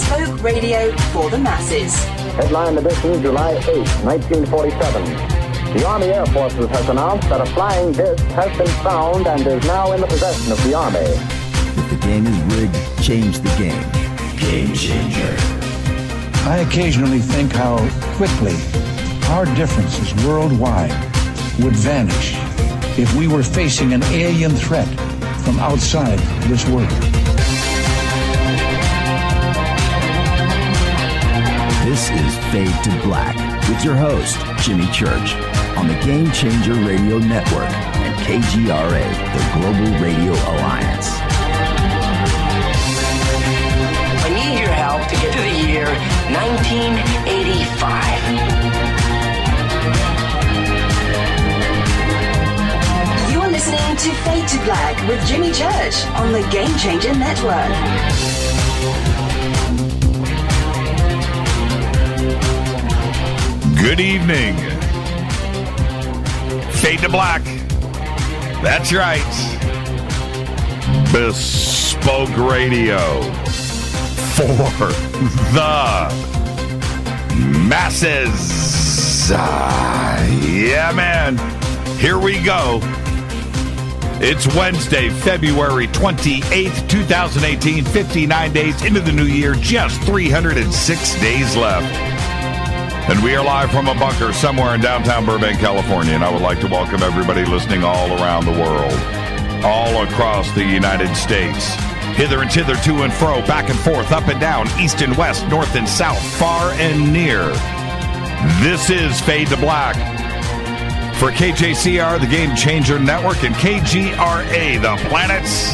bespoke radio for the masses. Headline edition, July 8, 1947. The Army Air Forces has announced that a flying disc has been found and is now in the possession of the Army. If the game is rigged, change the game. Game changer. I occasionally think how quickly our differences worldwide would vanish if we were facing an alien threat from outside this world. This is Fade to Black with your host, Jimmy Church, on the Game Changer Radio Network and KGRA, the Global Radio Alliance. I need your help to get to the year 1985. You're listening to Fade to Black with Jimmy Church on the Game Changer Network. Good evening. Fade to Black. That's right. Bespoke radio for the masses. Yeah, man. Here we go. It's Wednesday, February 28th, 2018. 59 days into the new year. Just 306 days left. And we are live from a bunker somewhere in downtown Burbank, California. And I would like to welcome everybody listening all around the world, all across the United States, hither and thither, to and fro, back and forth, up and down, east and west, north and south, far and near. This is Fade to Black for KJCR, the Game Changer Network, and KGRA, the planets.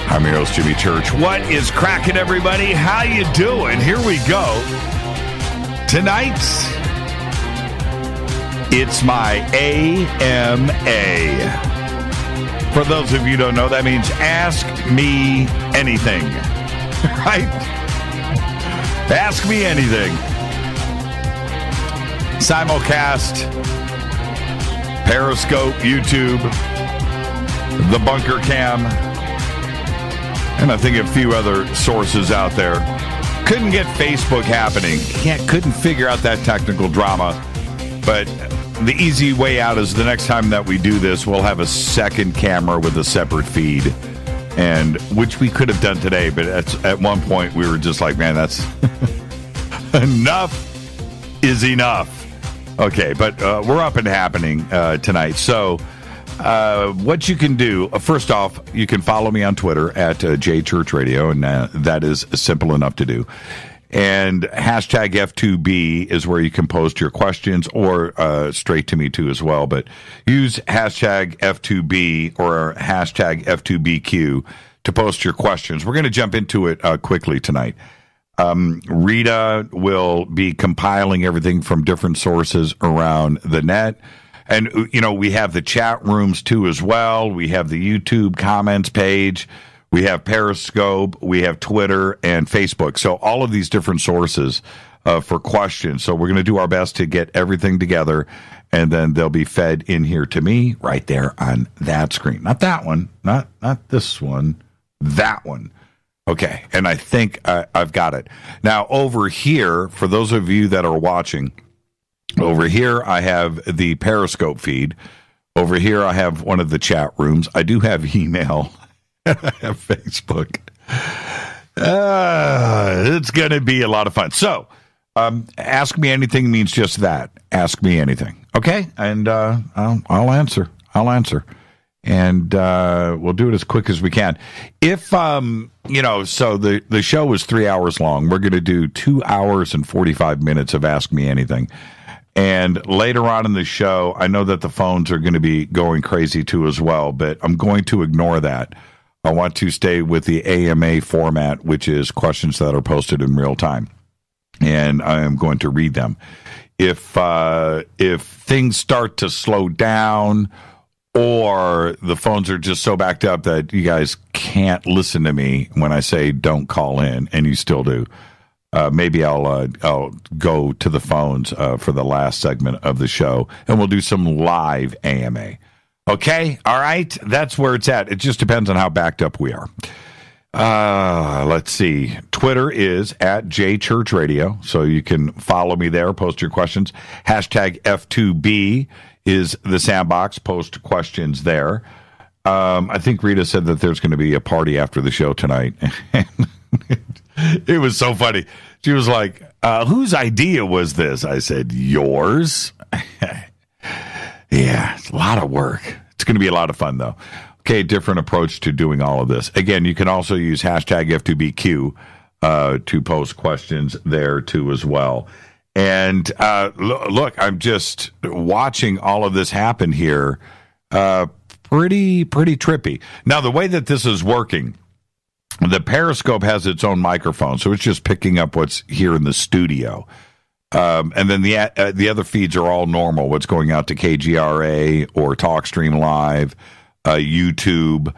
I'm your host, Jimmy Church. What is cracking, everybody? How you doing? Here we go. Tonight, it's my AMA. For those of you who don't know, that means Ask Me Anything. Right? Ask Me Anything. Simulcast, Periscope, YouTube, the Bunker Cam, and I think a few other sources out there. Couldn't get Facebook happening. Couldn't figure out that technical drama. But the easy way out is the next time that we do this, we'll have a second camera with a separate feed, and which we could have done today. But at one point, we were just like, man, that's enough is enough. Okay, but we're up and happening tonight. So what you can do, first off, you can follow me on Twitter at JChurchRadio, and that is simple enough to do. And hashtag F2B is where you can post your questions, or straight to me too as well. But use hashtag F2B or hashtag F2BQ to post your questions. We're going to jump into it quickly tonight. Rita will be compiling everything from different sources around the net. And, you know, we have the chat rooms, too, as well. We have the YouTube comments page. We have Periscope. We have Twitter and Facebook. So all of these different sources for questions. So we're going to do our best to get everything together, and then they'll be fed in here to me right there on that screen. Not that one. Not this one. That one. Okay. And I think I've got it. Now, over here, for those of you that are watching, over here, I have the Periscope feed. Over here, I have one of the chat rooms. I do have email. I have Facebook. It's going to be a lot of fun. So, Ask Me Anything means just that. Ask me anything. Okay? And I'll answer. And we'll do it as quick as we can. If, so the show is 3 hours long. We're going to do 2 hours and 45 minutes of Ask Me Anything. And later on in the show, I know that the phones are going to be going crazy too as well, but I'm going to ignore that. I want to stay with the AMA format, which is questions that are posted in real time. And I am going to read them. If things start to slow down, or the phones are just so backed up that you guys can't listen to me when I say don't call in, and you still do, maybe I'll go to the phones for the last segment of the show, and we'll do some live AMA. Okay? All right? That's where it's at. It just depends on how backed up we are. Let's see. Twitter is at JChurchRadio, so you can follow me there, post your questions. Hashtag F2B is the sandbox, post questions there. I think Rita said that there's going to be a party after the show tonight. It was so funny. She was like, whose idea was this? I said, yours. Yeah, it's a lot of work. It's going to be a lot of fun, though. Okay, different approach to doing all of this. Again, you can also use hashtag F2BQ to post questions there, too, as well. And look, I'm just watching all of this happen here. Pretty trippy. Now, the way that this is working, the Periscope has its own microphone, so it's just picking up what's here in the studio. And then the other feeds are all normal, what's going out to KGRA or TalkStream Live, YouTube,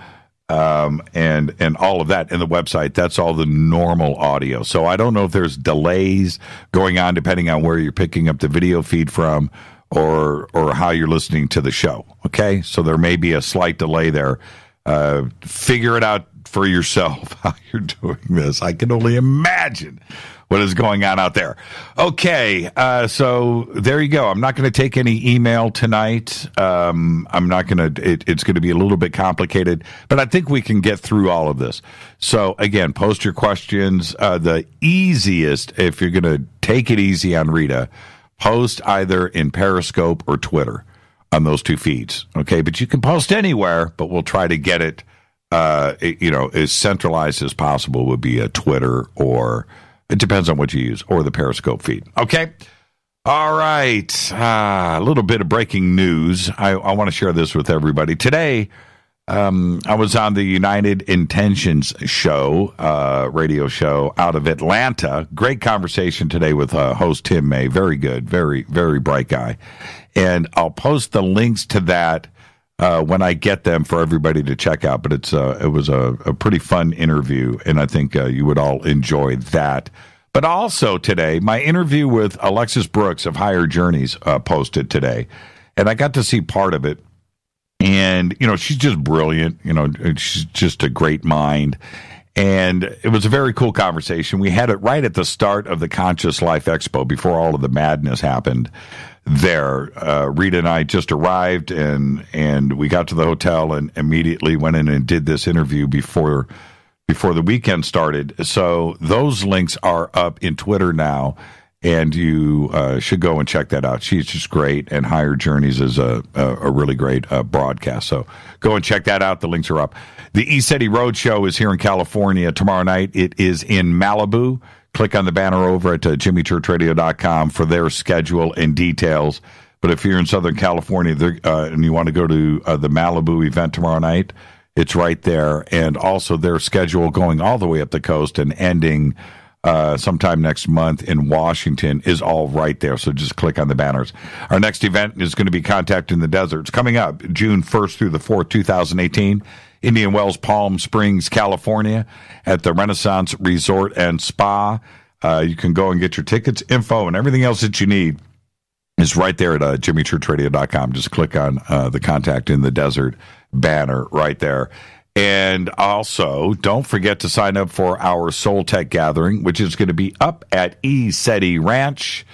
and all of that. And the website, that's all the normal audio. So I don't know if there's delays going on depending on where you're picking up the video feed from or how you're listening to the show. Okay? So there may be a slight delay there. Figure it out for yourself how you're doing this. I can only imagine what is going on out there. Okay, so there you go. I'm not going to take any email tonight. I'm not going to, it's going to be a little bit complicated, but I think we can get through all of this. So again, post your questions. The easiest, if you're going to take it easy on Rita, post either in Periscope or Twitter on those two feeds. Okay, but you can post anywhere, but we'll try to get it, as centralized as possible would be a Twitter, or it depends on what you use, or the Periscope feed. Okay? All right. A little bit of breaking news. I want to share this with everybody. Today, I was on the United Intentions show, radio show out of Atlanta. Great conversation today with host Tim May. Very good. Very, very bright guy. And I'll post the links to that when I get them for everybody to check out. But it was a pretty fun interview, and I think you would all enjoy that. But also today, my interview with Alexis Brooks of Higher Journeys posted today, and I got to see part of it. And, she's just brilliant. She's just a great mind. And it was a very cool conversation. We had it right at the start of the Conscious Life Expo before all of the madness happened there. Rita and I just arrived, and we got to the hotel and immediately went in and did this interview before the weekend started. So those links are up in Twitter now, and you should go and check that out. She's just great, and Higher Journeys is a really great broadcast. So go and check that out. The links are up. The ECETI Roadshow is here in California tomorrow night. It is in Malibu. Click on the banner over at jimmychurchradio.com for their schedule and details. But if you're in Southern California and you want to go to the Malibu event tomorrow night, it's right there. And also their schedule going all the way up the coast and ending sometime next month in Washington is all right there. So just click on the banners. Our next event is going to be Contact in the Desert. It's coming up June 1st through the 4th, 2018. Indian Wells, Palm Springs, California, at the Renaissance Resort and Spa. You can go and get your tickets, info, and everything else that you need is right there at jimmychurchradio.com. Just click on the Contact in the Desert banner right there. And also, don't forget to sign up for our Soul Tech Gathering, which is going to be up at ECETI Ranch.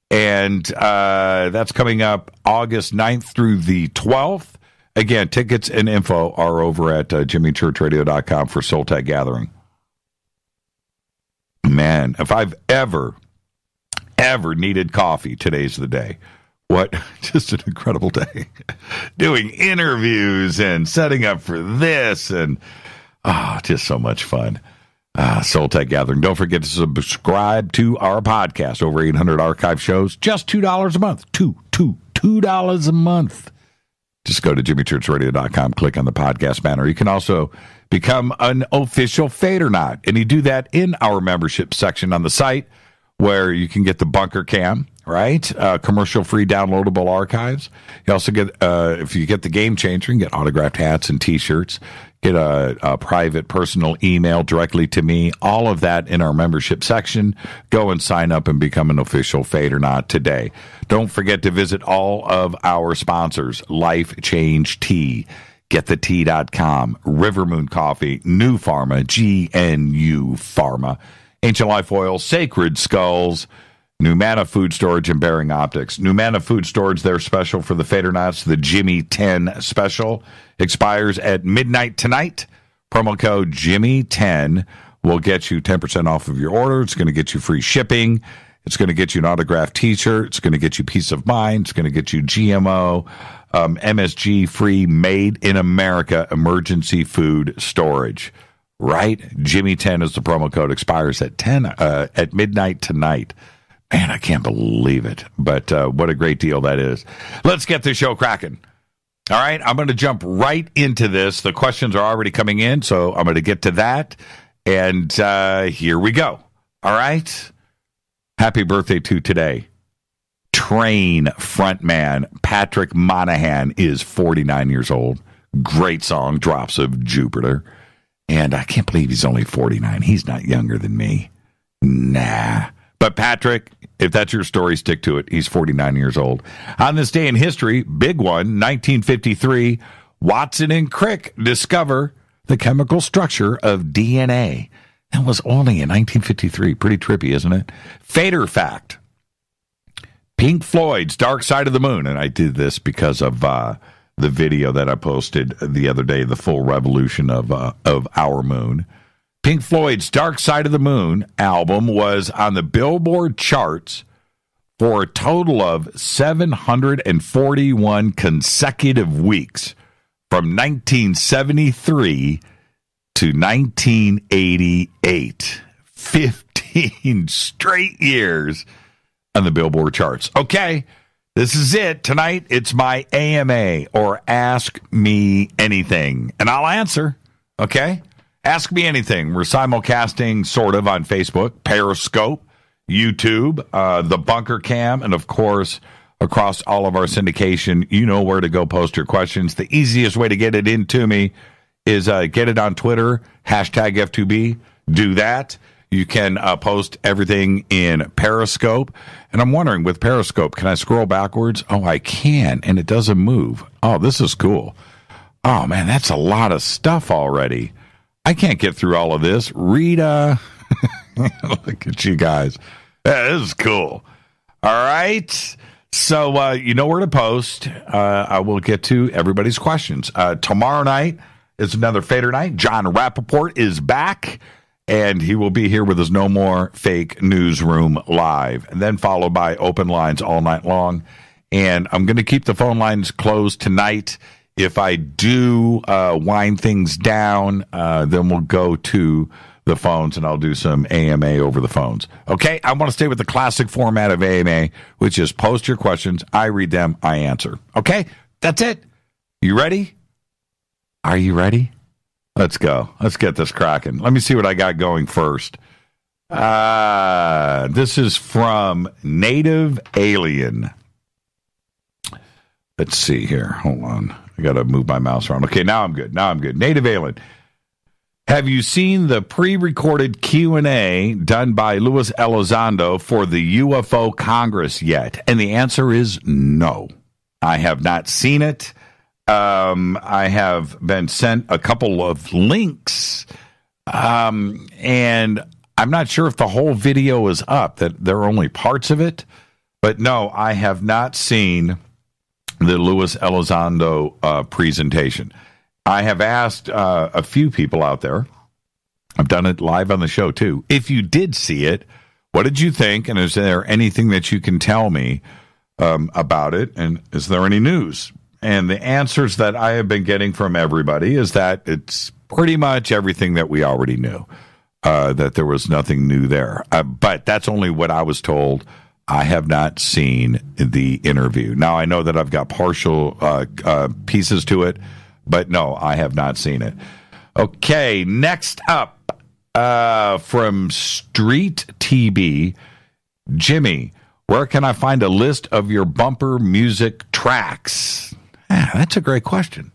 And that's coming up August 9th through the 12th. Again, tickets and info are over at jimmychurchradio.com for Soul Tech Gathering. Man, if I've ever needed coffee, today's the day. What? Just an incredible day. Doing interviews and setting up for this, and just so much fun. Soul Tech Gathering. Don't forget to subscribe to our podcast. Over 800 archive shows. Just $2 a month. $2 a month. Just go to jimmychurchradio.com, click on the podcast banner. You can also become an official Fadernaut, and you do that in our membership section on the site, where you can get the bunker cam, right? Commercial-free downloadable archives. You also get, if you get the Game Changer, you can get autographed hats and T-shirts. Get a private personal email directly to me. All of that in our membership section. Go and sign up and become an official Fadernaut today. Don't forget to visit all of our sponsors. Life Change Tea, GetTheTea.com, Rivermoon Coffee, New Pharma, GNU Pharma, Ancient Life Oil, Sacred Skulls, Numana Food Storage, and Bearing Optics. Numana Food Storage, they're special for the Fadernauts. The Jimmy 10 special expires at midnight tonight. Promo code Jimmy10 will get you 10% off of your order. It's going to get you free shipping. It's going to get you an autographed T-shirt. It's going to get you peace of mind. It's going to get you GMO, MSG-free, made in America emergency food storage. Right? Jimmy 10 is the promo code. Expires at midnight tonight. Man, I can't believe it. But what a great deal that is. Let's get this show cracking. All right, I'm going to jump right into this. The questions are already coming in, so I'm going to get to that. And here we go. All right. Happy birthday to today. Train frontman Patrick Monahan is 49 years old. Great song, Drops of Jupiter. And I can't believe he's only 49. He's not younger than me. Nah. But Patrick, if that's your story, stick to it. He's 49 years old. On this day in history, big one, 1953, Watson and Crick discover the chemical structure of DNA. That was only in 1953. Pretty trippy, isn't it? Fader fact. Pink Floyd's Dark Side of the Moon, and I did this because of the video that I posted the other day, the full revolution of our moon. Pink Floyd's Dark Side of the Moon album was on the Billboard charts for a total of 741 consecutive weeks from 1973 to 1988. 15 straight years on the Billboard charts. Okay, this is it. Tonight, it's my AMA, or Ask Me Anything, and I'll answer, okay? Ask Me Anything. We're simulcasting, sort of, on Facebook, Periscope, YouTube, the Bunker Cam, and, of course, across all of our syndication. You know where to go post your questions. The easiest way to get it into me is get it on Twitter, hashtag F2B. Do that. You can post everything in Periscope. And I'm wondering, with Periscope, can I scroll backwards? Oh, I can, and it doesn't move. Oh, this is cool. Oh, man, that's a lot of stuff already. I can't get through all of this. Rita, look at you guys. This is cool. All right. So you know where to post. I will get to everybody's questions. Tomorrow night is another Fader night. John Rappaport is back, and he will be here with his No More Fake Newsroom live, and then followed by open lines all night long. And I'm going to keep the phone lines closed tonight. If I do wind things down, then we'll go to the phones, and I'll do some AMA over the phones. Okay? I want to stay with the classic format of AMA, which is post your questions, I read them, I answer. Okay? That's it. You ready? Are you ready? Let's go. Let's get this cracking. Let me see what I got going first. This is from Native Alien. Let's see here. Hold on. I got to move my mouse around. Okay, now I'm good. Native Alien. Have you seen the pre-recorded Q&A done by Luis Elizondo for the UFO Congress yet? And the answer is no. I have not seen it. I have been sent a couple of links, and I'm not sure if the whole video is up, that there are only parts of it. But no, I have not seen the Luis Elizondo presentation. I have asked a few people out there. I've done it live on the show, too. If you did see it, what did you think? And is there anything that you can tell me about it? And is there any news? And the answers that I have been getting from everybody is that it's pretty much everything that we already knew, that there was nothing new there. But that's only what I was told. I have not seen the interview. Now, I know that I've got partial pieces to it, but no, I have not seen it. Okay, next up from Street TB, Jimmy, where can I find a list of your bumper music tracks? That's a great question.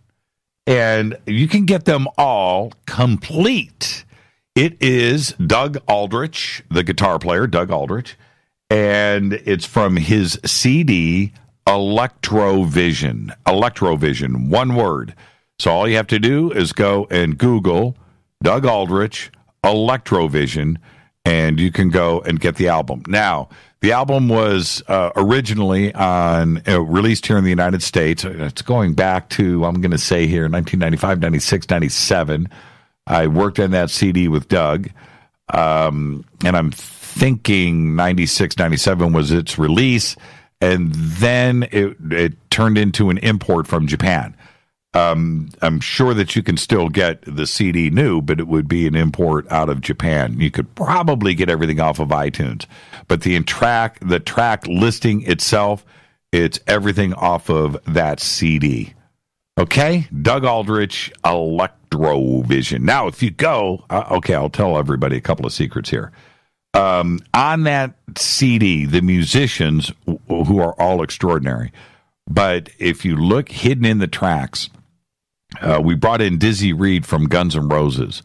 And you can get them all complete. It is Doug Aldrich, the guitar player, Doug Aldrich, and it's from his CD, Electrovision. Electrovision, one word. So all you have to do is go and Google Doug Aldrich, Electrovision, and you can go and get the album. Now, the album was originally released here in the United States. It's going back to, I'm going to say here, 1995, 96, 97. I worked on that CD with Doug, and I'm thinking 96, 97 was its release, and then it turned into an import from Japan. I'm sure that you can still get the CD new, but it would be an import out of Japan. You could probably get everything off of iTunes, but the track listing itself, it's everything off of that CD. Okay, Doug Aldrich, Electrovision. Now, if you go, I'll tell everybody a couple of secrets here. On that CD, the musicians, who are all extraordinary, but if you look hidden in the tracks, we brought in Dizzy Reed from Guns N' Roses,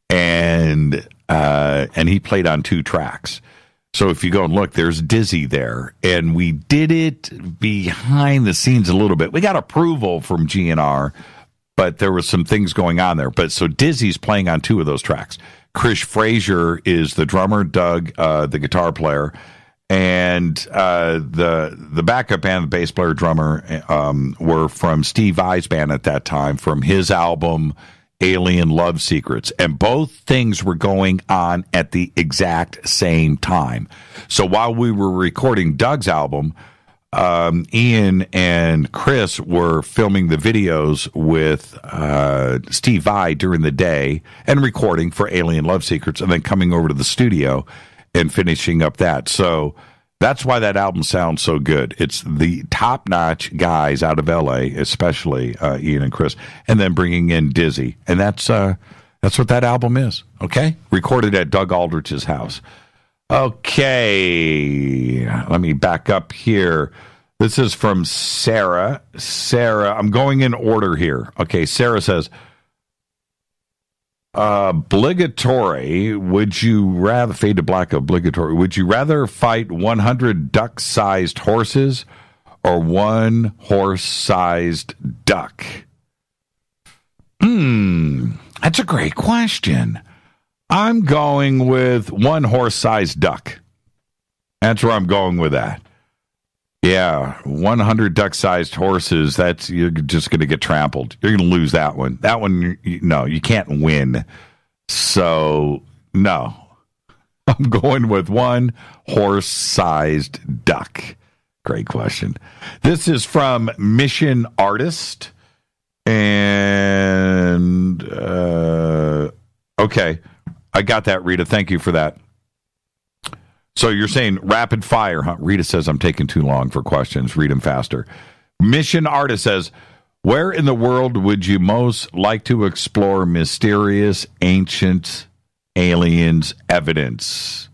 and he played on 2 tracks. So if you go and look, there's Dizzy there, and we did it behind the scenes a little bit. We got approval from GNR, but there was some things going on there. But so Dizzy's playing on 2 of those tracks. Chris Frazier is the drummer, Doug, the guitar player, and the backup band, the bass player, drummer, were from Steve Vai's band at that time, from his album Alien Love Secrets. And both things were going on at the exact same time. So while we were recording Doug's album, Ian and Chris were filming the videos with Steve Vai during the day and recording for Alien Love Secrets, and then coming over to the studio and finishing up that. So that's why that album sounds so good. It's the top-notch guys out of L.A., especially Ian and Chris, and then bringing in Dizzy. And that's what that album is, okay? Recorded at Doug Aldrich's house. Okay, let me back up here. This is from Sarah. Sarah, I'm going in order here. Okay, Sarah says, obligatory, would you rather, Fade to Black obligatory, would you rather fight 100 duck-sized horses or 1 horse-sized duck? That's a great question. I'm going with 1 horse-sized duck. That's where I'm going with that. Yeah, 100 duck-sized horses, you're just going to get trampled. You're going to lose that one. That one, no, you can't win. So, no. I'm going with 1 horse-sized duck. Great question. This is from Mission Artist. And, okay, I got that, Rita. Thank you for that. So you're saying rapid fire, huh? Rita says I'm taking too long for questions. Read them faster. Mission Artist says, where in the world would you most like to explore mysterious ancient aliens evidence?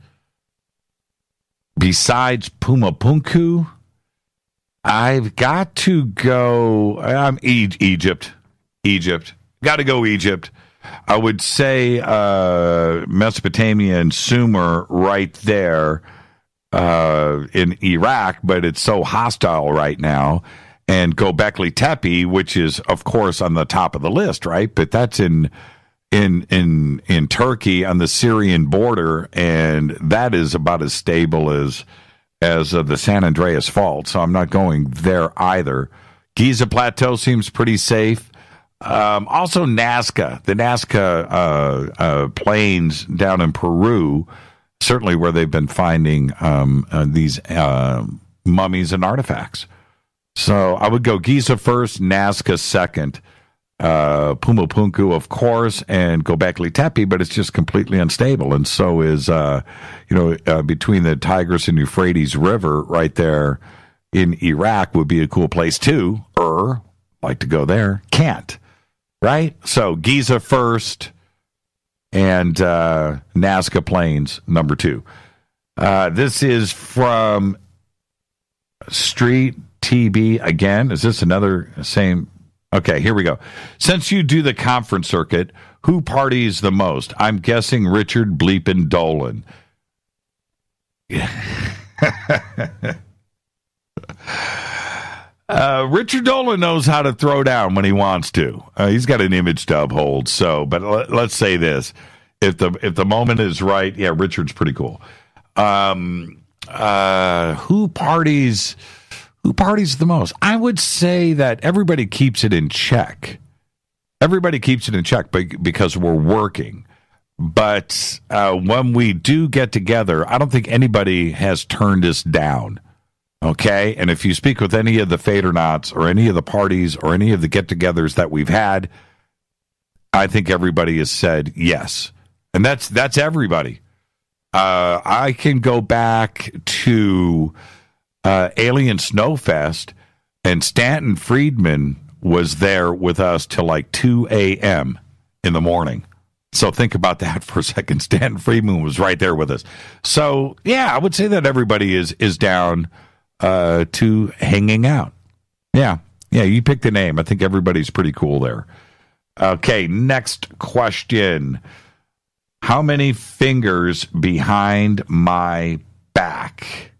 Besides Pumapunku, I've got to go Egypt. Got to go Egypt. I would say Mesopotamia and Sumer right there in Iraq, but it's so hostile right now. And Göbekli Tepe, which is, of course, on the top of the list, right? But that's in Turkey on the Syrian border, and that is about as stable as the San Andreas Fault. So I'm not going there either. Giza Plateau seems pretty safe. Also Nazca, the Nazca plains down in Peru, certainly where they've been finding these mummies and artifacts. So I would go Giza first, Nazca second, Pumapunku, of course, and Göbekli Tepe, but it's just completely unstable. And so is, between the Tigris and Euphrates River right there in Iraq would be a cool place too. Like to go there. Can't. Right? So Giza first and Nazca Plains number 2. This is from Street TB again. Is this another same? Okay, here we go. Since you do the conference circuit, who parties the most? I'm guessing Richard Bleepin' Dolan. Richard Dolan knows how to throw down when he wants to. He's got an image to uphold. So, but let's say this: if the moment is right, yeah, Richard's pretty cool. Who parties the most? I would say that everybody keeps it in check. Everybody keeps it in check because we're working. But when we do get together, I don't think anybody has turned us down. Okay? And if you speak with any of the Fadernauts or any of the parties or any of the get-togethers that we've had, I think everybody has said yes. And that's everybody. I can go back to Alien Snowfest, and Stanton Friedman was there with us till like 2 a.m. in the morning. So think about that for a second. Stanton Friedman was right there with us. So, yeah, I would say that everybody is down to hanging out. Yeah, you picked a name. I think everybody's pretty cool there. Okay, next question. How many fingers behind my back?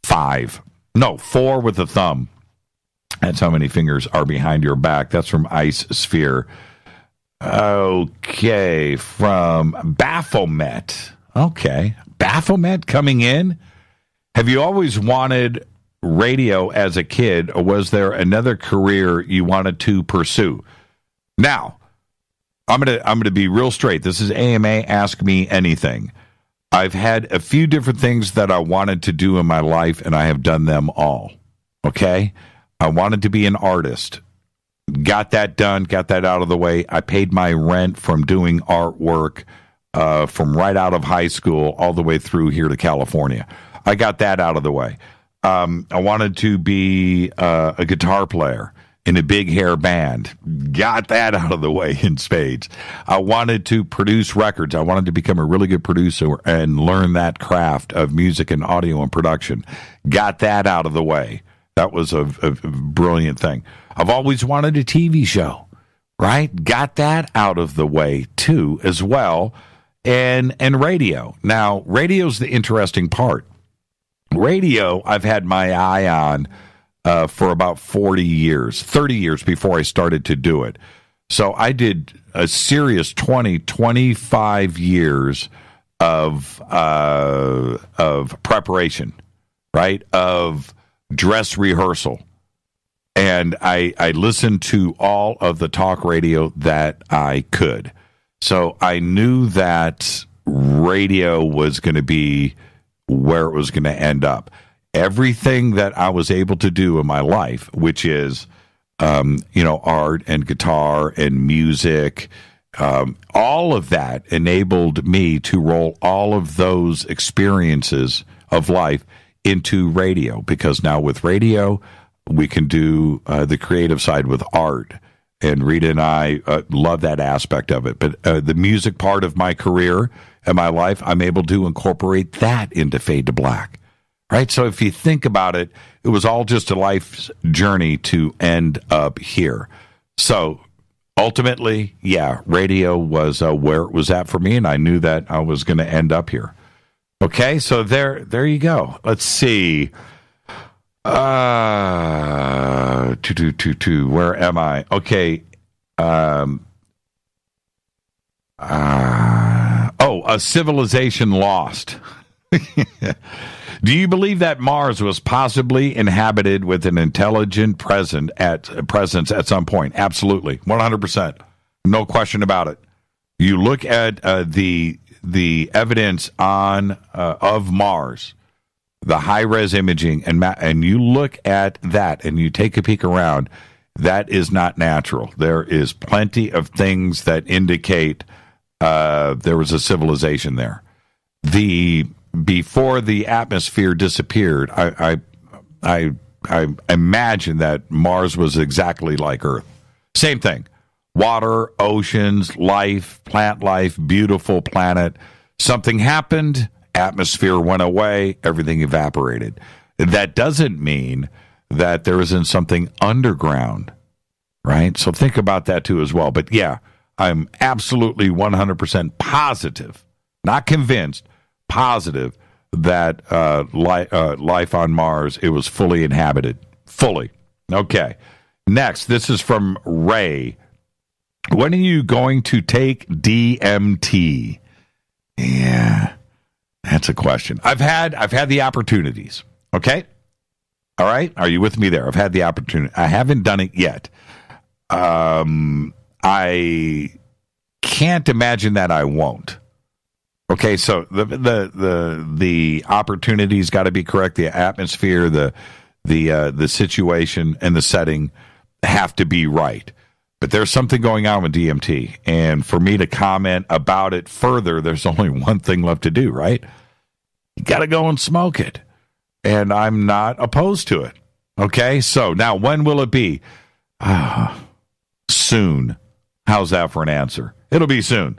5. No, 4 with the thumb. That's how many fingers are behind your back. That's from Ice Sphere. Okay, from Baphomet. Okay, Baphomet coming in. Have you always wanted radio as a kid, or was there another career you wanted to pursue? Now, I'm gonna be real straight. This is AMA Ask Me Anything. I've had a few different things that I wanted to do in my life, and I have done them all. Okay? I wanted to be an artist. Got that done, got that out of the way. I paid my rent from doing artwork from right out of high school all the way through here to California. I got that out of the way. I wanted to be a guitar player in a big hair band. Got that out of the way in spades. I wanted to produce records. I wanted to become a really good producer and learn that craft of music and audio and production. Got that out of the way. That was a brilliant thing. I've always wanted a TV show, right? Got that out of the way too, as well. And radio. Now, radio's the interesting part. Radio, I've had my eye on for about 30 years before I started to do it. So I did a serious 25 years of preparation, right? Of dress rehearsal. And I listened to all of the talk radio that I could. So I knew that radio was going to be where it was going to end up. Everything that I was able to do in my life, which is, art and guitar and music, all of that enabled me to roll all of those experiences of life into radio. Because now with radio, we can do the creative side with art. And Rita and I love that aspect of it. But the music part of my career and my life, I'm able to incorporate that into Fade to Black. Right? So if you think about it, it was all just a life's journey to end up here. So ultimately, yeah, radio was where it was at for me, and I knew that I was going to end up here. Okay, so there you go. Let's see. Where am I? Okay. A Civilization Lost. Do you believe that Mars was possibly inhabited with an intelligent presence at some point? Absolutely, 100%, no question about it. You look at the evidence on of Mars, the high-res imaging, and you look at that, and you take a peek around. That is not natural. There is plenty of things that indicate there was a civilization there. Before the atmosphere disappeared, I imagine that Mars was exactly like Earth. Same thing. Water, oceans, life, plant life, beautiful planet. Something happened, atmosphere went away, everything evaporated. That doesn't mean that there isn't something underground, right? So think about that too as well. But yeah, I'm absolutely 100% positive, not convinced, positive that life on Mars, it was fully inhabited. fully. Okay. Next, this is from Ray. When are you going to take DMT? Yeah, that's a question. I've had the opportunities. Okay. All right. Are you with me there? I've had the opportunity. I haven't done it yet. I can't imagine that I won't. Okay, so the opportunity's got to be correct. The atmosphere, the situation, and the setting have to be right. But there's something going on with DMT, and for me to comment about it further, there's only one thing left to do. Right? You got to go and smoke it, and I'm not opposed to it. Okay, so now when will it be? Soon. How's that for an answer? It'll be soon.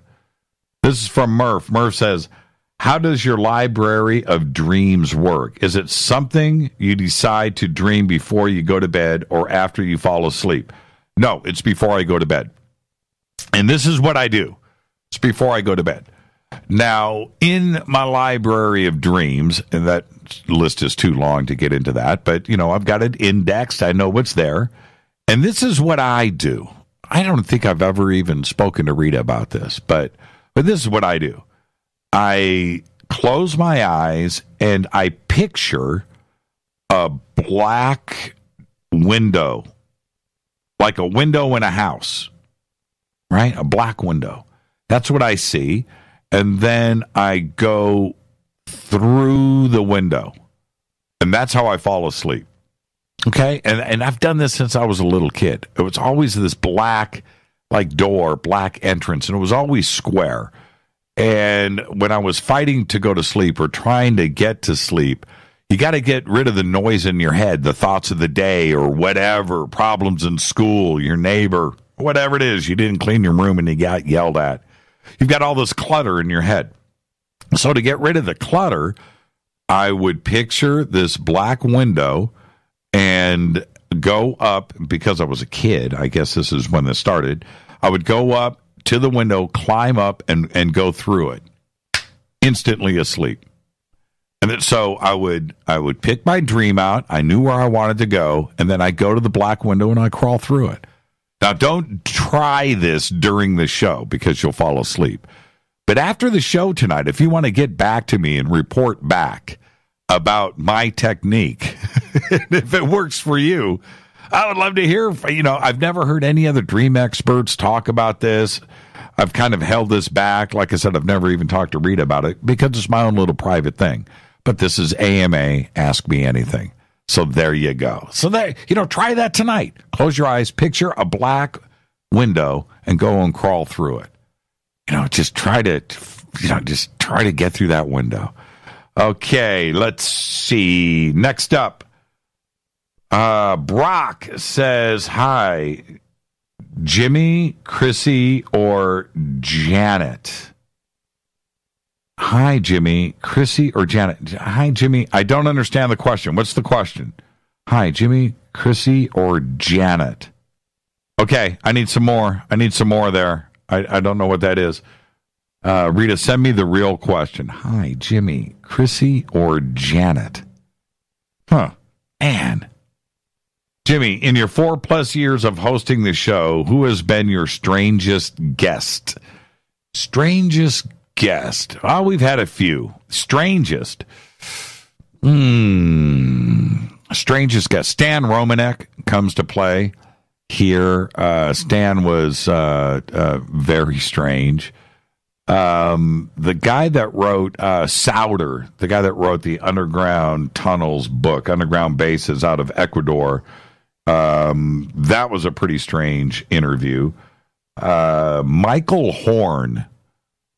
This is from Murph. Murph says, how does your library of dreams work? Is it something you decide to dream before you go to bed or after you fall asleep? No, it's before I go to bed. And this is what I do. It's before I go to bed. Now, in my library of dreams, and that list is too long to get into that, but, I've got it indexed. I know what's there. And this is what I do. I don't think I've ever even spoken to Rita about this, but this is what I do. I close my eyes and I picture a black window, like a window in a house, right? A black window. That's what I see. And then I go through the window. And that's how I fall asleep. Okay? And I've done this since I was a little kid. It was always this black, door, black entrance, and it was always square. And when I was fighting to go to sleep or trying to get to sleep, you got to get rid of the noise in your head, the thoughts of the day or whatever, problems in school, your neighbor, whatever it is. You didn't clean your room and you got yelled at. You've got all this clutter in your head. So to get rid of the clutter, I would picture this black window and go up, because I was a kid, I guess this is when this started, I would go up to the window, climb up, and go through it. Instantly asleep. And then, so I would pick my dream out, I knew where I wanted to go, and then I go to the black window and I crawl through it. Now, don't try this during the show because you'll fall asleep. But after the show tonight, if you want to get back to me and report back about my technique, if it works for you, I would love to hear. I've never heard any other dream experts talk about this. I've kind of held this back. Like I said, I've never even talked to Rita about it because it's my own little private thing. But this is AMA, Ask Me Anything. So there you go. So there, try that tonight. Close your eyes, picture a black window, and go and crawl through it. Just try to get through that window. Okay, let's see. Next up, Brock says, hi, Jimmy, Chrissy, or Janet? Hi, Jimmy, Chrissy, or Janet? Hi, Jimmy. I don't understand the question. What's the question? Hi, Jimmy, Chrissy, or Janet? Okay, I need some more. There. I don't know what that is. Rita, send me the real question. Hi, Jimmy, Chrissy, or Janet? Huh. Man. Jimmy, in your 4+ years of hosting the show, who has been your strangest guest? Strangest guest. Oh, we've had a few. Strangest. Strangest guest. Stan Romanek comes to play here. Stan was very strange. The guy that wrote Souder, the guy that wrote the Underground Tunnels book, Underground Bases out of Ecuador, that was a pretty strange interview. Michael Horn,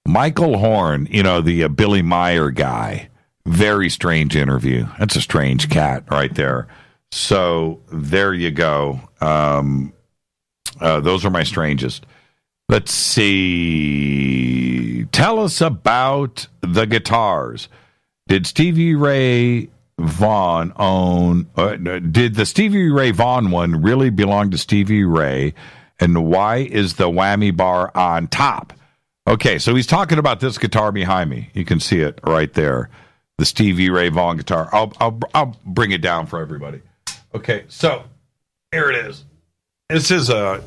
the Billy Meyer guy, very strange interview. That's a strange cat right there. So there you go. Those are my strangest. Let's see. Tell us about the guitars. Did Stevie Ray Vaughan own? Did the Stevie Ray Vaughan one really belong to Stevie Ray? And why is the whammy bar on top? Okay, so he's talking about this guitar behind me. You can see it right there. The Stevie Ray Vaughan guitar. I'll bring it down for everybody. Okay, so here it is. This is a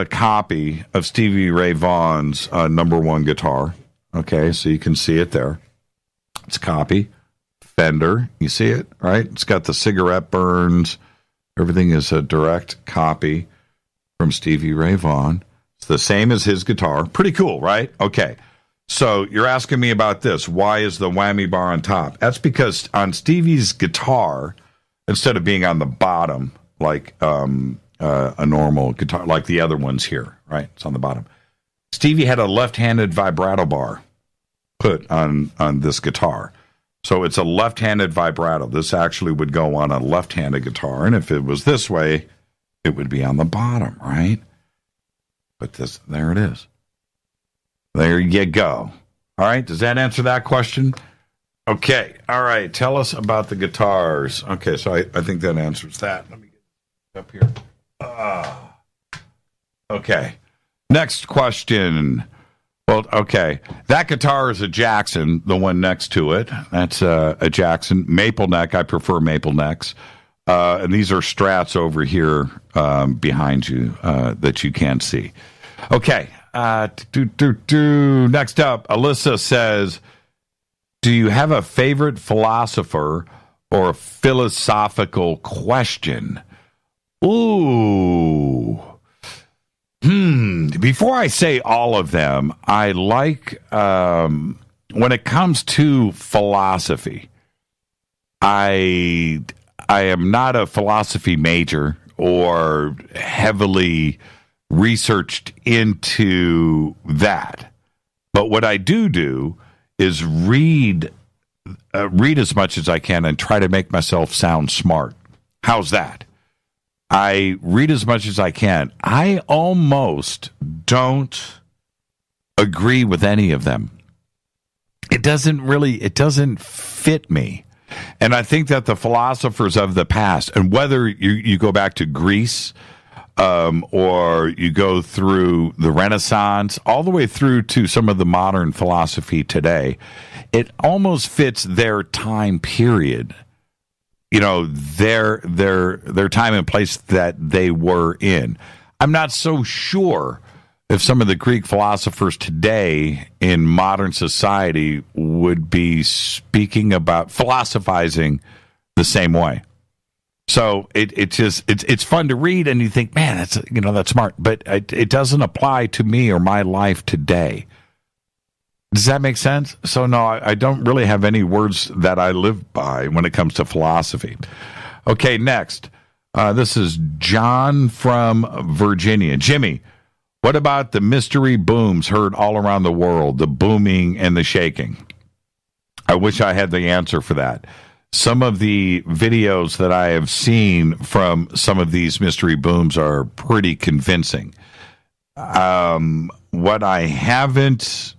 copy of Stevie Ray Vaughan's #1 guitar. Okay, so you can see it there. It's a copy. Fender, you see it, right? It's got the cigarette burns. Everything is a direct copy from Stevie Ray Vaughan. It's the same as his guitar. Pretty cool, right? Okay. So you're asking me about this. Why is the whammy bar on top? That's because on Stevie's guitar, instead of being on the bottom like a normal guitar, like the other ones here, right? It's on the bottom. Stevie had a left-handed vibrato bar put on this guitar. So it's a left-handed vibrato. This actually would go on a left-handed guitar. And if it was this way, it would be on the bottom, right? But there it is. There you go. All right. Does that answer that question? Okay. All right. Tell us about the guitars. Okay. So I think that answers that. Let me get up here. Okay. Next question. Well, okay. That guitar is a Jackson, the one next to it. That's a Jackson. Maple neck. I prefer maple necks. And these are Strats over here behind you that you can't see. Okay. Next up, Alyssa says, do you have a favorite philosopher or a philosophical question? Ooh. Before I say all of them, I like, when it comes to philosophy, I am not a philosophy major or heavily researched into that. But what I do is read as much as I can and try to make myself sound smart. How's that? I read as much as I can. I almost don't agree with any of them. It doesn't fit me. And I think that the philosophers of the past, and whether you go back to Greece, or you go through the Renaissance, all the way through to some of the modern philosophy today, it almost fits their time period. You know, their time and place that they were in. I'm not so sure if some of the Greek philosophers today in modern society would be speaking about philosophizing the same way. So it's fun to read, and you think, man, that's smart, but it doesn't apply to me or my life today. Does that make sense? So no, I don't really have any words that I live by when it comes to philosophy. Okay, next, this is John from Virginia. Jimmy, what about the mystery booms heard all around the world, the booming and the shaking? I wish I had the answer for that. Some of the videos that I have seen from some of these mystery booms are pretty convincing. What I haven't,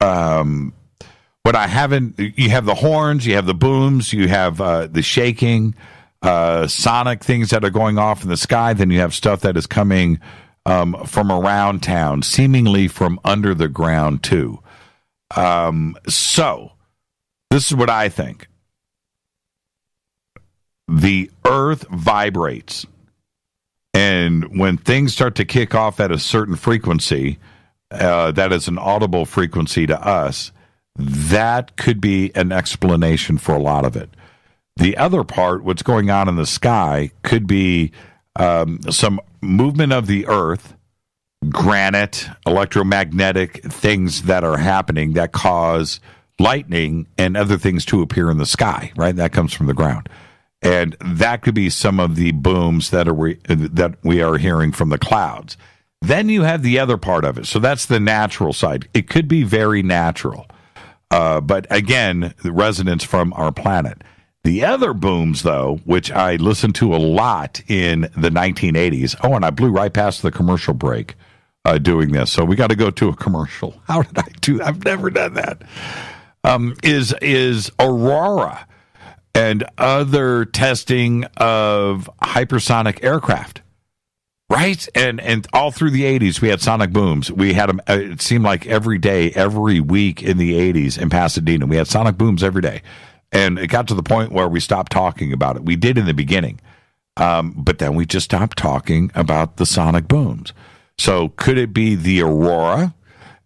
you have the horns, you have the booms, you have the shaking, sonic things that are going off in the sky. Then you have stuff that is coming from around town, seemingly from under the ground too. So this is what I think. The earth vibrates, and when things start to kick off at a certain frequency, that is an audible frequency to us, that could be an explanation for a lot of it. The other part, what's going on in the sky, could be some movement of the earth, granite, electromagnetic things that are happening that cause lightning and other things to appear in the sky, right? That comes from the ground. And that could be some of the booms that we are hearing from the clouds. Then you have the other part of it. So that's the natural side. It could be very natural. But again, the resonance from our planet. The other booms, though, which I listened to a lot in the 1980s. Oh, and I blew right past the commercial break doing this. So we got to go to a commercial. How did I do that? I've never done that. Is Aurora and other testing of hypersonic aircraft, right? And all through the 80s, we had sonic booms. We had them, it seemed like every day, every week in the 80s in Pasadena. We had sonic booms every day. And it got to the point where we stopped talking about it. We did in the beginning, but then we just stopped talking about the sonic booms. So could it be the Aurora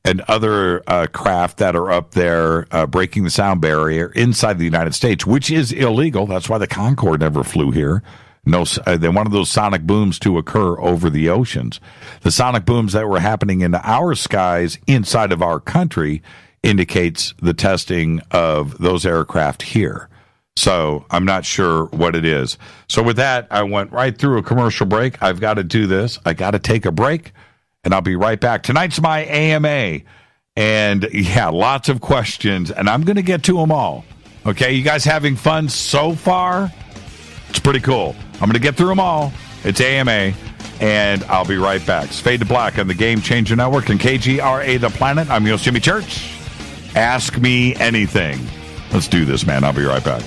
and other craft that are up there breaking the sound barrier inside the United States, which is illegal? That's why the Concorde never flew here. No, they wanted those sonic booms to occur over the oceans. The sonic booms that were happening in our skies inside of our country indicates the testing of those aircraft here. So I'm not sure what it is. So with that, I went right through a commercial break. I've got to do this. I got to take a break, and I'll be right back. Tonight's my AMA, and yeah, lots of questions, and I'm going to get to them all. Okay, you guys having fun so far? It's pretty cool. I'm going to get through them all. It's AMA, and I'll be right back. It's Fade to Black on the Game Changer Network and KGRA The Planet. I'm your host, Jimmy Church. Ask me anything. Let's do this, man. I'll be right back.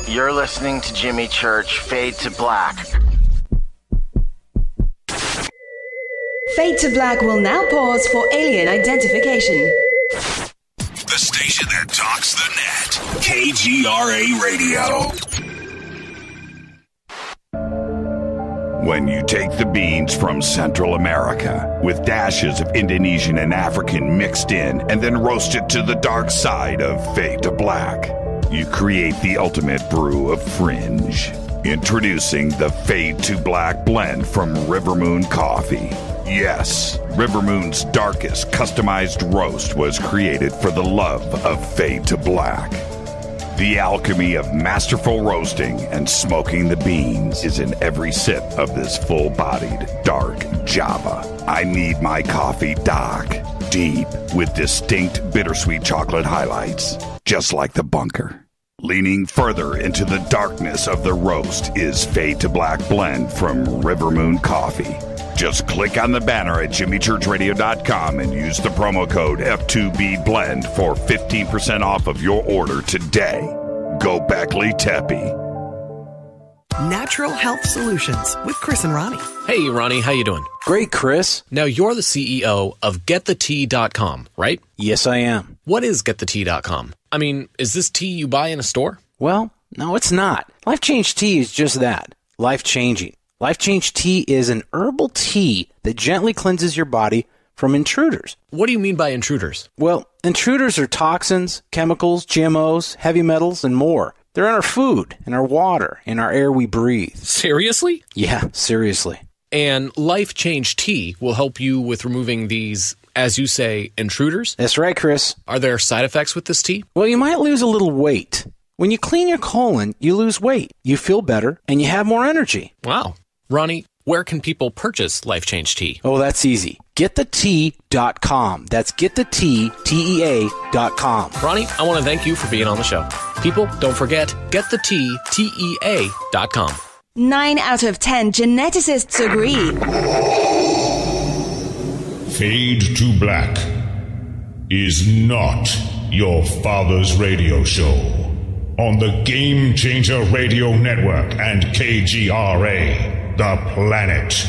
You're listening to Jimmy Church, Fade to Black. Fade to Black will now pause for alien identification. The station that talks the net. KGRA Radio. When you take the beans from Central America with dashes of Indonesian and African mixed in and then roast it to the dark side of Fade to Black, you create the ultimate brew of fringe. Introducing the Fade to Black blend from Rivermoon Coffee. Yes, Rivermoon's darkest customized roast was created for the love of Fade to Black. The alchemy of masterful roasting and smoking the beans is in every sip of this full-bodied, dark Java. I need my coffee dark, deep, with distinct bittersweet chocolate highlights, just like the bunker. Leaning further into the darkness of the roast is Fade to Black blend from Rivermoon Coffee. Just click on the banner at jimmychurchradio.com and use the promo code F2BBLEND for 15% off of your order today. Go Beckley Teppy. Natural Health Solutions with Chris and Ronnie. Hey, Ronnie, how you doing? Great, Chris. Now, you're the CEO of GetTheTea.com, right? Yes, I am. What is GetTheTea.com? I mean, is this tea you buy in a store? Well, no, it's not. Life Change Tea is just that. Life-changing. Life Change Tea is an herbal tea that gently cleanses your body from intruders. What do you mean by intruders? Well, intruders are toxins, chemicals, GMOs, heavy metals, and more. They're in our food, in our water, in our air we breathe. Seriously? Yeah, seriously. And Life Change Tea will help you with removing these, as you say, intruders? That's right, Chris. Are there side effects with this tea? Well, you might lose a little weight. When you clean your colon, you lose weight, you feel better, and you have more energy. Wow. Ronnie, where can people purchase Life Change Tea? Oh, that's easy. GetTheTea.com. That's GetTheTea.com. Ronnie, I want to thank you for being on the show. People, don't forget, GetTheTea.com. 9 out of 10 geneticists agree. Fade to Black is not your father's radio show on the Game Changer Radio Network and KGRA, The Planet.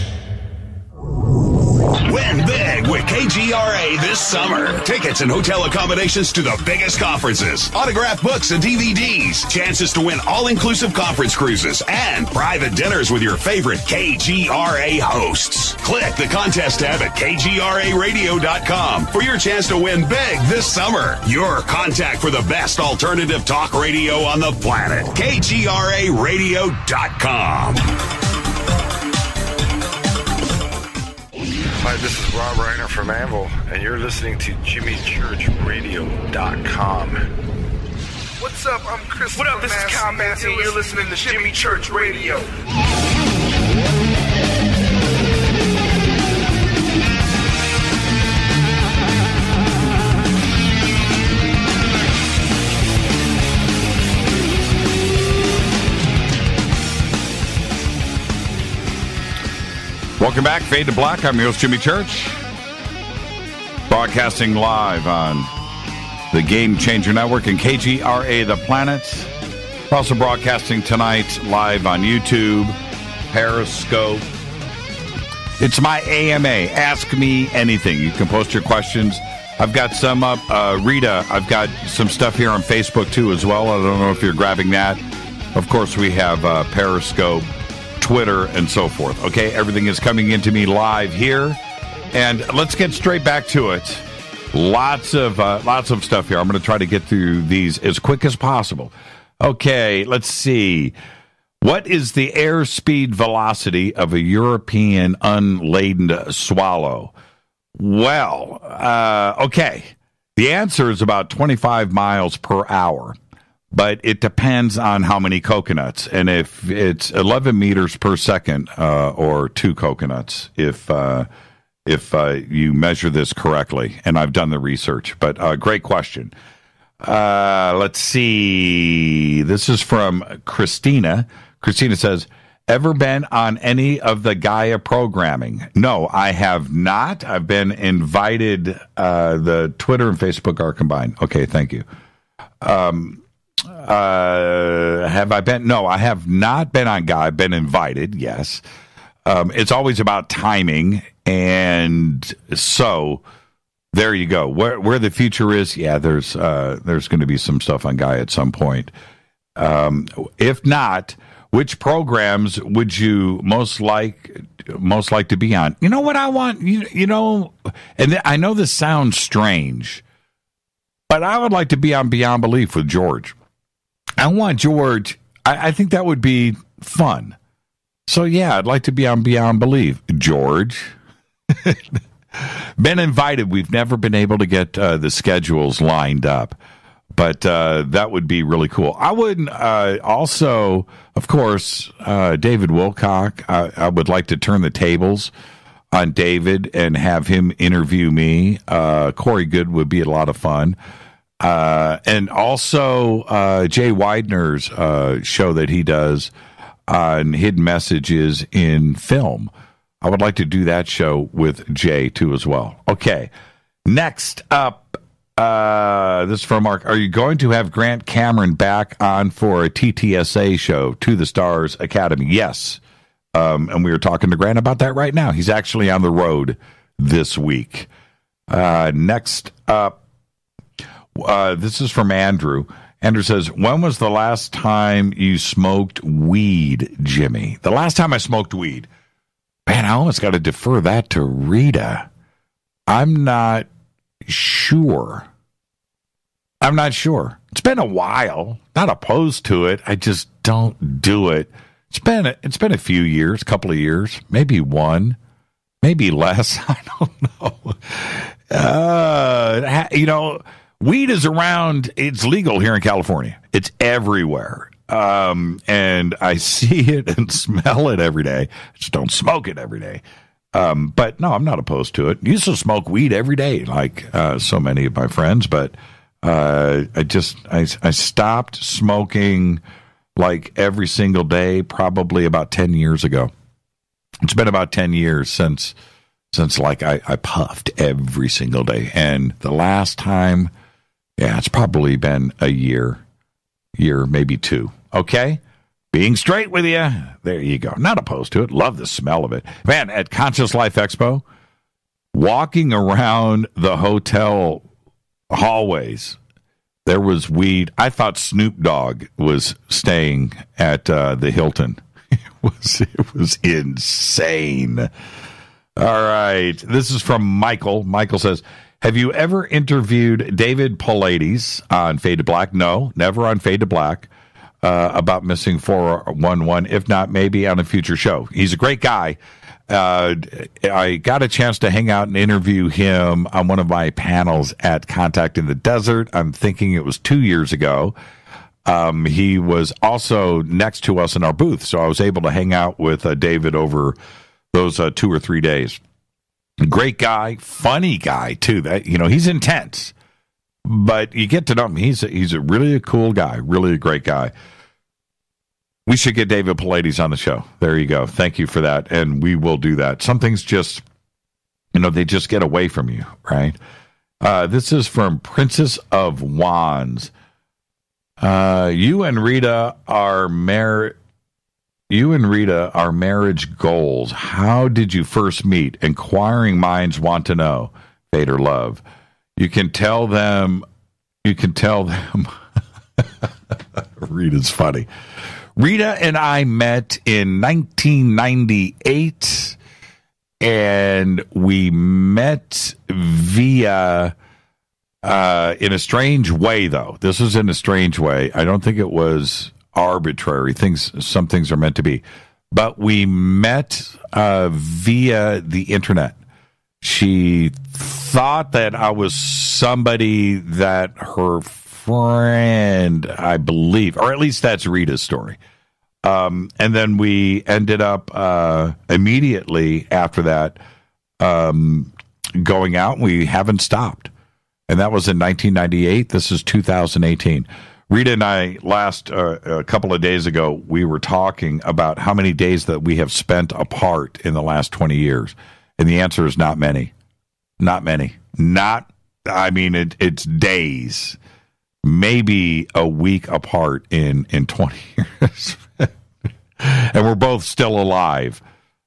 Win big with KGRA this summer. Tickets and hotel accommodations to the biggest conferences, autographed books and DVDs, chances to win all-inclusive conference cruises, and private dinners with your favorite KGRA hosts. Click the contest tab at KGRAradio.com for your chance to win big this summer. Your contact for the best alternative talk radio on the planet. KGRAradio.com. Hi, this is Rob Reiner from Anvil, and you're listening to JimmyChurchRadio.com. What's up? I'm Chris. What up? This is Kyle Massey, and you're listening to Jimmy Church Radio. Welcome back, Fade to Black. I'm your host, Jimmy Church. Broadcasting live on the Game Changer Network and KGRA The Planet. We're also broadcasting tonight live on YouTube, Periscope. It's my AMA, Ask Me Anything. You can post your questions. I've got some up. Rita, I've got some stuff here on Facebook, too, as well. I don't know if you're grabbing that. Of course, we have Periscope, Twitter, and so forth. Okay, everything is coming into me live here. And let's get straight back to it. Lots of stuff here. I'm going to try to get through these as quick as possible. Okay, let's see. What is the airspeed velocity of a European unladen swallow? Well, okay. The answer is about 25 miles per hour, but it depends on how many coconuts. And if it's 11 meters per second, or 2 coconuts, if you measure this correctly, and I've done the research. But great question. Let's see. This is from Christina. Christina says, ever been on any of the Gaia programming? No, I have not. I've been invited. The Twitter and Facebook are combined. Okay, thank you. Have I been? No, I have not been on Gaia. I've been invited, yes. It's always about timing, and so there you go. Where the future is, yeah, there's going to be some stuff on Gaia at some point. If not, which programs would you most like to be on? You know what I want? You know, and I know this sounds strange, but I would like to be on Beyond Belief with George. I want George. I think that would be fun. So, yeah, I'd like to be on Beyond Belief. George. Been invited. We've never been able to get the schedules lined up. But that would be really cool. I would also, of course, David Wilcock. I would like to turn the tables on David and have him interview me. Corey Good would be a lot of fun. And also Jay Widener's show that he does on hidden messages in film. I would like to do that show with Jay, too, as well. Okay. Next up, this is from Mark. Are you going to have Grant Cameron back on for a TTSA show, To the Stars Academy? Yes. And we were talking to Grant about that right now. He's actually on the road this week. Next up, this is from Andrew. Andrew says, when was the last time you smoked weed, Jimmy? The last time I smoked weed? Man, I almost got to defer that to Rita. I'm not sure. It's been a while. Not opposed to it. I just don't do it. It's been a few years, couple of years, maybe one, maybe less. I don't know. You know, weed is around. It's legal here in California. It's everywhere. And I see it and smell it every day. I just don't smoke it every day. But no, I'm not opposed to it. I used to smoke weed every day, like so many of my friends, but I stopped smoking like every single day probably about 10 years ago. It's been about 10 years since like I puffed every single day. And the last time, yeah, it's probably been a year, maybe 2. Okay? Being straight with you. There you go. Not opposed to it. Love the smell of it. Man, at Conscious Life Expo, walking around the hotel hallways, there was weed. I thought Snoop Dogg was staying at the Hilton. It was insane. All right. This is from Michael. Michael says, have you ever interviewed David Paulides on Fade to Black? No, never on Fade to Black. About missing 411. If not, maybe on a future show. He's a great guy. I got a chance to hang out and interview him on one of my panels at Contact in the Desert. I'm thinking it was 2 years ago. He was also next to us in our booth, so I was able to hang out with David over those 2 or 3 days. Great guy, funny guy too. That, you know, he's intense, but you get to know him. He's a really cool guy, really a great guy. We should get David Pilates on the show. There you go. Thank you for that. And we will do that. Some things just, they just get away from you, right? This is from Princess of Wands. You and Rita are marriage goals. How did you first meet? Inquiring minds want to know. Fate or love. You can tell them. Rita's funny. Rita and I met in 1998, and we met via, in a strange way, though. This was in a strange way. I don't think it was arbitrary. Some things are meant to be. But we met via the internet. She thought that I was somebody that her friend, I believe, or at least that's Rita's story. And then we ended up immediately after that going out. We haven't stopped. And that was in 1998. This is 2018. Rita and I a couple of days ago, we were talking about how many days that we have spent apart in the last 20 years. And the answer is not many. Not many. It's days. Maybe a week apart in 20 years. And we're both still alive.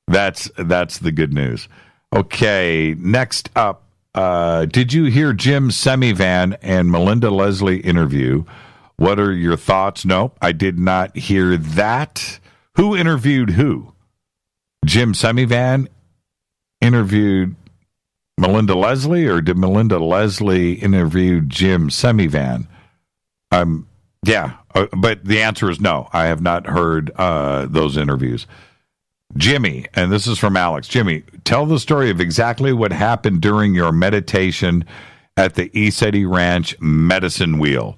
That's the good news. Okay, next up. Did you hear Jim Semivan and Melinda Leslie interview? What are your thoughts? No, I did not hear that. Who interviewed who? Jim Semivan interviewed Melinda Leslie, or did Melinda Leslie interview Jim Semivan? Yeah, but the answer is no. I have not heard those interviews. Jimmy, and this is from Alex. Jimmy, tell the story of exactly what happened during your meditation at the East Ranch Medicine Wheel.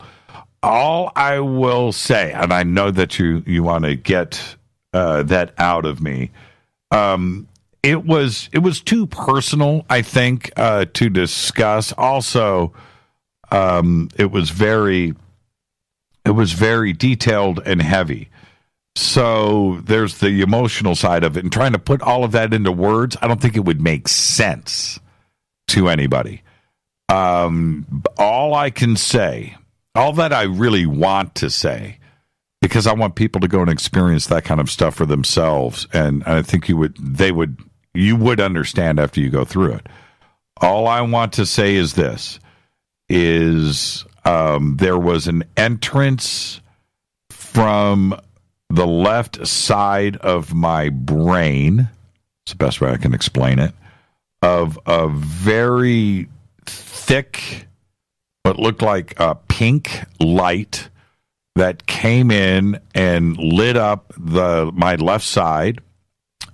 All I will say, and I know that you want to get that out of me, it was too personal, I think, to discuss. Also, it was very detailed and heavy. So there's the emotional side of it, and trying to put all of that into words, I don't think it would make sense to anybody. All I can say, all that I really want to say, because I want people to go and experience that kind of stuff for themselves, and I think you would understand after you go through it. All I want to say is this: there was an entrance from the left side of my brain, it's the best way I can explain it, of a very thick, what looked like a pink light that came in and lit up my left side,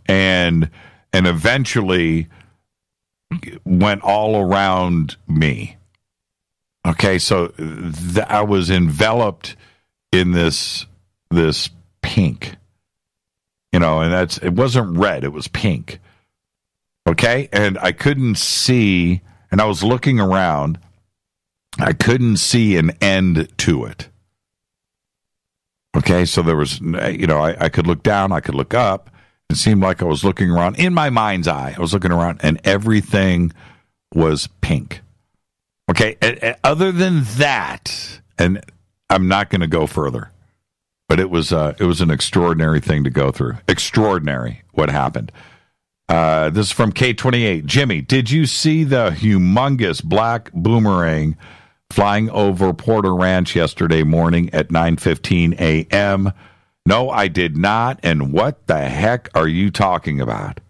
and eventually went all around me. Okay, so I was enveloped in this pink, and it wasn't red, it was pink. Okay, and I couldn't see, and I was looking around, I couldn't see an end to it. Okay, so there was, I could look down, I could look up. It seemed like I was looking around in my mind's eye. I was looking around, and everything was pink. Okay, other than that, and I'm not going to go further, but it was an extraordinary thing to go through. Extraordinary what happened. This is from K28. Jimmy, did you see the humongous black boomerang flying over Porter Ranch yesterday morning at 9:15 a.m.? No, I did not. And what the heck are you talking about?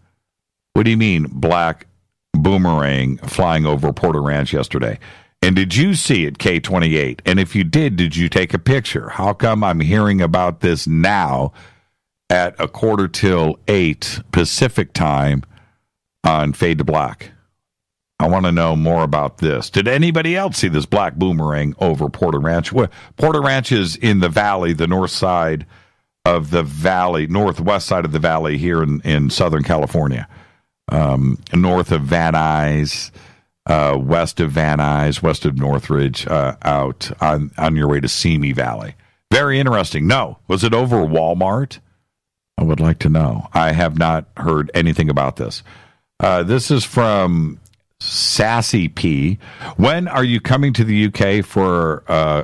What do you mean, black boomerang flying over Porter Ranch yesterday? And did you see it, K28? And if you did you take a picture? How come I'm hearing about this now at 7:45 Pacific time on Fade to Black? I want to know more about this. Did anybody else see this black boomerang over Porter Ranch? Porter Ranch is in the valley, the north side of the valley, northwest side of the valley here in Southern California. North of Van Nuys, west of Van Nuys, west of Northridge, out on your way to Simi Valley. Very interesting. No. Was it over Walmart? I would like to know. I have not heard anything about this. This is from Sassy P. When are you coming to the UK for a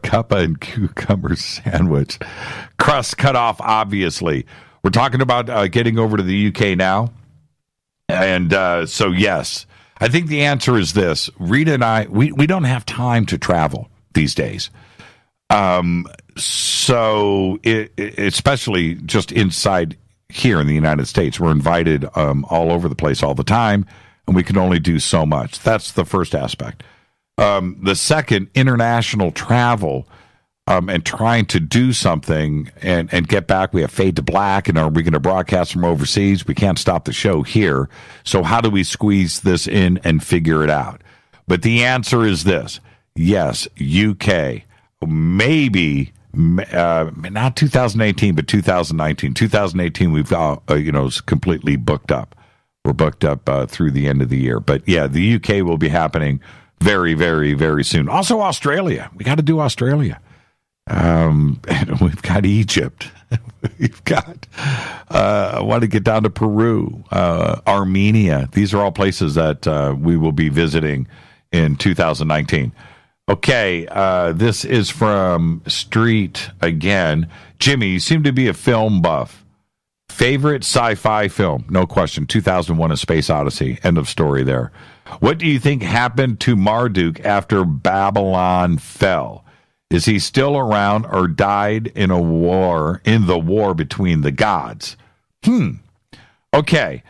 cuppa and cucumber sandwich? Crust cut off, obviously. We're talking about getting over to the UK now. And so, yes. I think the answer is this. Rita and I, we don't have time to travel these days. So, especially just inside here in the United States, we're invited all over the place all the time, and we can only do so much. That's the first aspect. The second, international travel and trying to do something and get back. We have Fade to Black, and are we going to broadcast from overseas? We can't stop the show here. So how do we squeeze this in and figure it out? But the answer is this. Yes, UK. Maybe not 2018, but 2019. 2018, we've is completely booked up. We're booked up through the end of the year. But yeah, the UK will be happening very, very, very soon. Also, Australia. We got to do Australia. And we've got Egypt. We've got. I want to get down to Peru, Armenia. These are all places that we will be visiting in 2019. Okay, this is from Street again. Jimmy, you seem to be a film buff. Favorite sci-fi film? No question. 2001: A Space Odyssey. End of story there. What do you think happened to Marduk after Babylon fell? Is he still around or died in the war between the gods? Okay.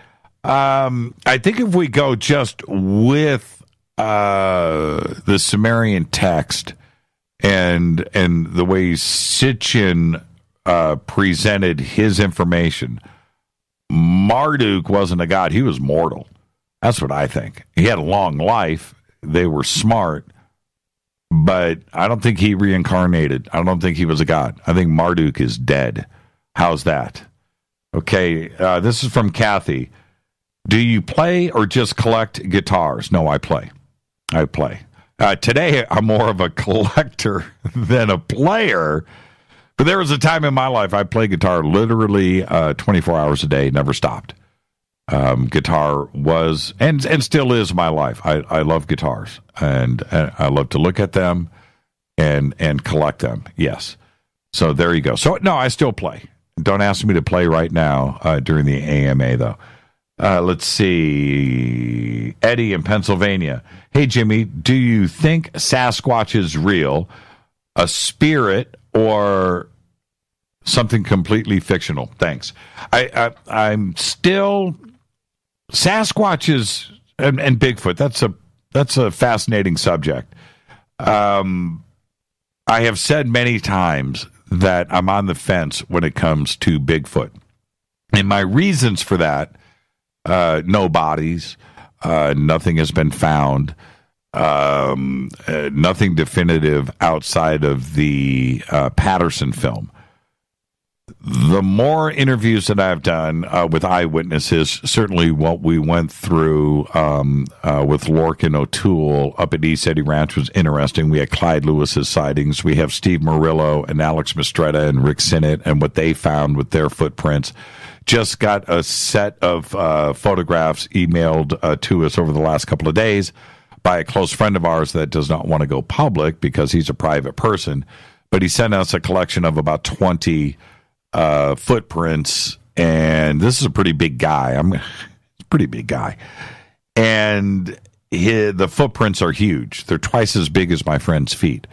I think if we go just with the Sumerian text and the way Sitchin presented his information, Marduk wasn't a god. He was mortal. That's what I think. He had a long life. They were smart, but I don't think he reincarnated. I don't think he was a god. I think Marduk is dead. How's that? Okay, this is from Kathy. Do you play or just collect guitars? No, I play. Today, I'm more of a collector than a player. But there was a time in my life I played guitar literally 24 hours a day, never stopped. Guitar was and still is my life. I love guitars, and I love to look at them and collect them. Yes. So there you go. So, no, I still play. Don't ask me to play right now during the AMA, though. Let's see. Eddie in Pennsylvania. Hey, Jimmy, do you think Sasquatch is real, a spirit, or something completely fictional? Thanks. I'm still... Sasquatch is... And Bigfoot, that's a fascinating subject. I have said many times that I'm on the fence when it comes to Bigfoot. And my reasons for that... no bodies. Nothing has been found. Nothing definitive outside of the Patterson film. The more interviews that I've done with eyewitnesses, certainly what we went through with Lorcan O'Toole up at East Eddy Ranch was interesting. We had Clyde Lewis's sightings. We have Steve Murillo and Alex Mistretta and Rick Sinnott and what they found with their footprints. Just got a set of photographs emailed to us over the last couple of days by a close friend of ours that does not want to go public because he's a private person. But he sent us a collection of about 20 footprints, and this is a pretty big guy. He's a pretty big guy. And the footprints are huge. They're twice as big as my friend's feet.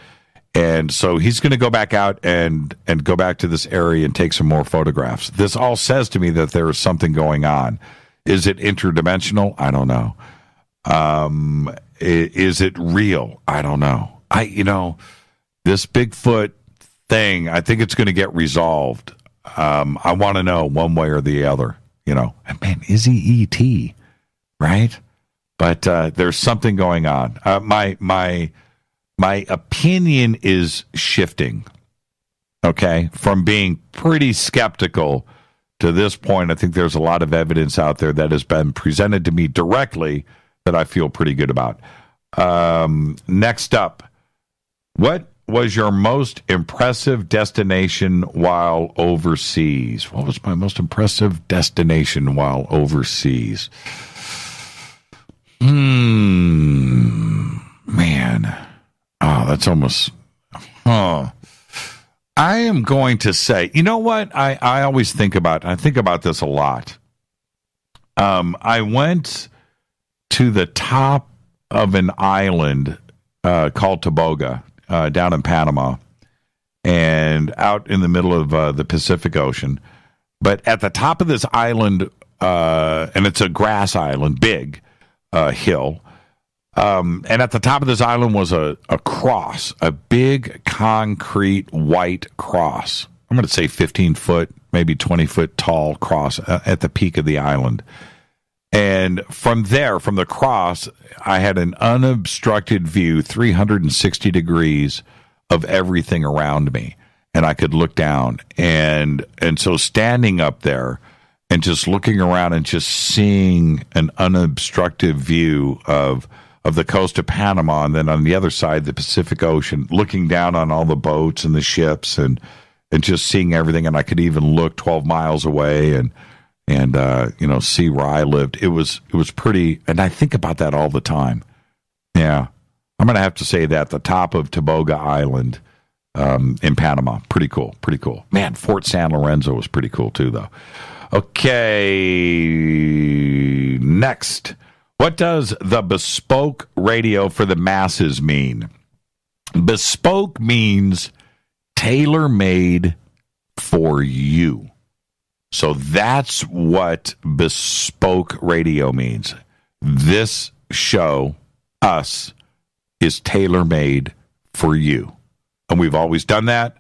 And so he's going to go back out and go back to this area and take some more photographs. This all says to me that there is something going on. Is it interdimensional? I don't know. Is it real? I don't know. This Bigfoot thing, I think it's going to get resolved. I want to know one way or the other. And man, is he E.T.? Right? But there's something going on. My opinion is shifting, okay, from being pretty skeptical to this point. I think there's a lot of evidence out there that has been presented to me directly that I feel pretty good about. Next up, what was your most impressive destination while overseas? What was my most impressive destination while overseas? Man. Oh, that's almost... I am going to say... You know what? I always think about this a lot. I went to the top of an island called Toboga down in Panama and out in the middle of the Pacific Ocean. But at the top of this island, and it's a grass island, big hill, and at the top of this island was a cross, a big concrete white cross. I'm going to say 15 foot, maybe 20 foot tall cross at the peak of the island. And from there, from the cross, I had an unobstructed view, 360 degrees of everything around me. And I could look down. And so standing up there and just looking around and just seeing an unobstructed view of the coast of Panama, and then on the other side, the Pacific Ocean, looking down on all the boats and the ships and just seeing everything. And I could even look 12 miles away and see where I lived. It was pretty, and I think about that all the time. Yeah. I'm going to have to say that, the top of Toboga Island in Panama. Pretty cool. Man, Fort San Lorenzo was pretty cool too, though. Okay, next. What does the bespoke radio for the masses mean? Bespoke means tailor-made for you. So that's what bespoke radio means. This show, us, is tailor-made for you. And we've always done that.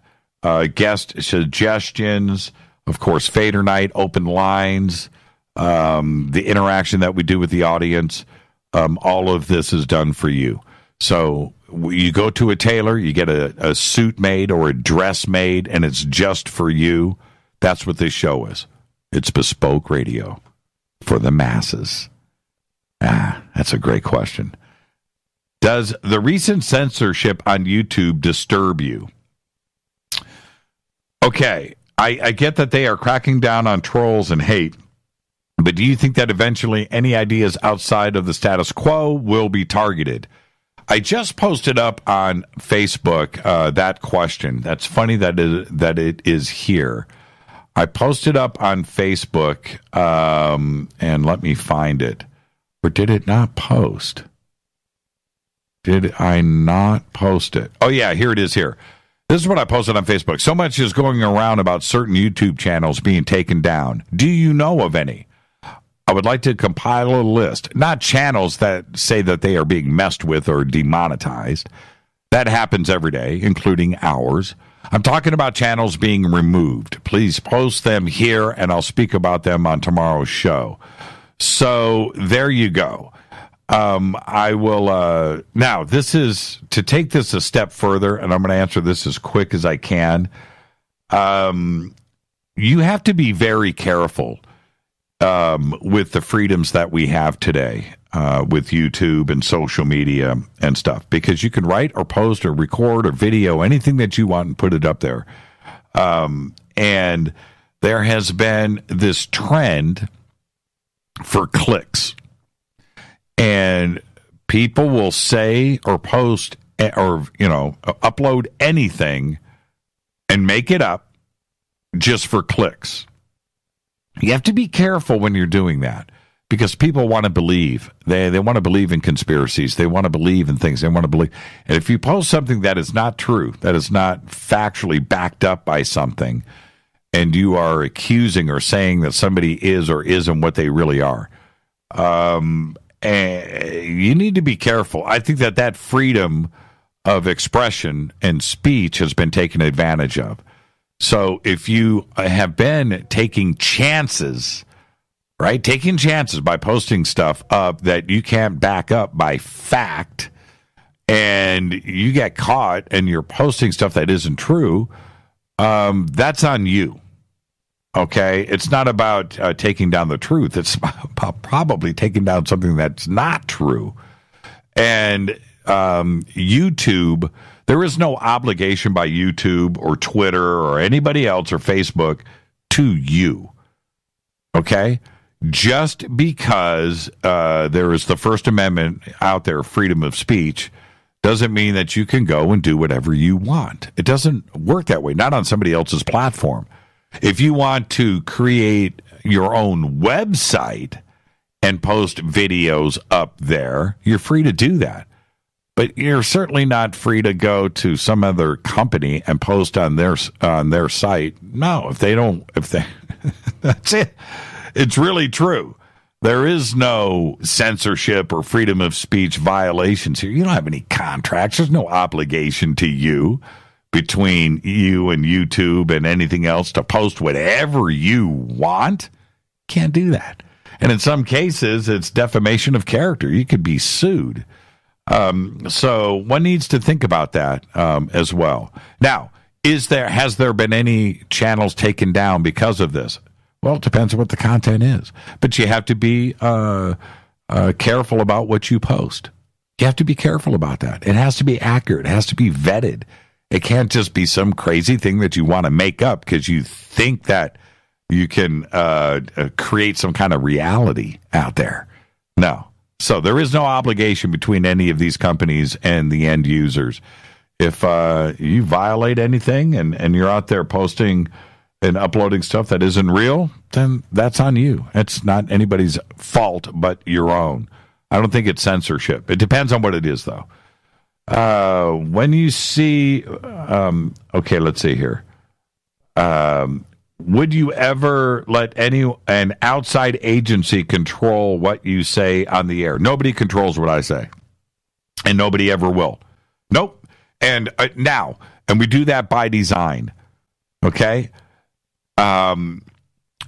Guest suggestions, of course, Fader Night, open lines, the interaction that we do with the audience, all of this is done for you. So you go to a tailor, you get a suit made or a dress made, and it's just for you. That's what this show is. It's bespoke radio for the masses. That's a great question. Does the recent censorship on YouTube disturb you? Okay, I get that they are cracking down on trolls and hate, but do you think that eventually any ideas outside of the status quo will be targeted? I just posted up on Facebook that question. That's funny that it is here. I posted up on Facebook, and let me find it. Or did it not post? Did I not post it? Oh, yeah, here it is here. This is what I posted on Facebook. So much is going around about certain YouTube channels being taken down. Do you know of any? I would like to compile a list. Not channels that say that they are being messed with or demonetized. That happens every day, including ours. I'm talking about channels being removed. Please post them here, and I'll speak about them on tomorrow's show. So there you go. I will... now, this is... To take this a step further, and I'm going to answer this as quick as I can, you have to be very careful with the freedoms that we have today with YouTube and social media and stuff, because you can write or post or record or video anything that you want and put it up there. And there has been this trend for clicks, and people will say or post or upload anything and make it up just for clicks. You have to be careful when you're doing that, because people want to believe. They want to believe in conspiracies. They want to believe in things. They want to believe. And if you post something that is not true, that is not factually backed up by something, and you are accusing or saying that somebody is or isn't what they really are, you need to be careful. I think that freedom of expression and speech has been taken advantage of. So if you have been taking chances, right? Taking chances by posting stuff up that you can't back up by fact, and you get caught and you're posting stuff that isn't true, that's on you. Okay? It's not about taking down the truth. It's about probably taking down something that's not true. And YouTube, there is no obligation by YouTube or Twitter or anybody else or Facebook to you. Okay? Just because there is the First Amendment out there, freedom of speech, doesn't mean that you can go and do whatever you want. It doesn't work that way, not on somebody else's platform. If you want to create your own website and post videos up there, you're free to do that. But you're certainly not free to go to some other company and post on their site. No, if they that's it. It's really true. There is no censorship or freedom of speech violations here. You don't have any contracts. There's no obligation to you between you and YouTube and anything else to post whatever you want. Can't do that. And in some cases, it's defamation of character. You could be sued. So one needs to think about that as well. Now, has there been any channels taken down because of this? Well, it depends on what the content is. But you have to be careful about what you post. You have to be careful about that. It has to be accurate. It has to be vetted. It can't just be some crazy thing that you want to make up because you think that you can create some kind of reality out there. No. So there is no obligation between any of these companies and the end users. If you violate anything and you're out there posting and uploading stuff that isn't real, then that's on you. It's not anybody's fault but your own. I don't think it's censorship. It depends on what it is, though. When you see, okay, let's see here. Would you ever let an outside agency control what you say on the air? Nobody controls what I say, and nobody ever will. Nope. And we do that by design. Okay.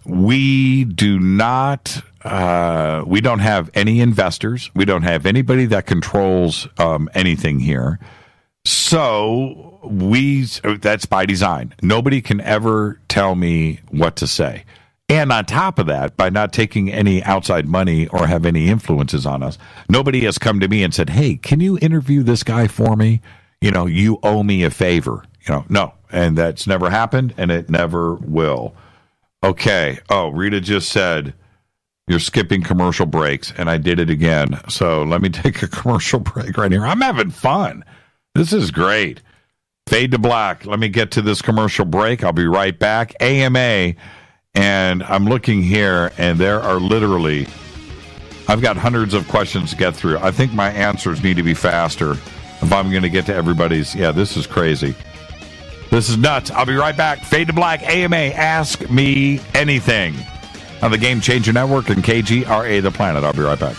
We do not. We don't have any investors. We don't have anybody that controls anything here. So that's by design. Nobody can ever tell me what to say. And on top of that, by not taking any outside money or have any influences on us, nobody has come to me and said, hey, can you interview this guy for me? You owe me a favor. No. And that's never happened, and it never will. Okay. Oh, Rita just said, you're skipping commercial breaks, and I did it again. So let me take a commercial break right here. I'm having fun. This is great. Fade to black. Let me get to this commercial break. I'll be right back. AMA, and I'm looking here, and there are literally, I've got hundreds of questions to get through. I think my answers need to be faster if I'm going to get to everybody's. Yeah, this is crazy. This is nuts. I'll be right back. Fade to black. AMA, Ask Me Anything on the Game Changer Network and KGRA The Planet. I'll be right back.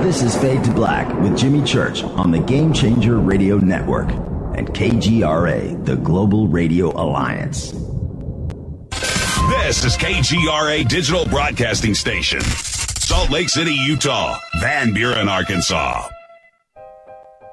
This is Fade to Black with Jimmy Church on the Game Changer Radio Network and KGRA, the Global Radio Alliance. This is KGRA Digital Broadcasting Station, Salt Lake City, Utah, Van Buren, Arkansas.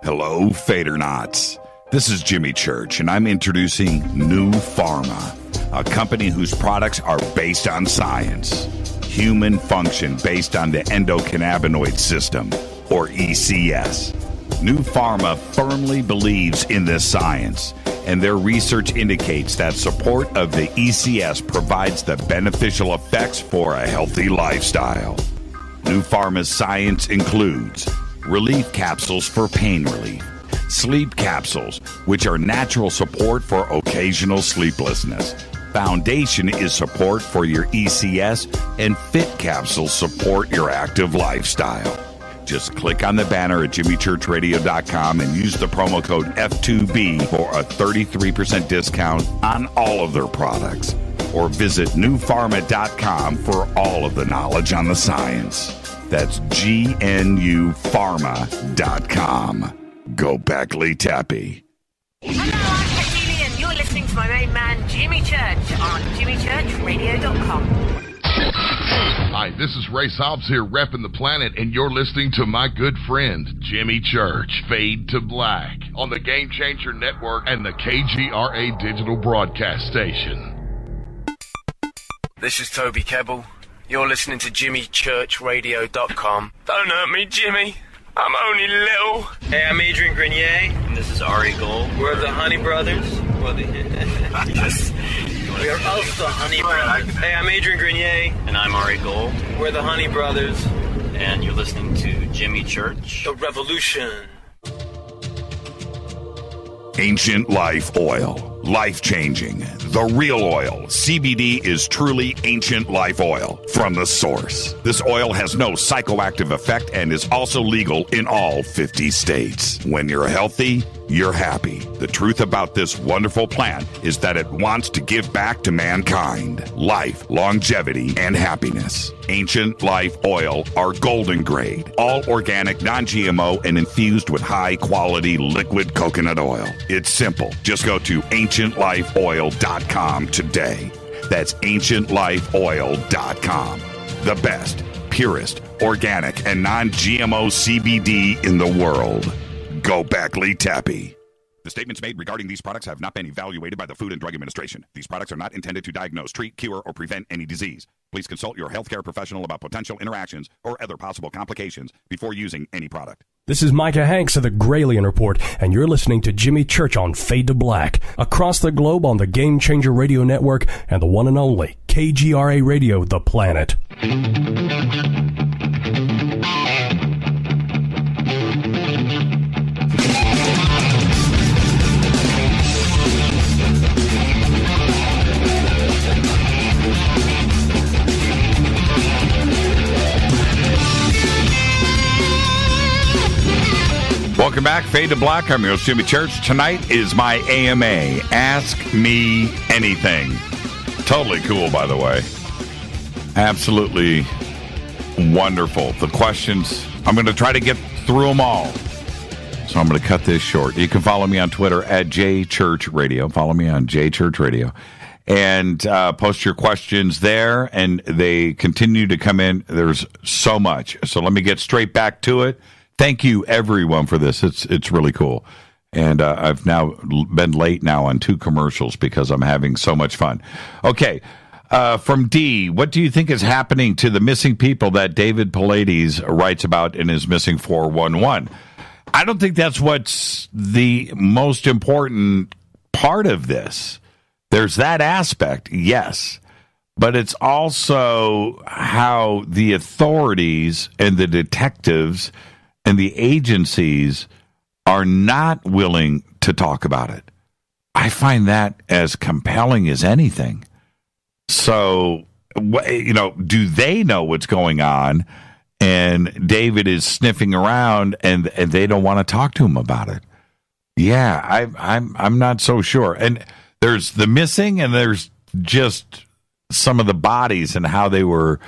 Hello, Fadernauts. This is Jimmy Church, and I'm introducing New Pharma, a company whose products are based on science. Human function based on the endocannabinoid system, or ECS. New Pharma firmly believes in this science, and their research indicates that support of the ECS provides the beneficial effects for a healthy lifestyle. New Pharma's science includes relief capsules for pain relief, sleep capsules, which are natural support for occasional sleeplessness. Foundation is support for your ECS, and Fit capsules support your active lifestyle. Just click on the banner at jimmychurchradio.com and use the promo code F2B for a 33% discount on all of their products. Or visit newpharma.com for all of the knowledge on the science. That's GNUpharma.com. Go Beckley Tappy. You're listening to my main man, Jimmy Church, on jimmychurchradio.com. Hi, this is Ray Hobbs here, repping the planet, and you're listening to my good friend, Jimmy Church, Fade to Black, on the Game Changer Network and the KGRA Digital Broadcast Station. This is Toby Kebbell. You're listening to JimmyChurchRadio.com. Don't hurt me, Jimmy. I'm only little. Hey, I'm Adrian Grenier. And this is Ari Gold. We're the Honey Brothers. Yes. We are of the Honey Brothers. Hey, I'm Adrian Grenier. And I'm Ari Gold. We're the Honey Brothers. And you're listening to Jimmy Church. The Revolution. Ancient Life Oil. Life-changing. The real oil. CBD is truly ancient life oil from the source. This oil has no psychoactive effect and is also legal in all 50 states. When you're healthy, you're happy. The truth about this wonderful plant is that it wants to give back to mankind life, longevity, and happiness. Ancient Life Oil are golden grade, all organic, non-GMO, and infused with high-quality liquid coconut oil. It's simple. Just go to ancientlifeoil.com today. That's ancientlifeoil.com. The best, purest, organic, and non-GMO CBD in the world. Go Beckley Tappy. The statements made regarding these products have not been evaluated by the Food and Drug Administration. These products are not intended to diagnose, treat, cure, or prevent any disease. Please consult your healthcare professional about potential interactions or other possible complications before using any product. This is Micah Hanks of the Gralien Report, and you're listening to Jimmy Church on Fade to Black, across the globe on the Game Changer Radio Network and the one and only KGRA Radio, The Planet. Welcome back, Fade to Black. I'm your host, Jimmy Church. Tonight is my AMA, Ask Me Anything. Totally cool, by the way. Absolutely wonderful. The questions, I'm going to try to get through them all. So I'm going to cut this short. You can follow me on Twitter at JChurchRadio. Follow me on JChurchRadio. And post your questions there, and they continue to come in. There's so much. So let me get straight back to it. Thank you, everyone, for this. It's really cool. And I've now been late now on 2 commercials because I'm having so much fun. Okay, from D, what do you think is happening to the missing people that David Paulides writes about in his Missing 411? I don't think that's what's the most important part of this. There's that aspect, yes. But it's also how the authorities and the detectives and the agencies are not willing to talk about it. I find that as compelling as anything. So, do they know what's going on? And David is sniffing around, and they don't want to talk to him about it. Yeah, I'm not so sure. And there's the missing, and there's just some of the bodies and how they were,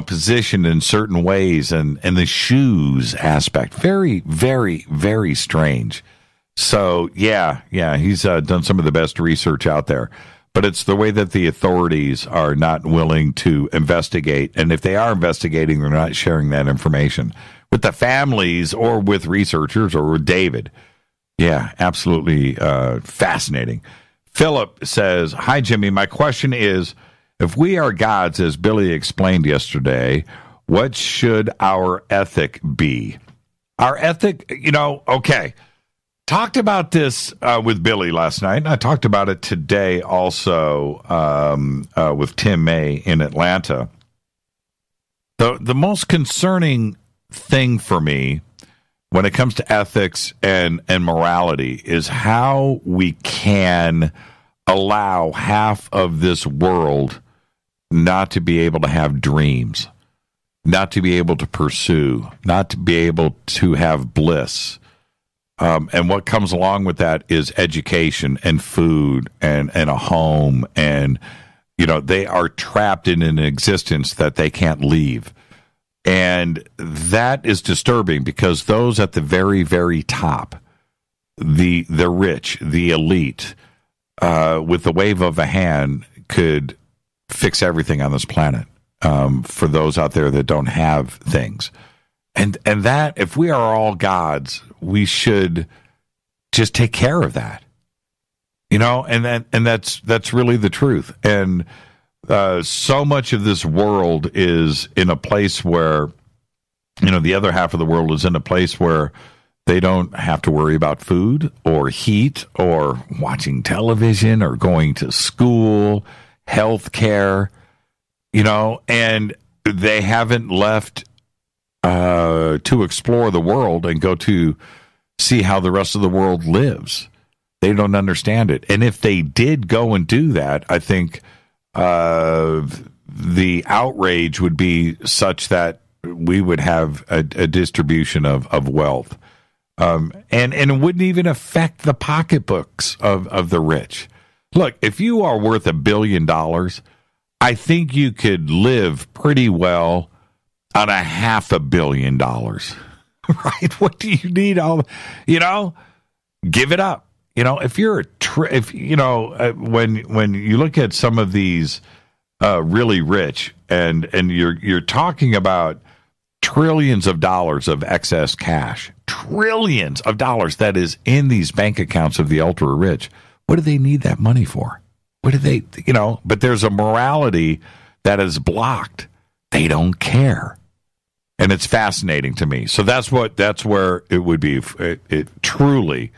positioned in certain ways, and the shoes aspect. Very, very, very strange. So, yeah, he's done some of the best research out there. But it's the way that the authorities are not willing to investigate. And if they are investigating, they're not sharing that information with the families or with researchers or with David. Yeah, absolutely fascinating. Philip says, "Hi, Jimmy. My question is, if we are gods, as Billy explained yesterday, what should our ethic be?" Our ethic, okay. Talked about this with Billy last night, and I talked about it today also with Tim May in Atlanta. The most concerning thing for me when it comes to ethics and morality is how we can allow half of this world not to be able to have dreams, not to be able to pursue, not to be able to have bliss. And what comes along with that is education and food and a home. And, they are trapped in an existence that they can't leave. And that is disturbing because those at the very, very top, the rich, the elite, with the wave of a hand could fix everything on this planet. for those out there that don't have things. And that, if we are all gods, we should just take care of that. And that's really the truth. And so much of this world is in a place where, the other half of the world is in a place where they don't have to worry about food or heat or watching television or going to school, health care, and they haven't left to explore the world and go to see how the rest of the world lives. They don't understand it. And if they did go and do that, I think the outrage would be such that we would have a distribution of wealth. And it wouldn't even affect the pocketbooks of the rich. Look, if you are worth $1 billion, I think you could live pretty well on $500 million, right? What do you need? Give it up. If you're when you look at some of these really rich and you're talking about trillions of dollars of excess cash, trillions of dollars that is in these bank accounts of the ultra rich. What do they need that money for? What do they, but there's a morality that is blocked. They don't care. And it's fascinating to me. So that's where it would be. It truly,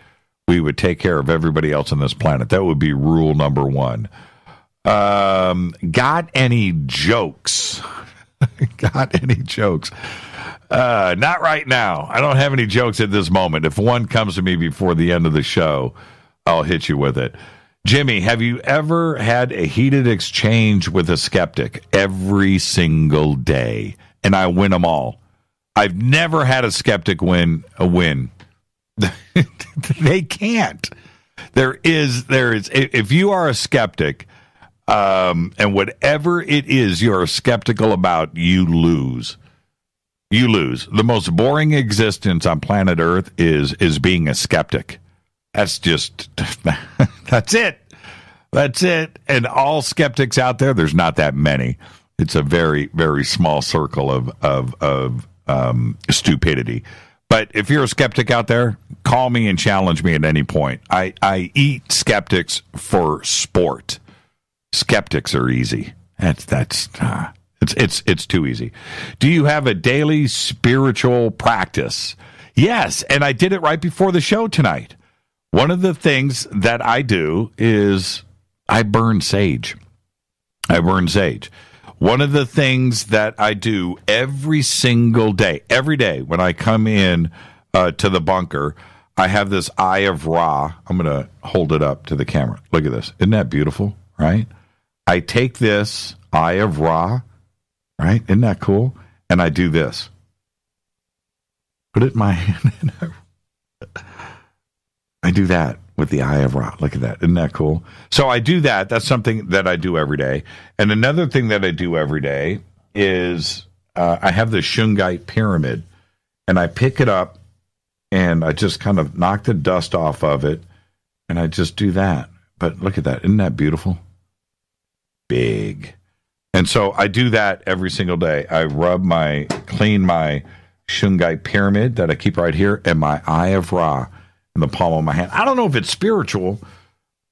we would take care of everybody else on this planet. That would be rule number one. Got any jokes? Got any jokes? Not right now. I don't have any jokes at this moment. If one comes to me before the end of the show, I'll hit you with it. Jimmy, have you ever had a heated exchange with a skeptic? Every single day. And I win them all. I've never had a skeptic win a win. They can't. There is. If you are a skeptic, and whatever it is you're skeptical about, you lose. You lose. The most boring existence on planet Earth is being a skeptic. That's just, that's it. That's it. And all skeptics out there, there's not that many. It's a very, very small circle of stupidity. But if you're a skeptic out there, call me and challenge me at any point. I eat skeptics for sport. Skeptics are easy. It's too easy. Do you have a daily spiritual practice? Yes, and I did it right before the show tonight. One of the things that I do is I burn sage. One of the things that I do every single day, when I come in to the bunker, I have this Eye of Ra. I'm going to hold it up to the camera. Look at this. Isn't that beautiful, right? I take this Eye of Ra, right? Isn't that cool? And I do this. Put it in my hand. I do that with the Eye of Ra. Look at that. Isn't that cool? So I do that. That's something that I do every day. And another thing that I do every day is I have the Shungite pyramid. And I pick it up and I just kind of knock the dust off of it. And I just do that. But look at that. Isn't that beautiful? Big. And so I do that every single day. I clean my Shungite pyramid that I keep right here and my Eye of Ra in the palm of my hand. I don't know if it's spiritual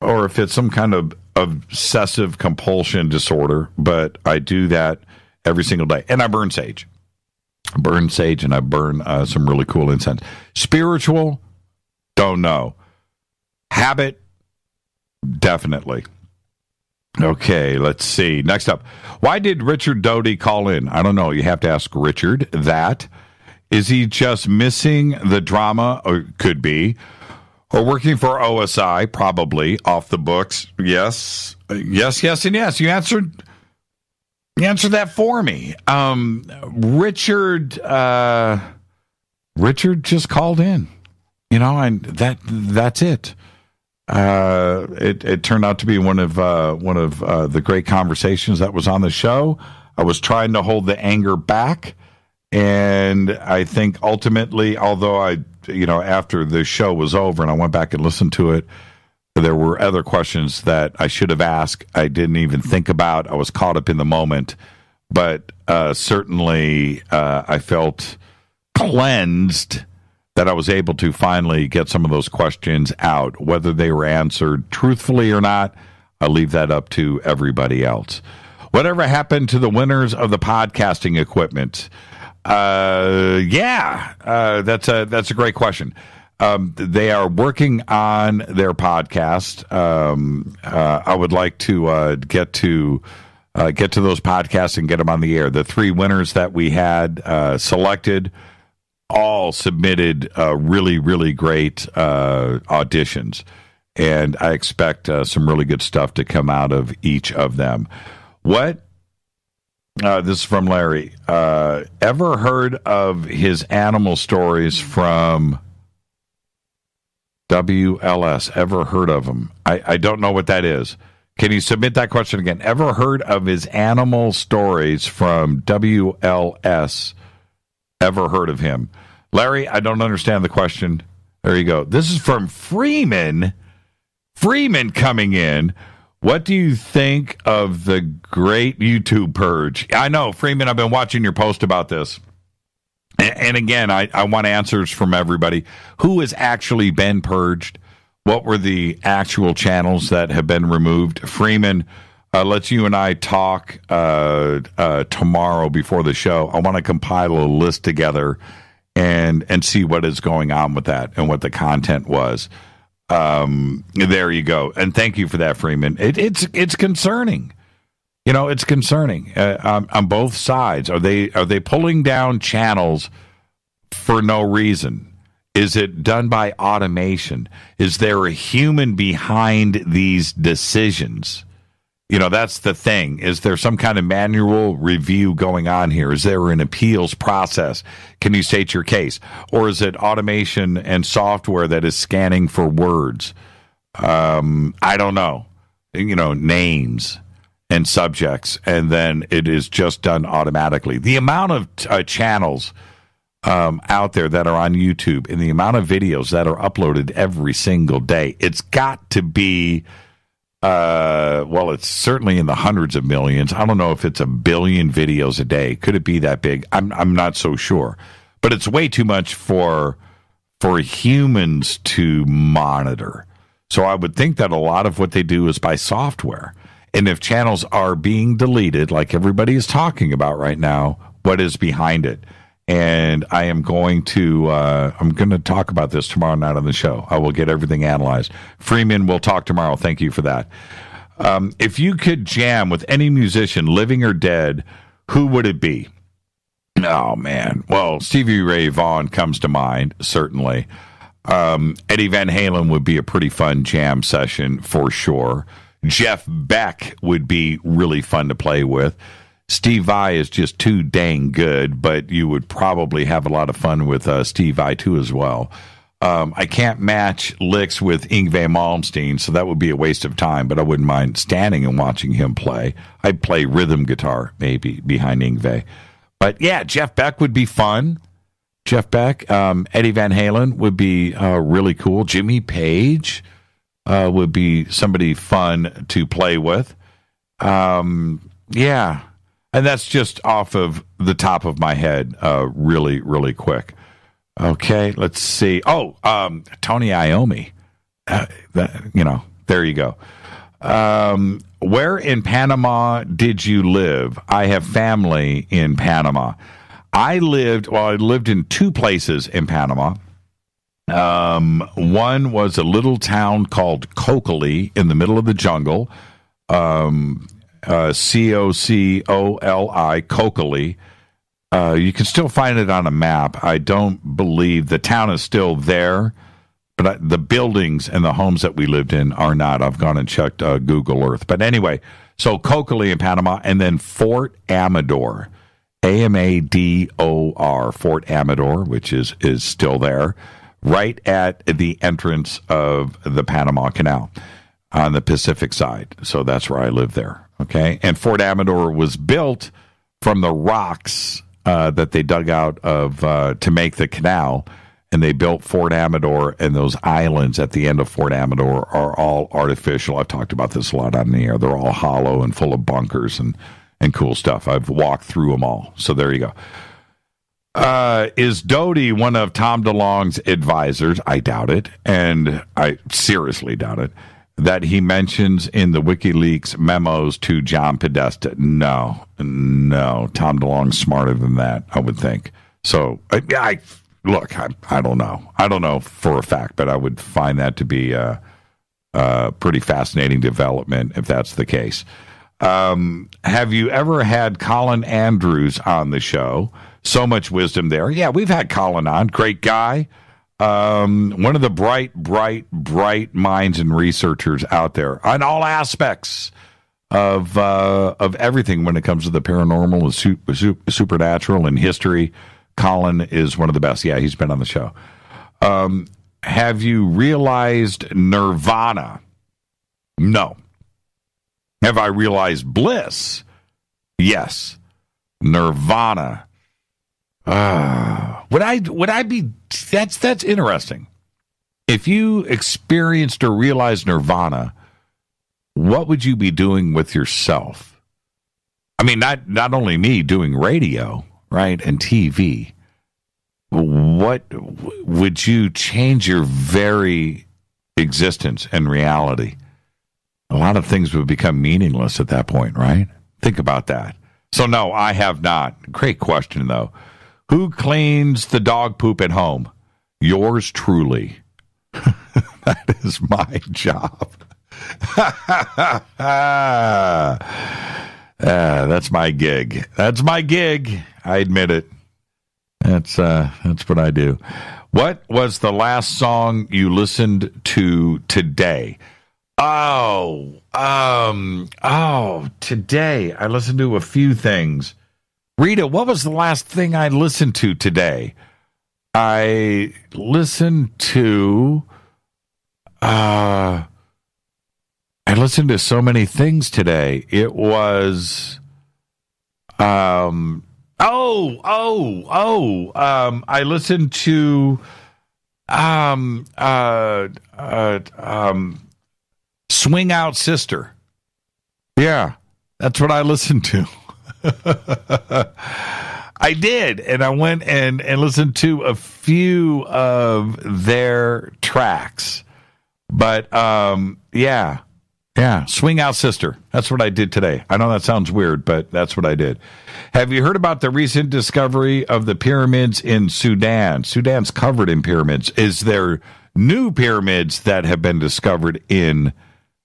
or if it's some kind of obsessive compulsion disorder, but I do that every single day. And I burn sage. And I burn some really cool incense. Spiritual? Don't know. Habit? Definitely. Okay, let's see. Next up. Why did Richard Doty call in? I don't know. You have to ask Richard that. Is he just missing the drama? Or could be. Or working for OSI? Probably. Off the books? Yes. Yes, and yes. You answered that for me. Richard just called in. And that's it. It turned out to be one of the great conversations that was on the show. I was trying to hold the anger back, and I think ultimately, although after the show was over and I went back and listened to it, there were other questions that I should have asked. I didn't even think about. I was caught up in the moment, but certainly I felt cleansed that I was able to finally get some of those questions out. Whether they were answered truthfully or not, I leave that up to everybody else. Whatever happened to the winners of the podcasting equipment? That's a great question. They are working on their podcast. I would like to get to those podcasts and get them on the air. The 3 winners that we had selected all submitted really, really great auditions, and I expect some really good stuff to come out of each of them. What? This is from Larry. Ever heard of his animal stories from WLS? Ever heard of him? I don't know what that is. Can you submit that question again? Ever heard of his animal stories from WLS? Ever heard of him? Larry, I don't understand the question. There you go. This is from Freeman. Freeman coming in. What do you think of the great YouTube purge? I know, Freeman, I've been watching your post about this. And again, I want answers from everybody. Who has actually been purged? What were the actual channels that have been removed? Freeman, let's you and I talk tomorrow before the show. I want to compile a list together and see what is going on with that and what the content was. There you go. And thank you for that, Freeman. It's concerning. You know, it's concerning on both sides. Are they pulling down channels for no reason? Is it done by automation? Is there a human behind these decisions? You know, that's the thing. Is there some kind of manual review going on here? Is there an appeals process? Can you state your case? Or is it automation and software that is scanning for words? I don't know. You know, names and subjects, and then it is just done automatically. The amount of channels out there that are on YouTube and the amount of videos that are uploaded every single day, it's got to be, well, it's certainly in the hundreds of millions. I don't know if it's 1 billion videos a day. Could it be that big? I'm not so sure. But it's way too much for humans to monitor. So I would think that a lot of what they do is by software. And if channels are being deleted, like everybody is talking about right now, what is behind it? And I am going to talk about this tomorrow night on the show. I will get everything analyzed. Freeman, we'll talk tomorrow. Thank you for that. If you could jam with any musician, living or dead, who would it be? Oh, man. Well, Stevie Ray Vaughan comes to mind, certainly. Eddie Van Halen would be a pretty fun jam session for sure. Jeff Beck would be really fun to play with. Steve Vai is just too dang good, but you would probably have a lot of fun with Steve Vai too as well. I can't match licks with Yngwie Malmsteen, so that would be a waste of time, but I wouldn't mind standing and watching him play. I'd play rhythm guitar maybe behind Yngwie. But yeah, Jeff Beck would be fun. Jeff Beck, Eddie Van Halen would be really cool. Jimmy Page would be somebody fun to play with. Yeah. And that's just off of the top of my head, really, really quick. Okay, let's see. Oh, Tony Iommi. There you go. Where in Panama did you live? I have family in Panama. I lived in 2 places in Panama. One was a little town called Cocoli in the middle of the jungle. Cocoli, Cocoli. You can still find it on a map. I don't believe the town is still there, but the buildings and the homes that we lived in are not. I've gone and checked Google Earth. But anyway, so Cocoli in Panama, and then Fort Amador, Amador, Fort Amador, which is still there, right at the entrance of the Panama Canal on the Pacific side. So that's where I live there. Okay, and Fort Amador was built from the rocks that they dug out of to make the canal, and they built Fort Amador, and those islands at the end of Fort Amador are all artificial. I've talked about this a lot on the air. They're all hollow and full of bunkers and and cool stuff. I've walked through them all. So there you go. Is Doty one of Tom DeLonge's advisors? I doubt it, and I seriously doubt it, that he mentions in the WikiLeaks memos to John Podesta. No. Tom DeLonge's smarter than that, I would think. So, I don't know. I don't know for a fact, but I would find that to be a pretty fascinating development if that's the case. Have you ever had Colin Andrews on the show? So much wisdom there. Yeah, we've had Colin on. Great guy. One of the bright minds and researchers out there on all aspects of everything when it comes to the paranormal and supernatural and history. Colin is one of the best. Yeah, he's been on the show. Have you realized nirvana? No. Have I realized bliss? Yes. Nirvana. Would I be? That's interesting. If you experienced or realized nirvana, what would you be doing with yourself? I mean, not only me doing radio, right, and TV. What would you change your very existence and reality? A lot of things would become meaningless at that point, right? Think about that. So no, I have not. Great question, though. Who cleans the dog poop at home? Yours truly. That is my job. That's my gig. That's my gig. I admit it. That's what I do. What was the last song you listened to today? Today I listened to a few things. Rita, what was the last thing I listened to today? I listened to so many things today. It was I listened to Swing Out Sister. Yeah, that's what I listened to. I did, and I went and listened to a few of their tracks. But yeah, Swing Out Sister. That's what I did today. I know that sounds weird, but that's what I did. Have you heard about the recent discovery of the pyramids in Sudan? Sudan's covered in pyramids. Is there new pyramids that have been discovered in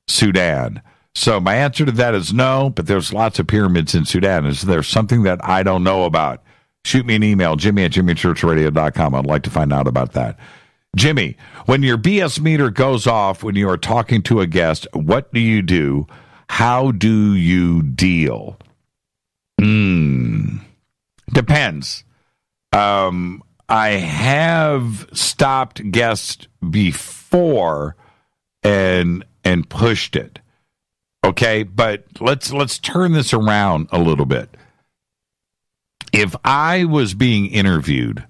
Sudan? So my answer to that is no, but there's lots of pyramids in Sudan. Is there something that I don't know about? Shoot me an email, Jimmy@jimmychurchradio.com. I'd like to find out about that. Jimmy, when your BS meter goes off when you are talking to a guest, what do you do? How do you deal? Depends. I have stopped guests before and pushed it. Okay, but let's turn this around a little bit. If I was being interviewed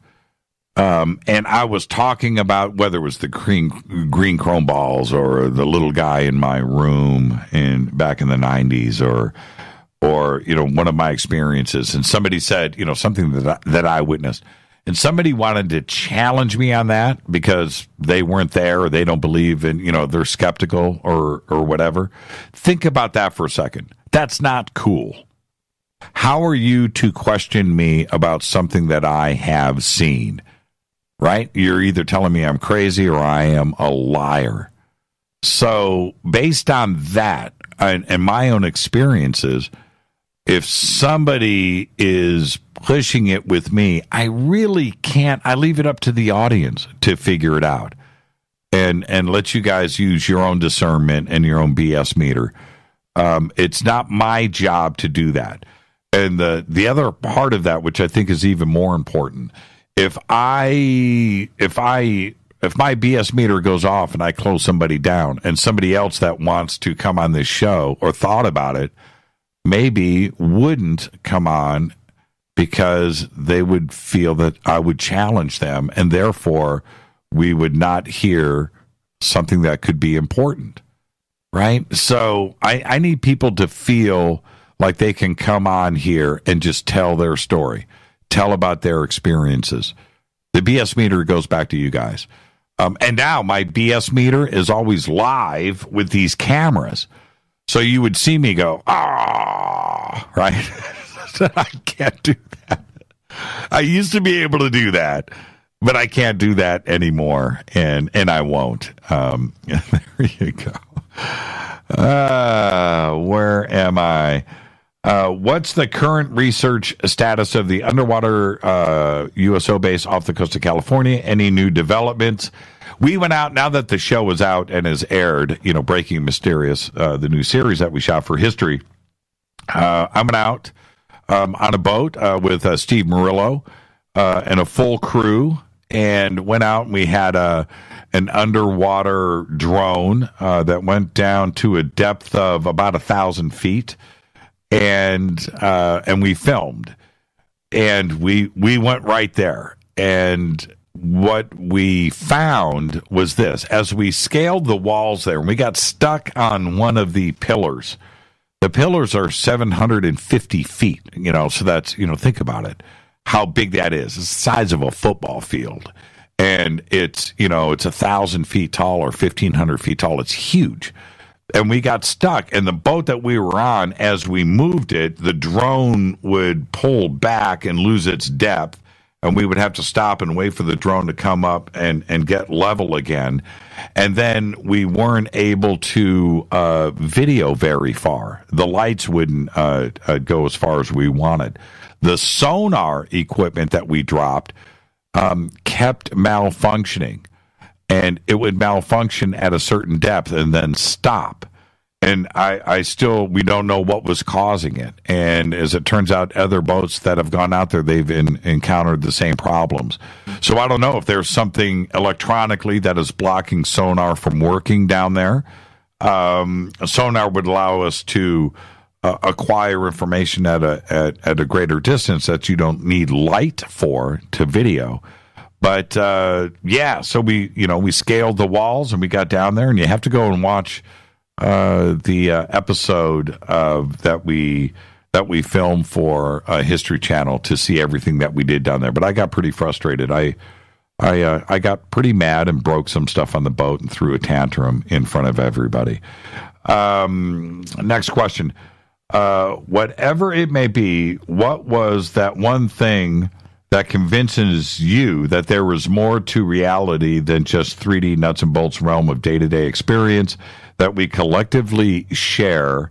and I was talking about whether it was the green chrome balls or the little guy in my room back in the 90s or one of my experiences, and somebody said something that I witnessed, and somebody wanted to challenge me on that because they weren't there or they don't believe in, they're skeptical or whatever. Think about that for a second. That's not cool. How are you to question me about something that I have seen? Right? You're either telling me I'm crazy or I am a liar. So based on that and my own experiences, if somebody is pushing it with me, I really can't. I leave it up to the audience to figure it out and let you guys use your own discernment and your own BS meter. It's not my job to do that. And the other part of that, which I think is even more important, if my BS meter goes off and I close somebody down and somebody else that wants to come on this show or thought about it maybe wouldn't come on because they would feel that I would challenge them, and therefore we would not hear something that could be important, right? So I need people to feel like they can come on here and just tell their story, tell about their experiences. The BS meter goes back to you guys. And now my BS meter is always live with these cameras. So you would see me go, right? I can't do that. I used to be able to do that, but I can't do that anymore, and I won't. There you go. Where am I? What's the current research status of the underwater USO base off the coast of California? Any new developments? We went out, now that the show was out and has aired, Breaking Mysterious, the new series that we shot for History. I went out on a boat with Steve Murillo and a full crew, and went out and we had an underwater drone that went down to a depth of about 1,000 feet, and we filmed, and we went right there. And what we found was this: as we scaled the walls there, and we got stuck on one of the pillars. The pillars are 750 feet, so that's, think about it, how big that is. It's the size of a football field. And it's 1,000 feet tall or 1,500 feet tall. It's huge. And we got stuck. And the boat that we were on, as we moved it, the drone would pull back and lose its depth. And we would have to stop and wait for the drone to come up and get level again. And then we weren't able to video very far. The lights wouldn't go as far as we wanted. The sonar equipment that we dropped kept malfunctioning. And it would malfunction at a certain depth and then stop. And we don't know what was causing it. And as it turns out, other boats that have gone out there, they've encountered the same problems. So I don't know if there's something electronically that is blocking sonar from working down there. Sonar would allow us to acquire information at a greater distance that you don't need light for to video. But so we scaled the walls and we got down there, and you have to go and watch the episode that we filmed for History Channel to see everything that we did down there. But I got pretty frustrated. I got pretty mad and broke some stuff on the boat and threw a tantrum in front of everybody. Next question. Whatever it may be, what was that one thing that convinces you that there was more to reality than just 3D nuts and bolts realm of day-to-day experience that we collectively share,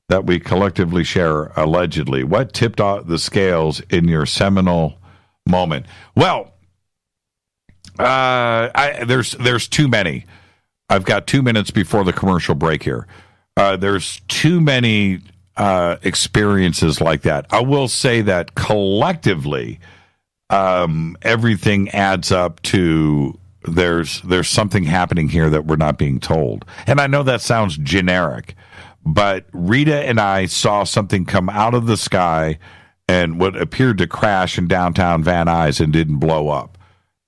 allegedly? What tipped off the scales in your seminal moment? Well, there's too many. I've got 2 minutes before the commercial break here. There's too many experiences like that. I will say that collectively, everything adds up to there's something happening here that we're not being told. And I know that sounds generic, but Rita and I saw something come out of the sky and what appeared to crash in downtown Van Nuys and didn't blow up.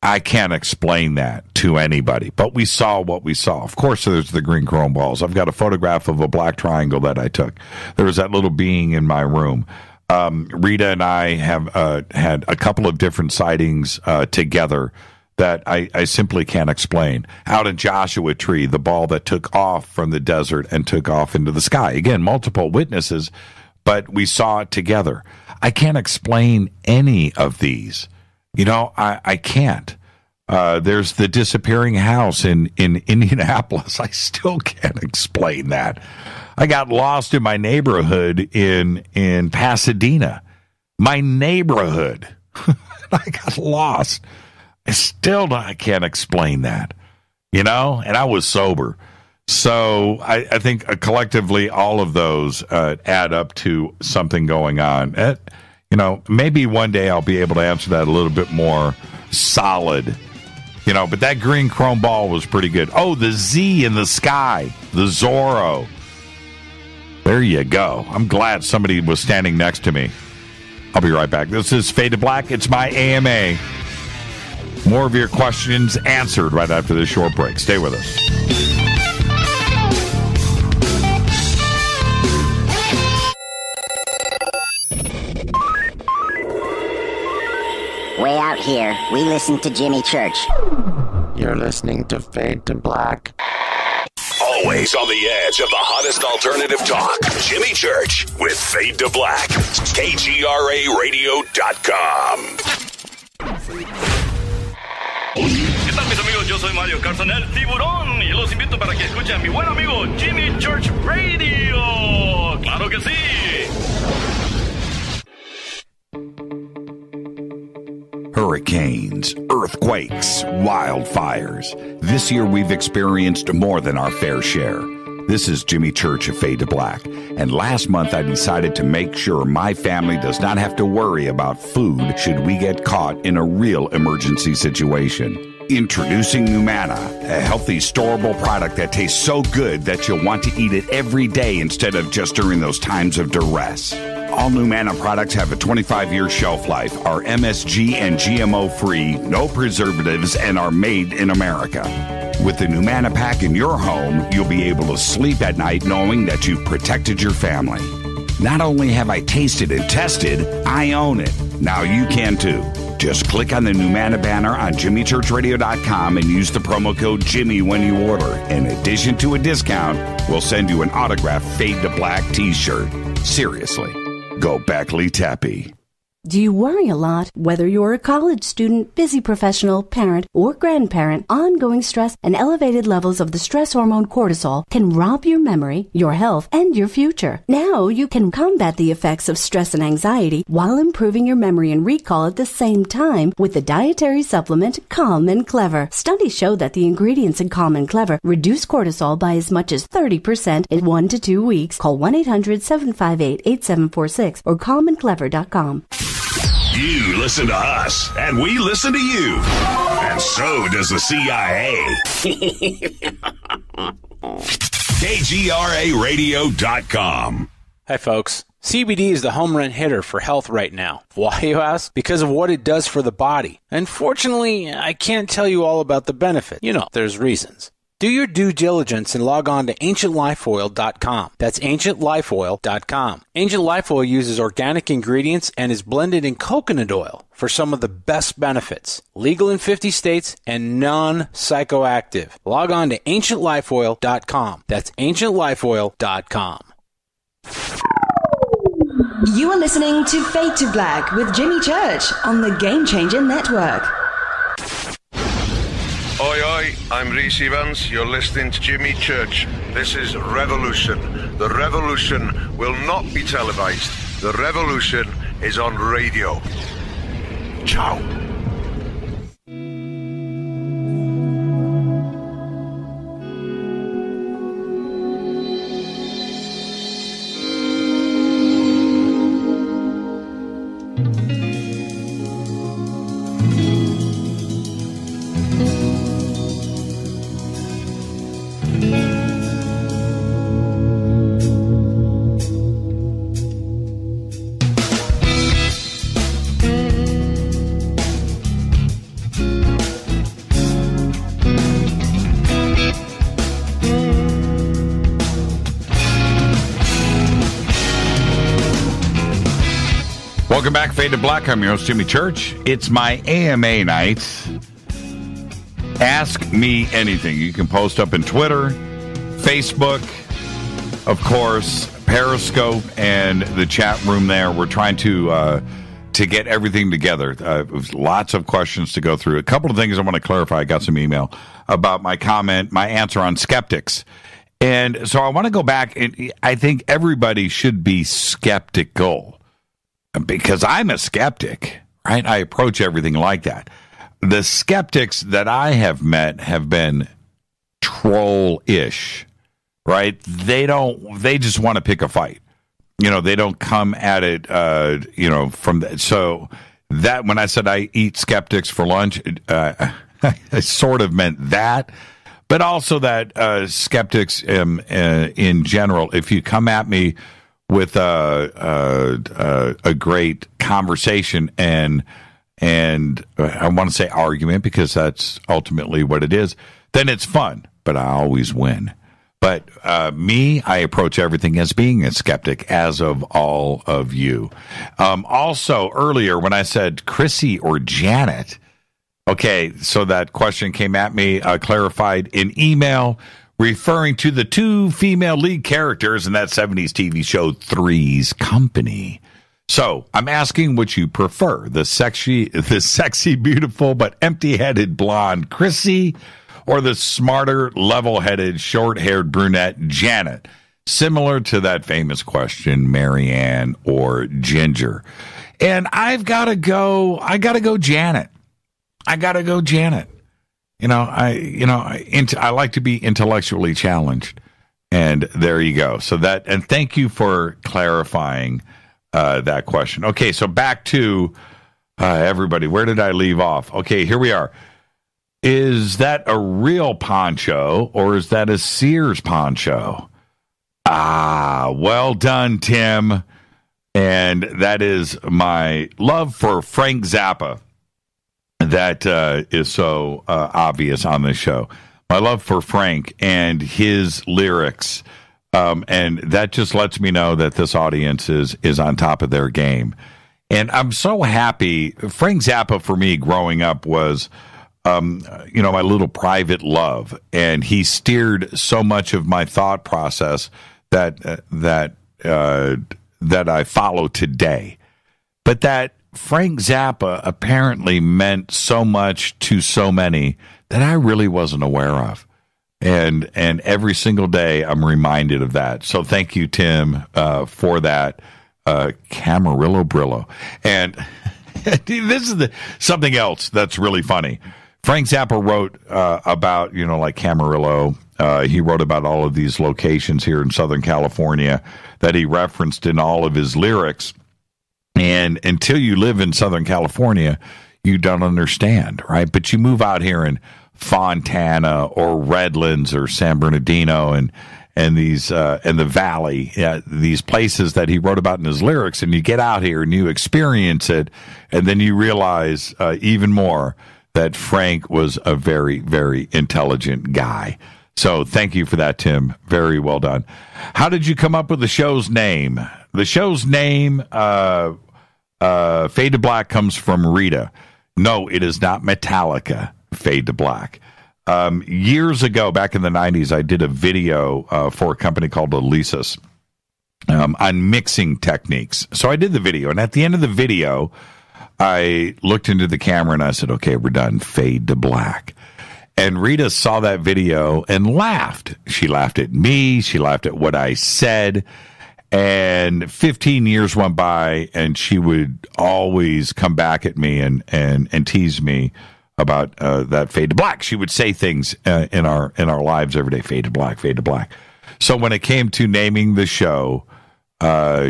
I can't explain that to anybody, but we saw what we saw. Of course, there's the green chrome balls. I've got a photograph of a black triangle that I took. There was that little being in my room. Rita and I have had a couple of different sightings together that I simply can't explain. Out in Joshua Tree, the ball that took off from the desert and took off into the sky. Again, multiple witnesses, but we saw it together. I can't explain any of these. I can't. There's the disappearing house in Indianapolis. I still can't explain that. I got lost in my neighborhood in Pasadena. My neighborhood. I got lost. I can't explain that. And I was sober. So I think collectively all of those add up to something going on. Maybe one day I'll be able to answer that a little bit more solid. But that green chrome ball was pretty good. Oh, the Z in the sky. The Zorro. There you go. I'm glad somebody was standing next to me. I'll be right back. This is Fade to Black. It's my AMA. More of your questions answered right after this short break. Stay with us. Here, we listen to Jimmy Church. You're listening to Fade to Black. Always on the edge of the hottest alternative talk. Jimmy Church with Fade to Black. KGRARadio.com. ¿Qué tal, mis amigos? Yo soy Mario Carson, el tiburón, y los invito para que escuchen a mi buen amigo Jimmy Church Radio. ¡Claro que sí! Hurricanes, earthquakes, wildfires. This year we've experienced more than our fair share. This is Jimmy Church of Fade to Black, and last month I decided to make sure my family does not have to worry about food should we get caught in a real emergency situation. Introducing Numana, a healthy, storable product that tastes so good that you'll want to eat it every day instead of just during those times of duress. All Numana products have a 25-year shelf life, are MSG and GMO-free, no preservatives, and are made in America. With the Numana pack in your home, you'll be able to sleep at night knowing that you've protected your family. Not only have I tasted and tested, I own it. Now you can too. Just click on the Numana banner on JimmyChurchRadio.com and use the promo code Jimmy when you order. In addition to a discount, we'll send you an autographed Fade to Black t-shirt. Seriously. Go Beckley Tappy. Do you worry a lot? Whether you're a college student, busy professional, parent, or grandparent, ongoing stress and elevated levels of the stress hormone cortisol can rob your memory, your health, and your future. Now you can combat the effects of stress and anxiety while improving your memory and recall at the same time with the dietary supplement Calm and Clever. Studies show that the ingredients in Calm and Clever reduce cortisol by as much as 30% in 1 to 2 weeks. Call 1-800-758-8746 or calmandclever.com. You listen to us, and we listen to you. And so does the CIA. KGRARadio.com. Hi, folks. CBD is the home run hitter for health right now. Why, you ask? Because of what it does for the body. Unfortunately, I can't tell you all about the benefit. You know, there's reasons. Do your due diligence and log on to AncientLifeOil.com. That's AncientLifeOil.com. Ancient Life Oil uses organic ingredients and is blended in coconut oil for some of the best benefits. Legal in 50 states and non-psychoactive. Log on to AncientLifeOil.com. That's AncientLifeOil.com. You are listening to Fade to Black with Jimmy Church on the Game Changer Network. Oi, oi, I'm Reese Evans. You're listening to Jimmy Church. This is Revolution. The revolution will not be televised. The revolution is on radio. Ciao. Welcome back, Fade to Black. I'm your host, Jimmy Church. It's my AMA night. Ask me anything. You can post up in Twitter, Facebook, of course, Periscope, and the chat room there. We're trying to get everything together. Lots of questions to go through. A couple of things I want to clarify. I got some email about my answer on skeptics. And so I want to go back, and I think everybody should be skeptical. Because I'm a skeptic, right? I approach everything like that. The skeptics that I have met have been troll-ish, right? They just want to pick a fight. You know, they don't come at it, from that. So that when I said I eat skeptics for lunch, I sort of meant that. But also that skeptics in general, if you come at me with a great conversation and I want to say argument because that's ultimately what it is, then it's fun. But I always win. But me, I approach everything as being a skeptic, as of all of you. Also, earlier when I said Chrissy or Janet, okay, so that question came at me, clarified in email, referring to the two female lead characters in that 70s TV show Three's Company. So I'm asking what you prefer, the sexy, beautiful, but empty-headed blonde Chrissy, or the smarter, level-headed, short-haired brunette Janet, similar to that famous question, Marianne or Ginger. And I gotta go Janet. I like to be intellectually challenged. And there you go. And thank you for clarifying that question. Okay, so back to everybody. Where did I leave off? Okay, here we are. Is that a real poncho or is that a Sears poncho? Well done, Tim. And that is my love for Frank Zappa that is so obvious on this show. My love for Frank and his lyrics. And that just lets me know that this audience is on top of their game. And I'm so happy. Frank Zappa, for me, growing up was... my little private love, and he steered so much of my thought process that I follow today. But that Frank Zappa apparently meant so much to so many that I really wasn't aware of, and every single day I'm reminded of that. So thank you, Tim, for that, Camarillo Brillo. And this is something else that's really funny. Frank Zappa wrote about, like Camarillo. He wrote about all of these locations here in Southern California that he referenced in all of his lyrics. And until you live in Southern California, you don't understand, right? But you move out here in Fontana or Redlands or San Bernardino and these and the Valley, these places that he wrote about in his lyrics, and you get out here and you experience it, and then you realize even more that Frank was a very, very intelligent guy. So thank you for that, Tim. Very well done. How did you come up with the show's name? The show's name, Fade to Black, comes from Rita. No, it is not Metallica, Fade to Black. Years ago, back in the 90s, I did a video for a company called Elisa's on mixing techniques. So I did the video, and at the end of the video, I looked into the camera and I said, okay, we're done. Fade to black. And Rita saw that video and laughed. She laughed at me. She laughed at what I said. And 15 years went by, and she would always come back at me and tease me about that fade to black. She would say things in our lives every day, fade to black, fade to black. So when it came to naming the show,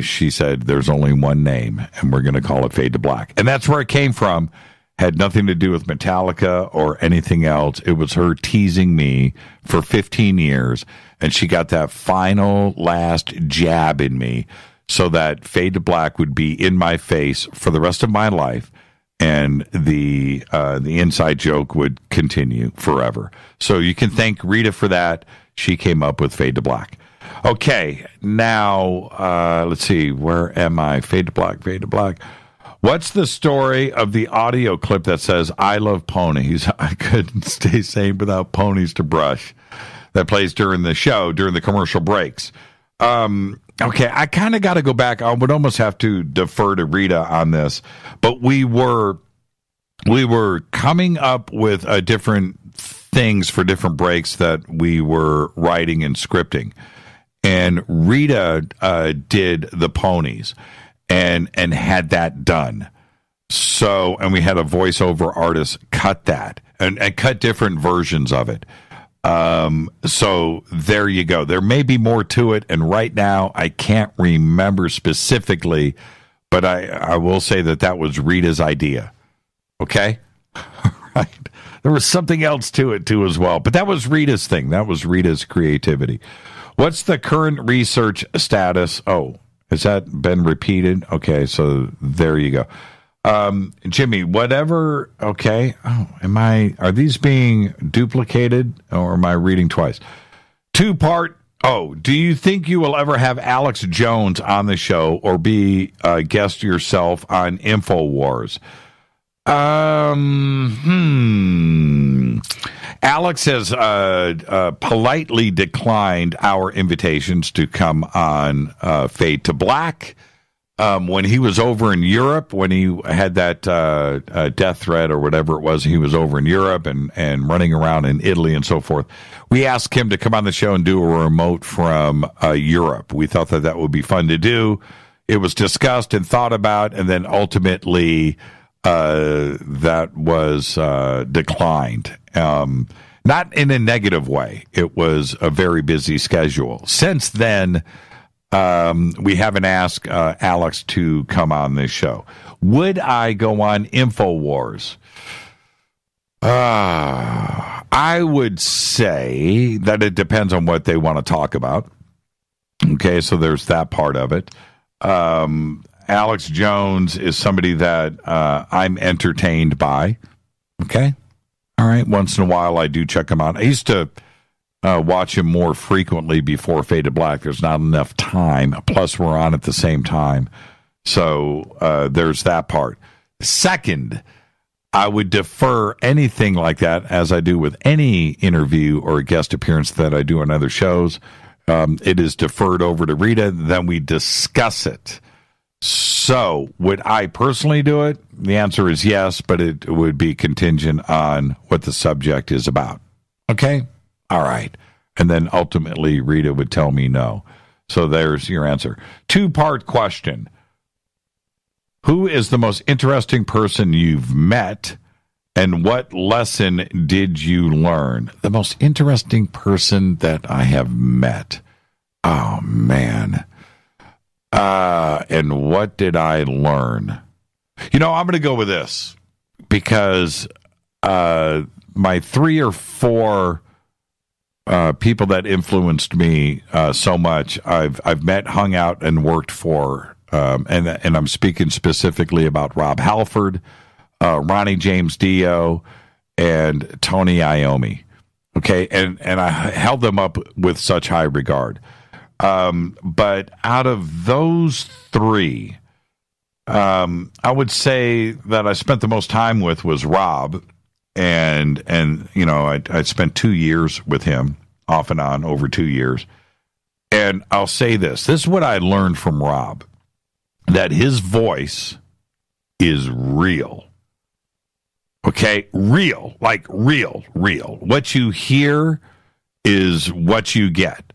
she said, there's only one name, and we're going to call it Fade to Black. And that's where it came from. Had nothing to do with Metallica or anything else. It was her teasing me for 15 years, and she got that final last jab in me so that Fade to Black would be in my face for the rest of my life, and the inside joke would continue forever. So you can thank Rita for that. She came up with Fade to Black. Okay, now, let's see. Where am I? Fade to black, fade to black. What's the story of the audio clip that says, I love ponies? I couldn't stay sane without ponies to brush. That plays during the show, during the commercial breaks. Okay, I kind of got to go back. I would almost have to defer to Rita on this. But we were coming up with different things for different breaks that we were writing and scripting. And Rita did the ponies and had that done. So, and we had a voiceover artist cut that and cut different versions of it. So there you go. There may be more to it. And right now I can't remember specifically, but I will say that was Rita's idea. Okay. Right. There was something else to it too as well, but that was Rita's thing. That was Rita's creativity. What's the current research status? Oh, has that been repeated? Okay, so there you go. Jimmy, whatever. Okay. Oh, are these being duplicated or am I reading twice? 2-part Oh, do you think you will ever have Alex Jones on the show or be a guest yourself on InfoWars? Alex has politely declined our invitations to come on Fade to Black. When he was over in Europe, when he had that death threat or whatever it was, he was over in Europe and running around in Italy and so forth. We asked him to come on the show and do a remote from Europe. We thought that would be fun to do. It was discussed and thought about, and then ultimately that was declined. Not in a negative way. It was a very busy schedule. Since then, we haven't asked Alex to come on this show. Would I go on InfoWars? I would say that it depends on what they want to talk about. Okay, so there's that part of it. Alex Jones is somebody that I'm entertained by. Okay? All right, once in a while I do check him out. I used to watch him more frequently before Fade to Black. There's not enough time. Plus, we're on at the same time. So there's that part. Second, I would defer anything like that, as I do with any interview or guest appearance that I do on other shows. It is deferred over to Rita. Then we discuss it. So, would I personally do it? The answer is yes, but it would be contingent on what the subject is about. Okay? All right. And then ultimately, Rita would tell me no. So there's your answer. 2-part question. Who is the most interesting person you've met, and what lesson did you learn? The most interesting person that I have met. Oh, man. And what did I learn? I'm going to go with this because my 3 or 4 people that influenced me so much, I've met, hung out, and worked for. And I'm speaking specifically about Rob Halford, Ronnie James Dio, and Tony Iommi. Okay, and I held them up with such high regard. But out of those 3, I would say that I spent the most time with was Rob, and I spent 2 years with him, off and on, over 2 years. And I'll say this is what I learned from Rob, that his voice is real. Okay, real, like real. What you hear is what you get.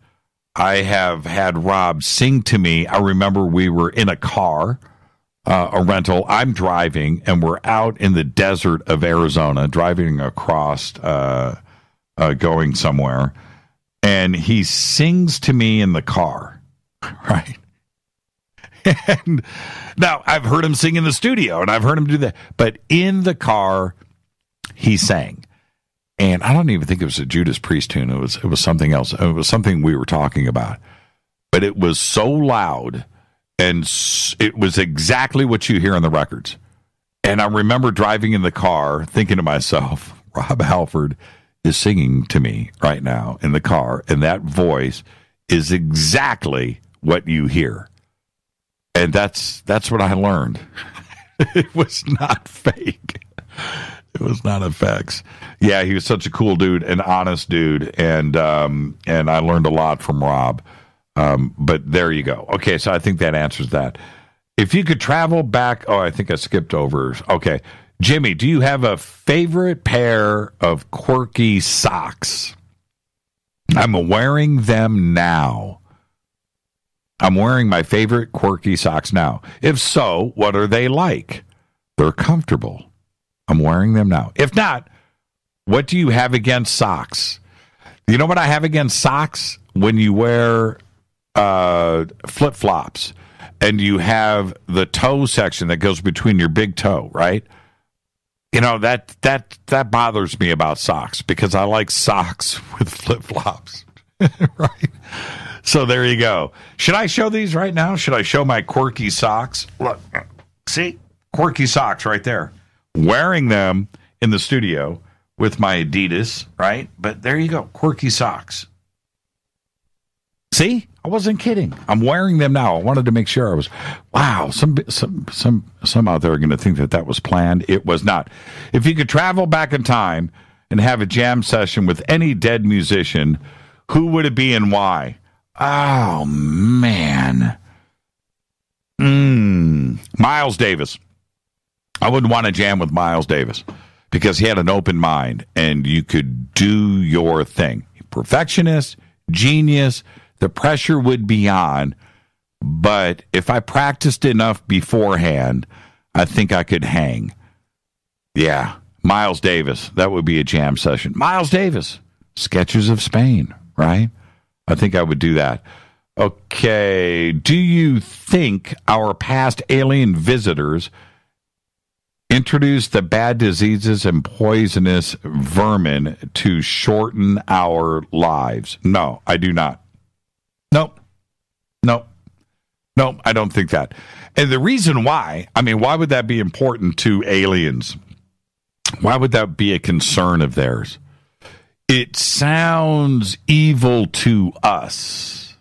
I have had Rob sing to me. I remember we were in a car, a rental. I'm driving, and we're out in the desert of Arizona, driving across, going somewhere. And he sings to me in the car, right? And now, I've heard him sing in the studio, and I've heard him do that. But in the car, he sang. And I don't even think it was a Judas Priest tune. It was something else. It was something we were talking about. But it was so loud, and it was exactly what you hear on the records. And I remember driving in the car thinking to myself, Rob Halford is singing to me right now in the car, and that voice is exactly what you hear. And that's what I learned. It was not fake. It was not effects. Yeah, he was such a cool dude, an honest dude, and I learned a lot from Rob. But there you go. Okay, so I think that answers that. If you could travel back, I think I skipped over. Okay, Jimmy, do you have a favorite pair of quirky socks? I'm wearing them now. I'm wearing my favorite quirky socks now. If so, what are they like? They're comfortable. I'm wearing them now. If not, what do you have against socks? You know what I have against socks? When you wear flip-flops and you have the toe section that goes between your big toe, right? That bothers me about socks because I like socks with flip-flops, right? So there you go. Should I show these right now? Should I show my quirky socks? Look, see? Quirky socks right there. Wearing them in the studio with my Adidas, right? But there you go, quirky socks. See, I wasn't kidding. I'm wearing them now. I wanted to make sure I was. Wow, some out there are going to think that was planned. It was not. If you could travel back in time and have a jam session with any dead musician, who would it be and why? Oh man, Miles Davis. I wouldn't want to jam with Miles Davis because he had an open mind and you could do your thing. Perfectionist, genius. The pressure would be on, but if I practiced enough beforehand, I think I could hang. Yeah, Miles Davis. That would be a jam session. Miles Davis, Sketches of Spain, right? I think I would do that. Okay, do you think our past alien visitors introduced the bad diseases and poisonous vermin to shorten our lives? No, I do not. Nope, I don't think that. And the reason why, why would that be important to aliens? Why would that be a concern of theirs? It sounds evil to us,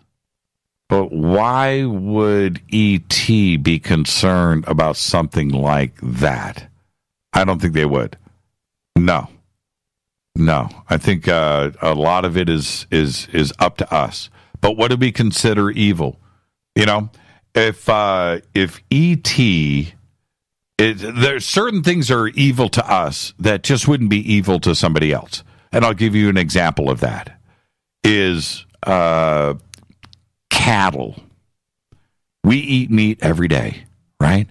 but why would E.T. be concerned about something like that? I don't think they would. No. I think a lot of it is up to us. But what do we consider evil? You know, if E.T. There's certain things are evil to us that just wouldn't be evil to somebody else. And I'll give you an example of that. Is cattle. We eat meat every day, right?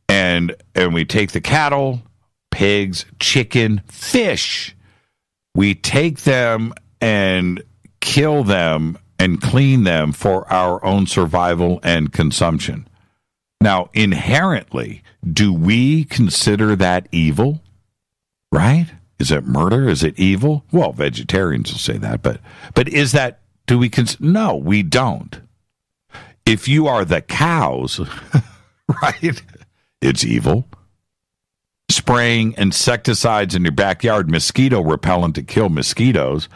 And we take the cattle, pigs, chicken, fish. We take them and kill them and clean them for our own survival and consumption. Now, inherently, do we consider that evil? Right? Is it murder? Is it evil? Well, vegetarians will say that, but is that, do we consider? No, we don't. If you are the cows, right, it's evil. Spraying insecticides in your backyard, mosquito repellent to kill mosquitoes,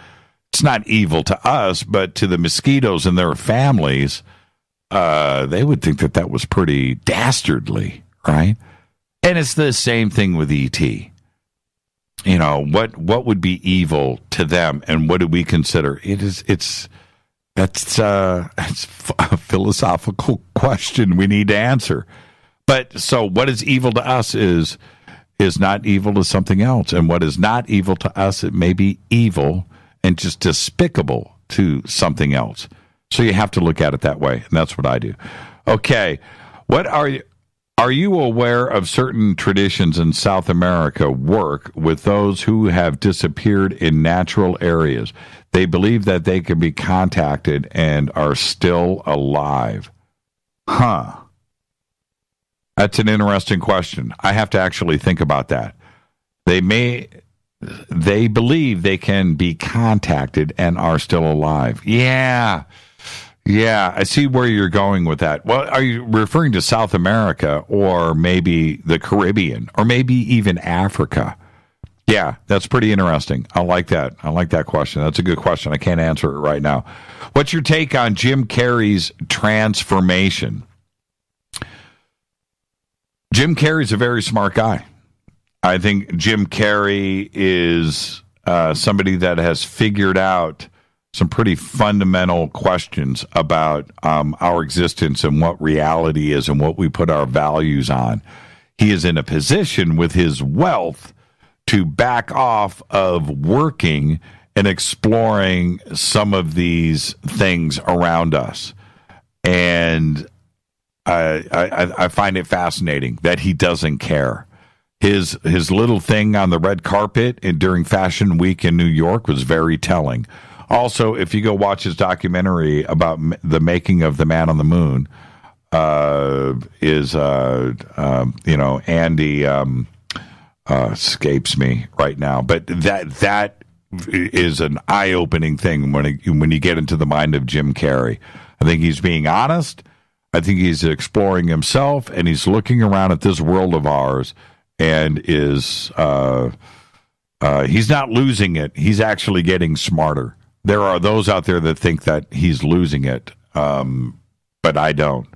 it's not evil to us, but to the mosquitoes and their families, they would think that was pretty dastardly, right? And it's the same thing with E.T. You know, what would be evil to them, and what do we consider? It's a philosophical question we need to answer. But so what is evil to us is not evil to something else, and what is not evil to us, it may be evil and just despicable to something else. So you have to look at it that way, and that's what I do. Okay, what are you aware of certain traditions in South America work with those who have disappeared in natural areas? They believe that they can be contacted and are still alive. Huh. That's an interesting question. I have to actually think about that. They believe they can be contacted and are still alive. Yeah, I see where you're going with that. Well, are you referring to South America or maybe the Caribbean or maybe even Africa? Yeah, that's pretty interesting. I like that. I like that question. That's a good question. I can't answer it right now. What's your take on Jim Carrey's transformation? Jim Carrey's a very smart guy. I think Jim Carrey is somebody that has figured out some pretty fundamental questions about our existence and what reality is and what we put our values on. He is in a position with his wealth to back off of working and exploring some of these things around us. And I find it fascinating that he doesn't care. His little thing on the red carpet and during Fashion Week in New York was very telling. Also, if you go watch his documentary about the making of the Man on the Moon, Andy escapes me right now, but that is an eye-opening thing when you get into the mind of Jim Carrey. I think he's being honest. I think he's exploring himself, and he's looking around at this world of ours, and is he's not losing it. He's actually getting smarter. there are those out there that think that he's losing it, but I don't.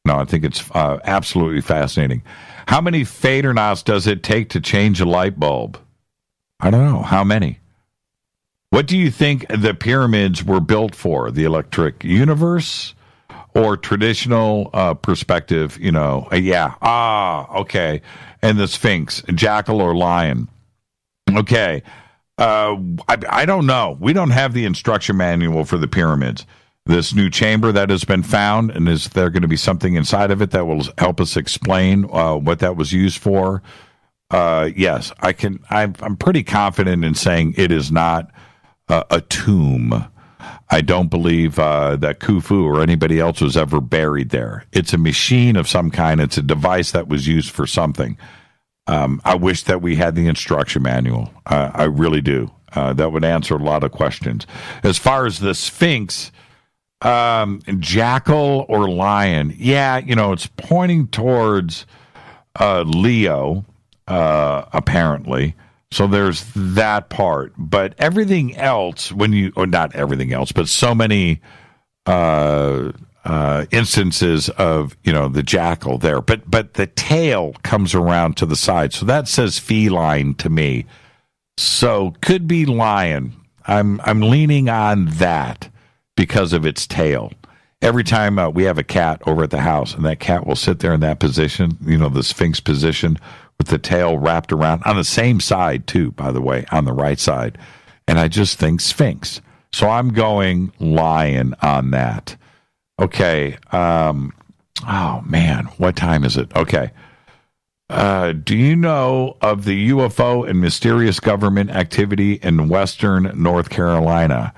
No, I think it's absolutely fascinating. How many Fadernauts does it take to change a light bulb? I don't know. How many? What do you think the pyramids were built for? The electric universe or traditional perspective? Okay. And the Sphinx, jackal or lion? Okay. I don't know. We don't have the instruction manual for the pyramids. This new chamber that has been found, and is there going to be something inside of it that will help us explain what that was used for? Yes, I can. I'm pretty confident in saying it is not a tomb. I don't believe that Khufu or anybody else was ever buried there. It's a machine of some kind. It's a device that was used for something. I wish that we had the instruction manual. I really do. That would answer a lot of questions. As far as the Sphinx, jackal or lion, it's pointing towards Leo, apparently. So there's that part. But everything else, not everything else, but so many instances of, the jackal there. But the tail comes around to the side. So that says feline to me. So could be lion. I'm leaning on that because of its tail. Every time we have a cat over at the house, and that cat will sit there in that position, the Sphinx position, with the tail wrapped around on the same side too, by the way, on the right side. And I just think Sphinx. So I'm going lion on that. Okay. Oh man, what time is it? Okay. Do you know of the UFO and mysterious government activity in Western North Carolina?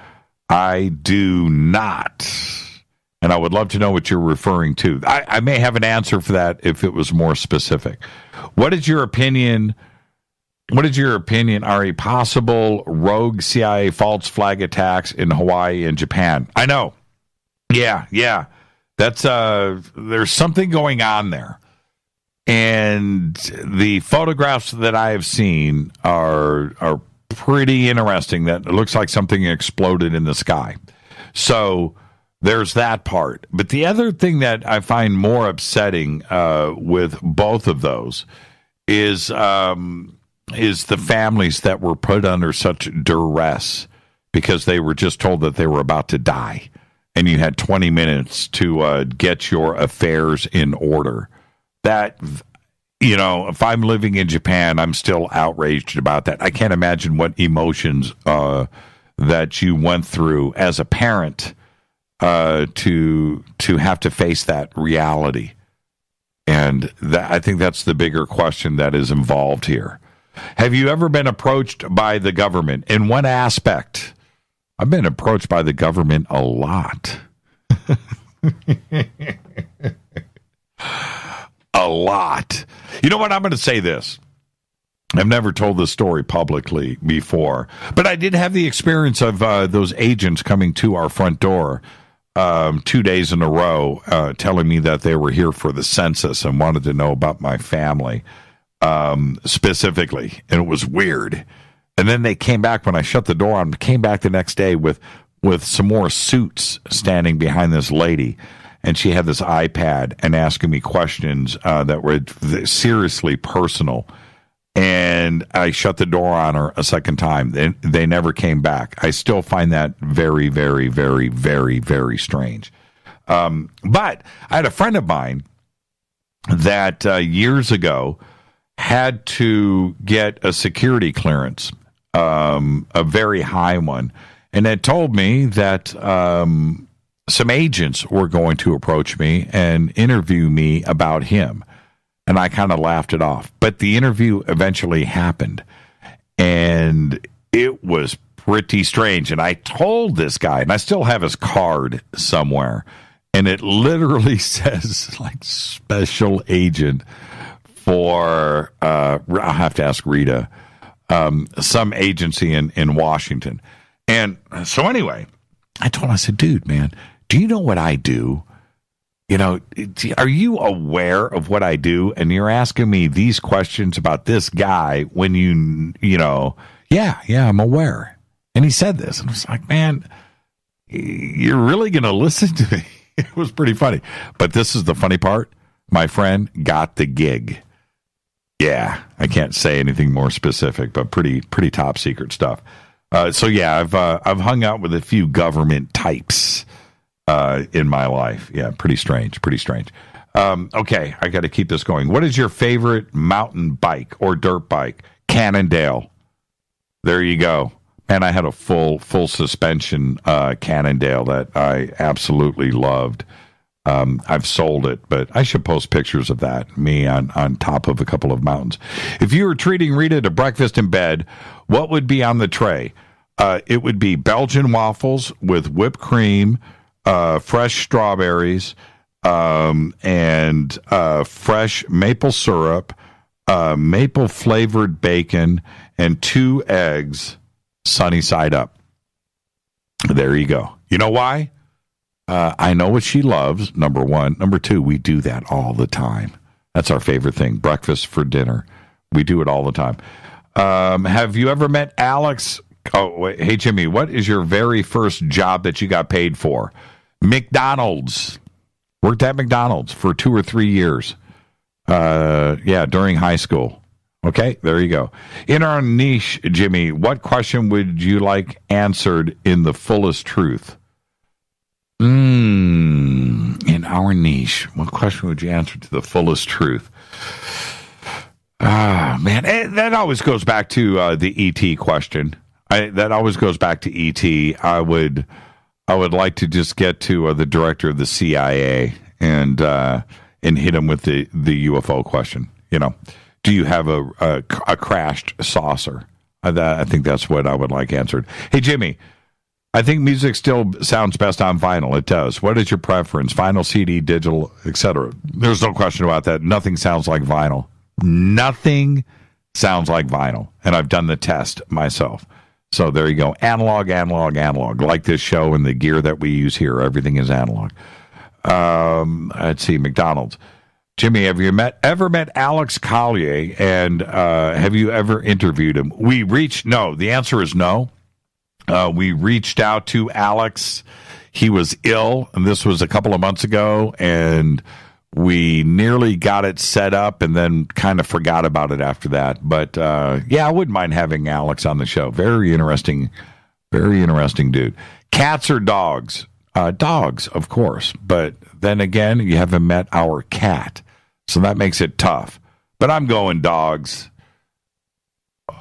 I do not. And I would love to know what you're referring to. I may have an answer for that if it was more specific. What is your opinion? Are possible rogue CIA false flag attacks in Hawaii and Japan? I know. Yeah. That's there's something going on there. And the photographs that I have seen are pretty interesting. That it looks like something exploded in the sky. So there's that part. But the other thing that I find more upsetting with both of those is the families that were put under such duress because they were just told that they were about to die. And you had 20 minutes to get your affairs in order. That, if I'm living in Japan, I'm still outraged about that. I can't imagine what emotions that you went through as a parent to have to face that reality. And I think that's the bigger question that is involved here. Have you ever been approached by the government? In what aspect? I've been approached by the government a lot. A lot. You know what? I'm going to say this. I've never told this story publicly before, but I did have the experience of those agents coming to our front door 2 days in a row, telling me that they were here for the census and wanted to know about my family specifically. And it was weird. And then they came back when I shut the door on, came back the next day with some more suits standing behind this lady. And she had this iPad and asking me questions that were seriously personal. And I shut the door on her a second time. They never came back. I still find that very, very, very, very, very strange. But I had a friend of mine that years ago had to get a security clearance, a very high one. And it told me that some agents were going to approach me and interview me about him. And I kind of laughed it off. But the interview eventually happened. And it was pretty strange. And I told this guy, and I still have his card somewhere, and it literally says, like, special agent for, I'll have to ask Rita, some agency in Washington. And so anyway, I told him, I said, dude, man, do you know what I do? Are you aware of what I do? And you're asking me these questions about this guy when yeah, I'm aware. And he said this, and I was like, man, you're really going to listen to me? It was pretty funny. But this is the funny part. My friend got the gig. Yeah, I can't say anything more specific, but pretty top secret stuff. So yeah, I've hung out with a few government types in my life. Yeah, pretty strange. Okay, I got to keep this going. What is your favorite mountain bike or dirt bike? Cannondale. There you go. And I had a full suspension Cannondale that I absolutely loved. I've sold it, but I should post pictures of that, me on top of a couple of mountains. If you were treating Rita to breakfast in bed, what would be on the tray? It would be Belgian waffles with whipped cream, fresh strawberries, and fresh maple syrup, maple-flavored bacon, and 2 eggs, sunny side up. There you go. You know why? I know what she loves, number one. Number two, we do that all the time. That's our favorite thing, breakfast for dinner. We do it all the time. Have you ever met Alex? Oh, wait, hey, Jimmy, what is your very first job that you got paid for? McDonald's. Worked at McDonald's for 2 or 3 years. During high school. Okay, there you go. In our niche, Jimmy, what question would you like answered in the fullest truth? In our niche, what question would you answer to the fullest truth? Man, that always goes back to the ET question. That always goes back to ET. I would like to just get to the director of the CIA and hit him with the UFO question. You know, do you have a crashed saucer? I think that's what I would like answered. Hey, Jimmy, I think music still sounds best on vinyl. It does. What is your preference? Vinyl, CD, digital, etc. There's no question about that. Nothing sounds like vinyl. Nothing sounds like vinyl. And I've done the test myself. So there you go. Analog. Like this show and the gear that we use here. Everything is analog. Let's see. McDonald's. Jimmy, have you ever met Alex Collier? And have you ever interviewed him? No. The answer is no. We reached out to Alex. He was ill, and this was a couple of months ago, and we nearly got it set up and then kind of forgot about it after that. But, I wouldn't mind having Alex on the show. Very interesting dude. Cats or dogs? Dogs, of course. But then again, you haven't met our cat, so that makes it tough. But I'm going dogs.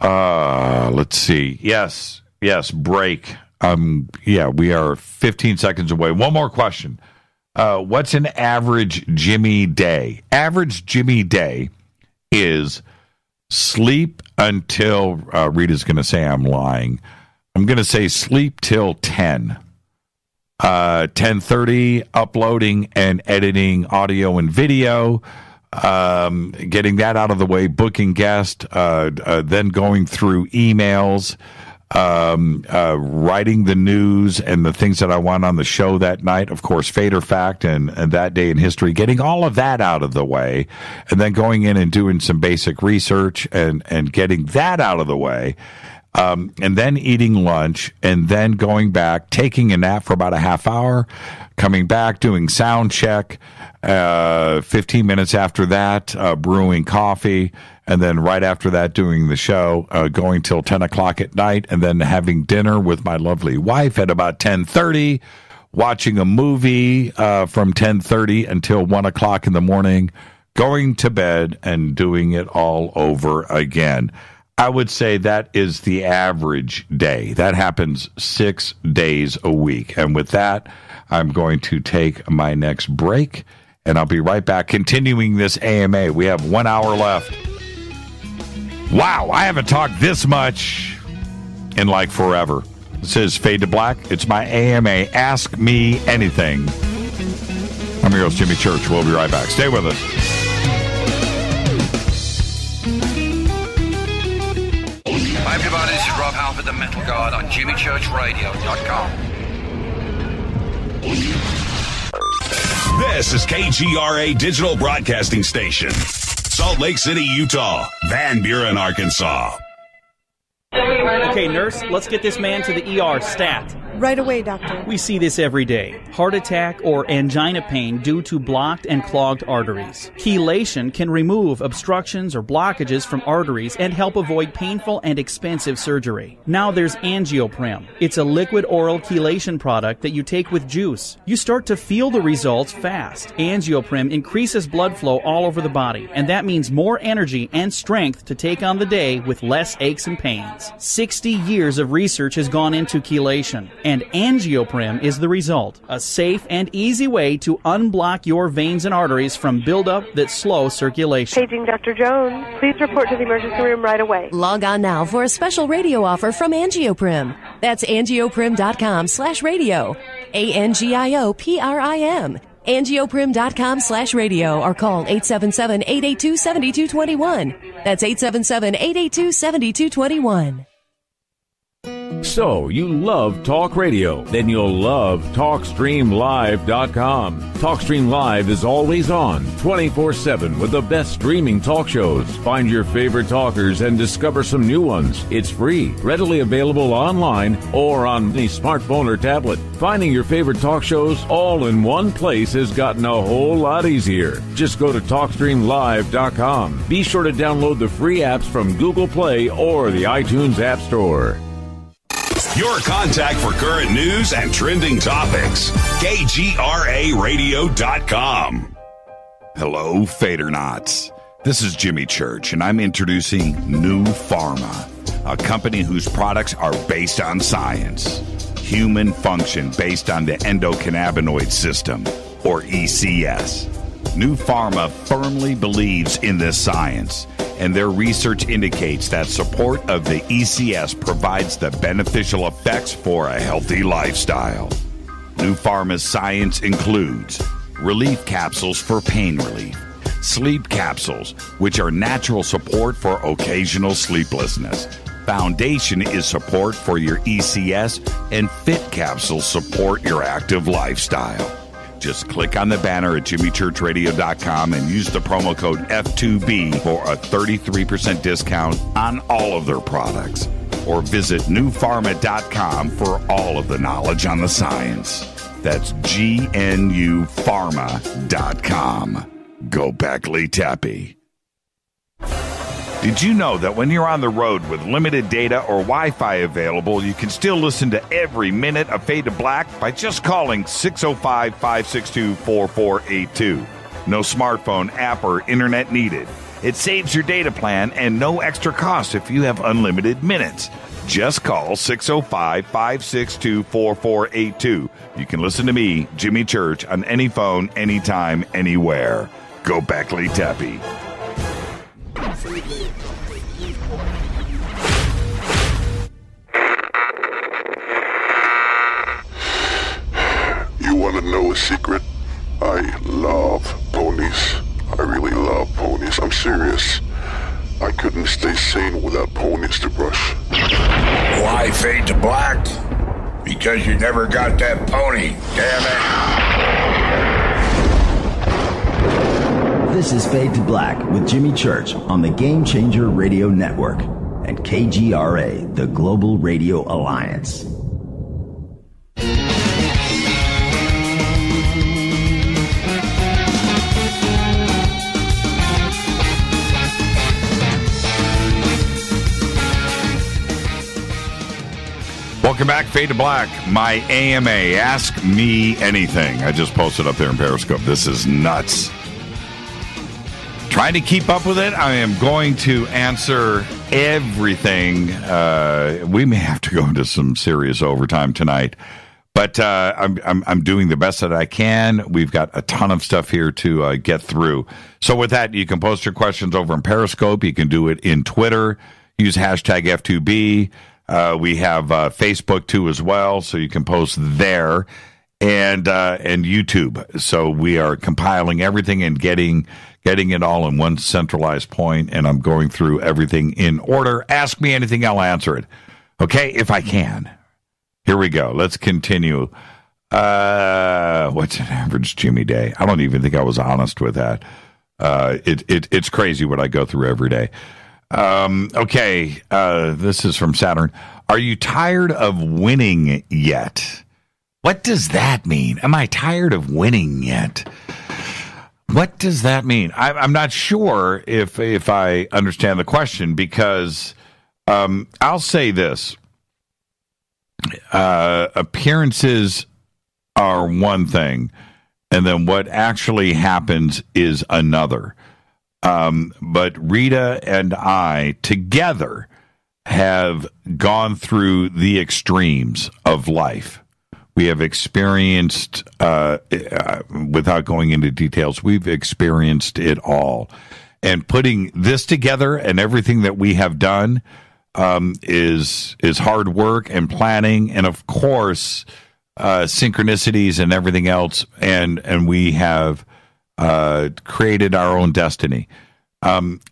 Let's see. Yes, break. We are 15 seconds away. One more question. What's an average Jimmy day? Average Jimmy day is sleep until, Rita's going to say I'm lying. I'm going to say sleep till 10. 10:30, uploading and editing audio and video. Getting that out of the way, booking guest, then going through emails. Writing the news and the things that I want on the show that night, of course, Fate or Fact and that day in history, getting all of that out of the way, and then going in and doing some basic research and getting that out of the way, and then eating lunch, and then going back, taking a nap for about a half hour, coming back, doing sound check, 15 minutes after that, brewing coffee, and then right after that, doing the show, going till 10 o'clock at night, and then having dinner with my lovely wife at about 10:30, watching a movie from 10:30 until 1 o'clock in the morning, going to bed, and doing it all over again. I would say that is the average day. That happens 6 days a week. And with that, I'm going to take my next break, and I'll be right back continuing this AMA. We have 1 hour left. Wow, I haven't talked this much in like forever. This is Fade to Black. It's my AMA. Ask me anything. I'm your host, Jimmy Church. We'll be right back. Stay with us. Hi, everybody. This is Rob Halford, the Metal Guard on JimmyChurchRadio.com. This is KGRA Digital Broadcasting Station. Salt Lake City, Utah. Van Buren, Arkansas. Okay, Okay, nurse, let's get this man to the ER stat. Right away, doctor. We see this every day. Heart attack or angina pain due to blocked and clogged arteries. Chelation can remove obstructions or blockages from arteries and help avoid painful and expensive surgery. Now there's Angioprim. It's a liquid oral chelation product that you take with juice. You start to feel the results fast. Angioprim increases blood flow all over the body, and that means more energy and strength to take on the day with less aches and pains. 60 years of research has gone into chelation, and Angioprim is the result. A safe and easy way to unblock your veins and arteries from buildup that slow circulation. Paging Dr. Jones. Please report to the emergency room right away. Log on now for a special radio offer from Angioprim. That's angioprim.com/radio. ANGIOPRIM. Angioprim.com/radio or call 877-882-7221. That's 877-882-7221. So, you love talk radio? Then you'll love TalkStreamLive.com. TalkStream Live is always on, 24/7 with the best streaming talk shows. Find your favorite talkers and discover some new ones. It's free, readily available online or on any smartphone or tablet. Finding your favorite talk shows all in one place has gotten a whole lot easier. Just go to TalkStreamLive.com. Be sure to download the free apps from Google Play or the iTunes App Store. Your contact for current news and trending topics. KGRARadio.com. Hello, Fadernauts. This is Jimmy Church, and I'm introducing New Pharma, a company whose products are based on science. Human function based on the endocannabinoid system, or ECS. New Pharma firmly believes in this science, and their research indicates that support of the ECS provides the beneficial effects for a healthy lifestyle. New Pharma's science includes relief capsules for pain relief, sleep capsules, which are natural support for occasional sleeplessness. Foundation is support for your ECS, and Fit capsules support your active lifestyle. Just click on the banner at jimmychurchradio.com and use the promo code F2B for a 33% discount on all of their products. Or visit newpharma.com for all of the knowledge on the science. That's GNUpharma.com. Go Beckley Tappy. Did you know that when you're on the road with limited data or Wi-Fi available, you can still listen to every minute of Fade to Black by just calling 605-562-4482. No smartphone, app, or internet needed. It saves your data plan and no extra cost if you have unlimited minutes. Just call 605-562-4482. You can listen to me, Jimmy Church, on any phone, anytime, anywhere. Go Beckley Tappy. You want to know a secret? I love ponies. I really love ponies. I'm serious. I couldn't stay sane without ponies to brush. Why fade to black? Because you never got that pony, damn it. This is Fade to Black with Jimmy Church on the Game Changer Radio Network and KGRA, the Global Radio Alliance. Welcome back, Fade to Black. My AMA, Ask Me Anything. I just posted up there in Periscope. This is nuts. Trying to keep up with it. I am going to answer everything. We may have to go into some serious overtime tonight, but I'm doing the best that I can. We've got a ton of stuff here to get through. So with that, you can post your questions over in Periscope. You can do it in Twitter. Use hashtag F2B. We have Facebook too as well, so you can post there, and YouTube. So we are compiling everything and getting it all in one centralized point, and I'm going through everything in order. Ask me anything, I'll answer it. Okay, if I can. Here we go. Let's continue. What's an average Jimmy day? I don't even think I was honest with that. It's crazy what I go through every day. Okay, this is from Saturn. Are you tired of winning yet? What does that mean? Am I tired of winning yet? What does that mean? I'm not sure if I understand the question, because I'll say this. Appearances are one thing, and then what actually happens is another. But Rita and I together have gone through the extremes of life. We have experienced, without going into details, we've experienced it all. And putting this together and everything that we have done is hard work and planning, and of course, synchronicities and everything else. And we have created our own destiny.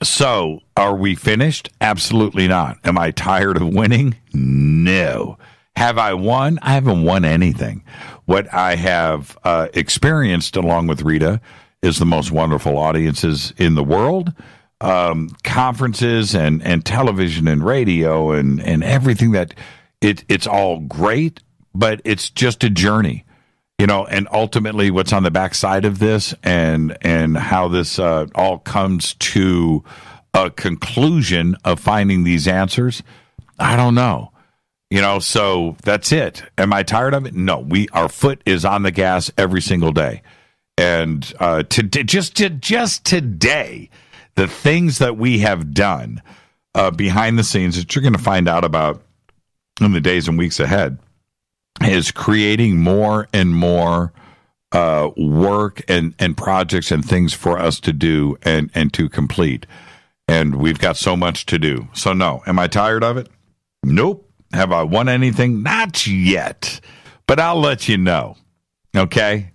So, are we finished? Absolutely not. Am I tired of winning? No. Have I won? I haven't won anything. What I have experienced along with Rita is the most wonderful audiences in the world, conferences and television and radio and everything that it's all great, but it's just a journey, and ultimately what's on the backside of this and how this all comes to a conclusion of finding these answers, I don't know. So that's it. Am I tired of it? No, our foot is on the gas every single day. And just today, the things that we have done behind the scenes that you're going to find out about in the days and weeks ahead is creating more and more work and projects and things for us to do and to complete. And we've got so much to do. So no, am I tired of it? Nope. Have I won anything? Not yet, but I'll let you know. Okay.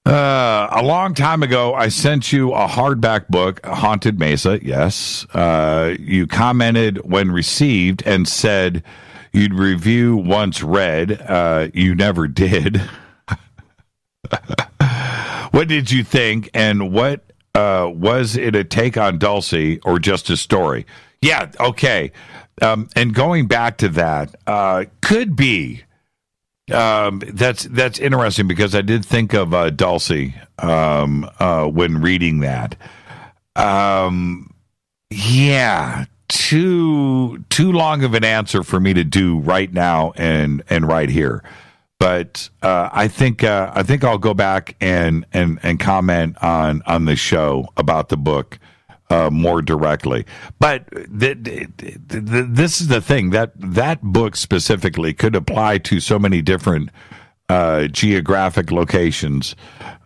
A long time ago, I sent you a hardback book, Haunted Mesa. Yes. You commented when received and said you'd review once read. You never did. What did you think? And what was it a take on Dulcie or just a story? Yeah. Okay. And going back to that, could be. That's interesting because I did think of Dulcie when reading that. Yeah, too long of an answer for me to do right now and right here. But I think I'll go back and comment on the show about the book. More directly. But this is the thing, that book specifically could apply to so many different geographic locations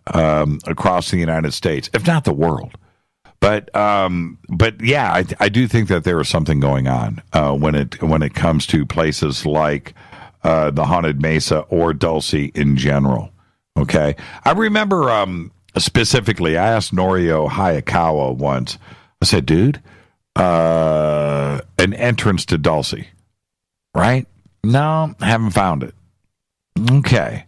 across the United States, if not the world. But yeah, I do think that there is something going on when it comes to places like the Haunted Mesa or Dulcie in general. Okay, I remember specifically, I asked Norio Hayakawa once. I said, dude, an entrance to Dulcie, right? No, I haven't found it. Okay.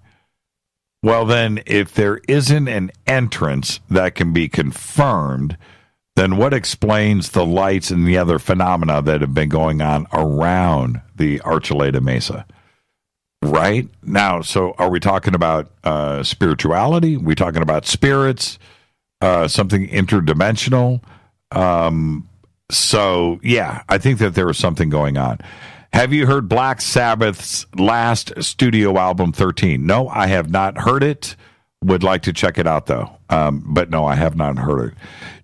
Well, then, if there isn't an entrance that can be confirmed, then what explains the lights and the other phenomena that have been going on around the Archuleta Mesa? Right? Now, so are we talking about spirituality? Are we talking about spirits? Something interdimensional? So, yeah, I think that there is something going on. Have you heard Black Sabbath's last studio album, 13? No, I have not heard it. Would like to check it out, though. But no, I have not heard it.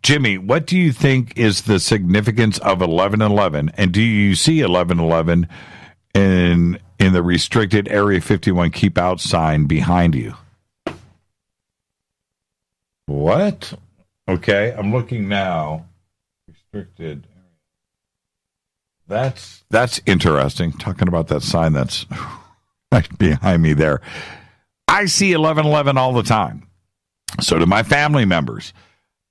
Jimmy, what do you think is the significance of 11/11? And do you see 11/11 in the restricted Area 51 Keep Out sign behind you? What? Okay, I'm looking now. Restricted. That's interesting. Talking about that sign that's right behind me there. I see 11/11 all the time. So do my family members.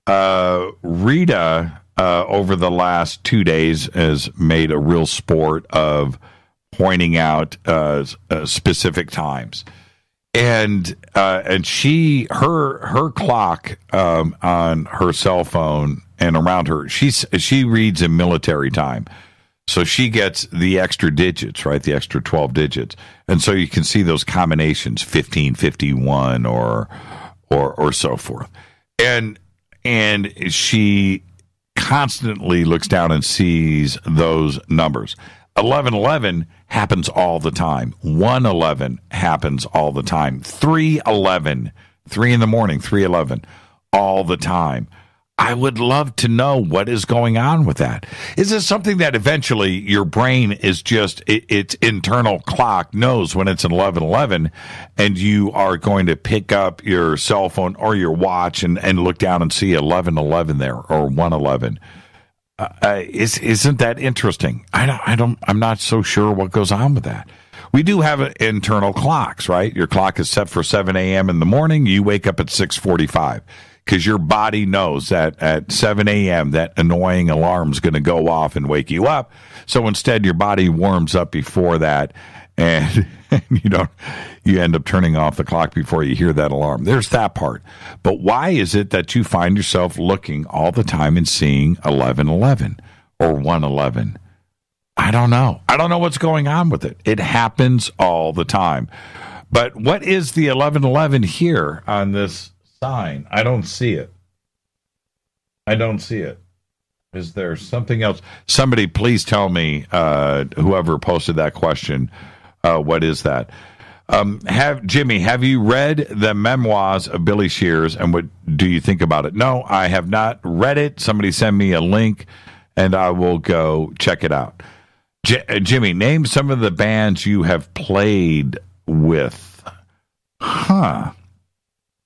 Rita, over the last 2 days, has made a real sport of pointing out specific times. And she her clock on her cell phone and around her, she reads in military time. So she gets the extra digits, right? The extra 12 digits. And so you can see those combinations, 1551 or so forth. And she constantly looks down and sees those numbers. 1111 happens all the time. 111 happens all the time. 311, 3 in the morning, 311, all the time. I would love to know what is going on with that. Is this something that eventually your brain is just, its internal clock knows when it's 11:11 and you are going to pick up your cell phone or your watch and look down and see 11:11 there or 1:11? Isn't that interesting? I'm not so sure what goes on with that. We do have internal clocks, right? Your clock is set for 7 a.m. in the morning. You wake up at 6:45. Because your body knows that at 7 a.m. that annoying alarm's going to go off and wake you up. So instead, your body warms up before that, and you end up turning off the clock before you hear that alarm. There's that part. But why is it that you find yourself looking all the time and seeing 11:11 or 1:11? I don't know. I don't know what's going on with it. It happens all the time. But what is the 11:11 here on this sign? I don't see it. Is there something else? Somebody please tell me, whoever posted that question, what is that? Jimmy, have you read the memoirs of Billy Shears, and what do you think about it? No, I have not read it. Somebody send me a link and I will go check it out. Jimmy, name some of the bands you have played with.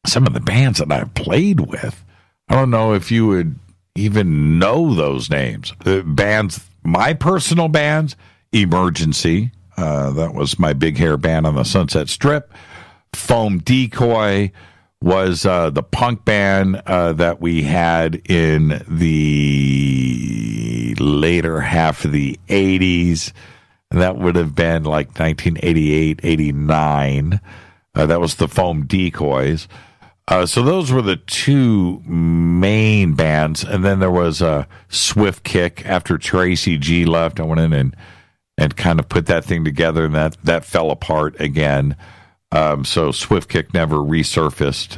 Some of the bands that I've played with. I don't know if you would even know those names. Bands, my personal bands, Emergency. That was my big hair band on the Sunset Strip. Foam Decoy was the punk band that we had in the later half of the 80s. That would have been like 1988, 89. That was the Foam Decoys. So those were the two main bands. And then there was Swift Kick. After Tracy G left, I went in and kind of put that thing together, and that fell apart again. So Swift Kick never resurfaced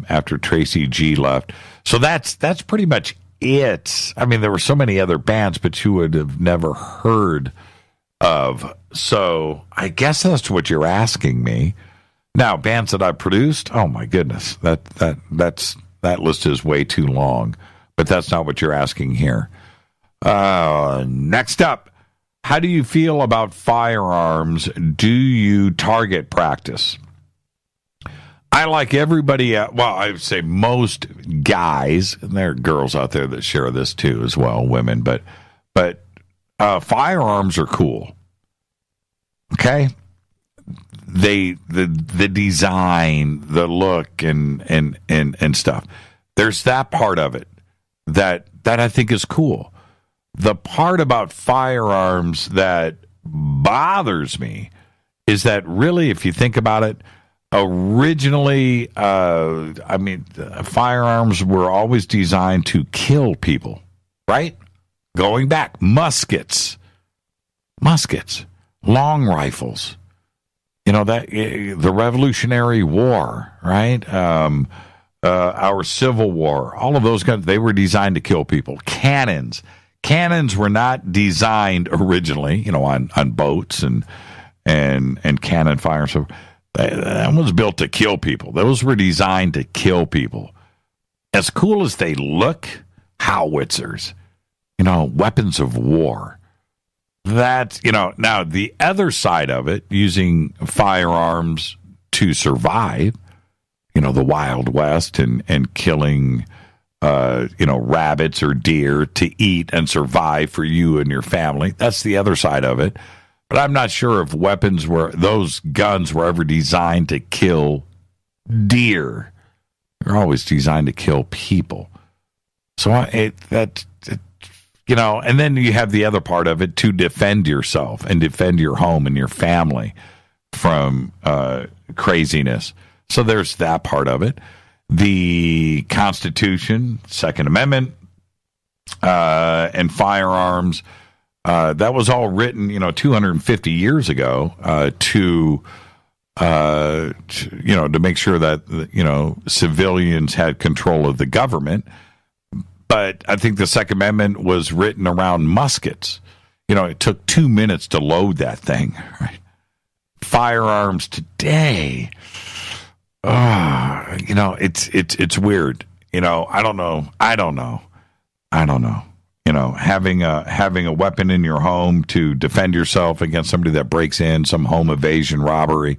after Tracy G left. So that's pretty much it. I mean, there were so many other bands, but you would have never heard of. So I guess that's what you're asking me. Now, bands that I've produced, oh my goodness, that list is way too long. But that's not what you're asking here. Next up, how do you feel about firearms? Do you target practice? I like everybody, I would say most guys, and there are girls out there that share this too as well, women, but firearms are cool. Okay? The design, the look, and stuff. There's that part of it that I think is cool. The part about firearms that bothers me is that really, if you think about it, originally, firearms were always designed to kill people, right? Going back, muskets, long rifles. The Revolutionary War, right? Our Civil War, all of those guns, they were designed to kill people. Cannons were not designed originally, on boats and cannon fire. So that was built to kill people. Those were designed to kill people. As cool as they look, howitzers, weapons of war. That's, now the other side of it, using firearms to survive, the Wild West and killing, rabbits or deer to eat and survive for you and your family. That's the other side of it. But I'm not sure if those guns were ever designed to kill deer. They're always designed to kill people. So and then you have the other part of it to defend yourself and defend your home and your family from craziness. So there's that part of it. The Constitution, Second Amendment, and firearms That was all written, 250 years ago to make sure that, civilians had control of the government. But I think the Second Amendment was written around muskets. It took 2 minutes to load that thing, right? Firearms today, it's weird. I don't know. Having a weapon in your home to defend yourself against somebody that breaks in, some home invasion, robbery.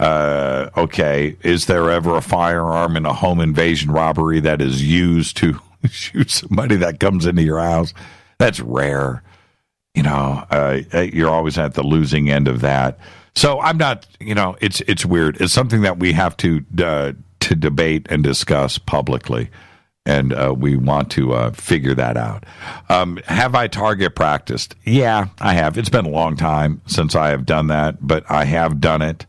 Okay, is there ever a firearm in a home invasion robbery that is used to shoot somebody that comes into your house? That's rare. You're always at the losing end of that. So I'm not, it's weird. It's something that we have to debate and discuss publicly. And we want to figure that out. Have I target practiced? Yeah, I have. It's been a long time since I have done that, but I have done it.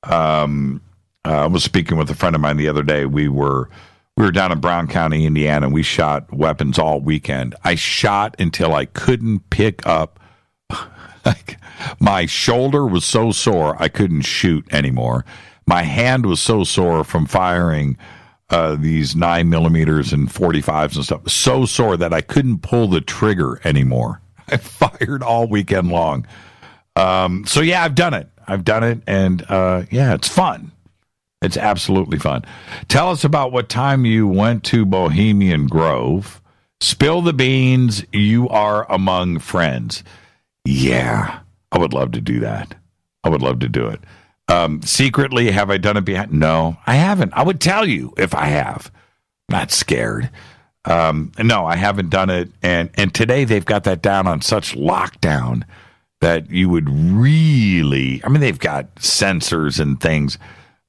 I was speaking with a friend of mine the other day. We were down in Brown County, Indiana, and we shot weapons all weekend. I shot until I couldn't pick up. Like, my shoulder was so sore I couldn't shoot anymore. My hand was so sore from firing these 9mm and 45s and stuff, so sore that I couldn't pull the trigger anymore. I fired all weekend long. So yeah, I've done it, and it's fun. It's absolutely fun. Tell us about what time you went to Bohemian Grove. Spill the beans. You are among friends. Yeah, I would love to do that. I would love to do it. Secretly, have I done it behind? No, I haven't. I would tell you if I have. I'm not scared. No, I haven't done it. And today they've got that down on such lockdown that you would really, they've got sensors and things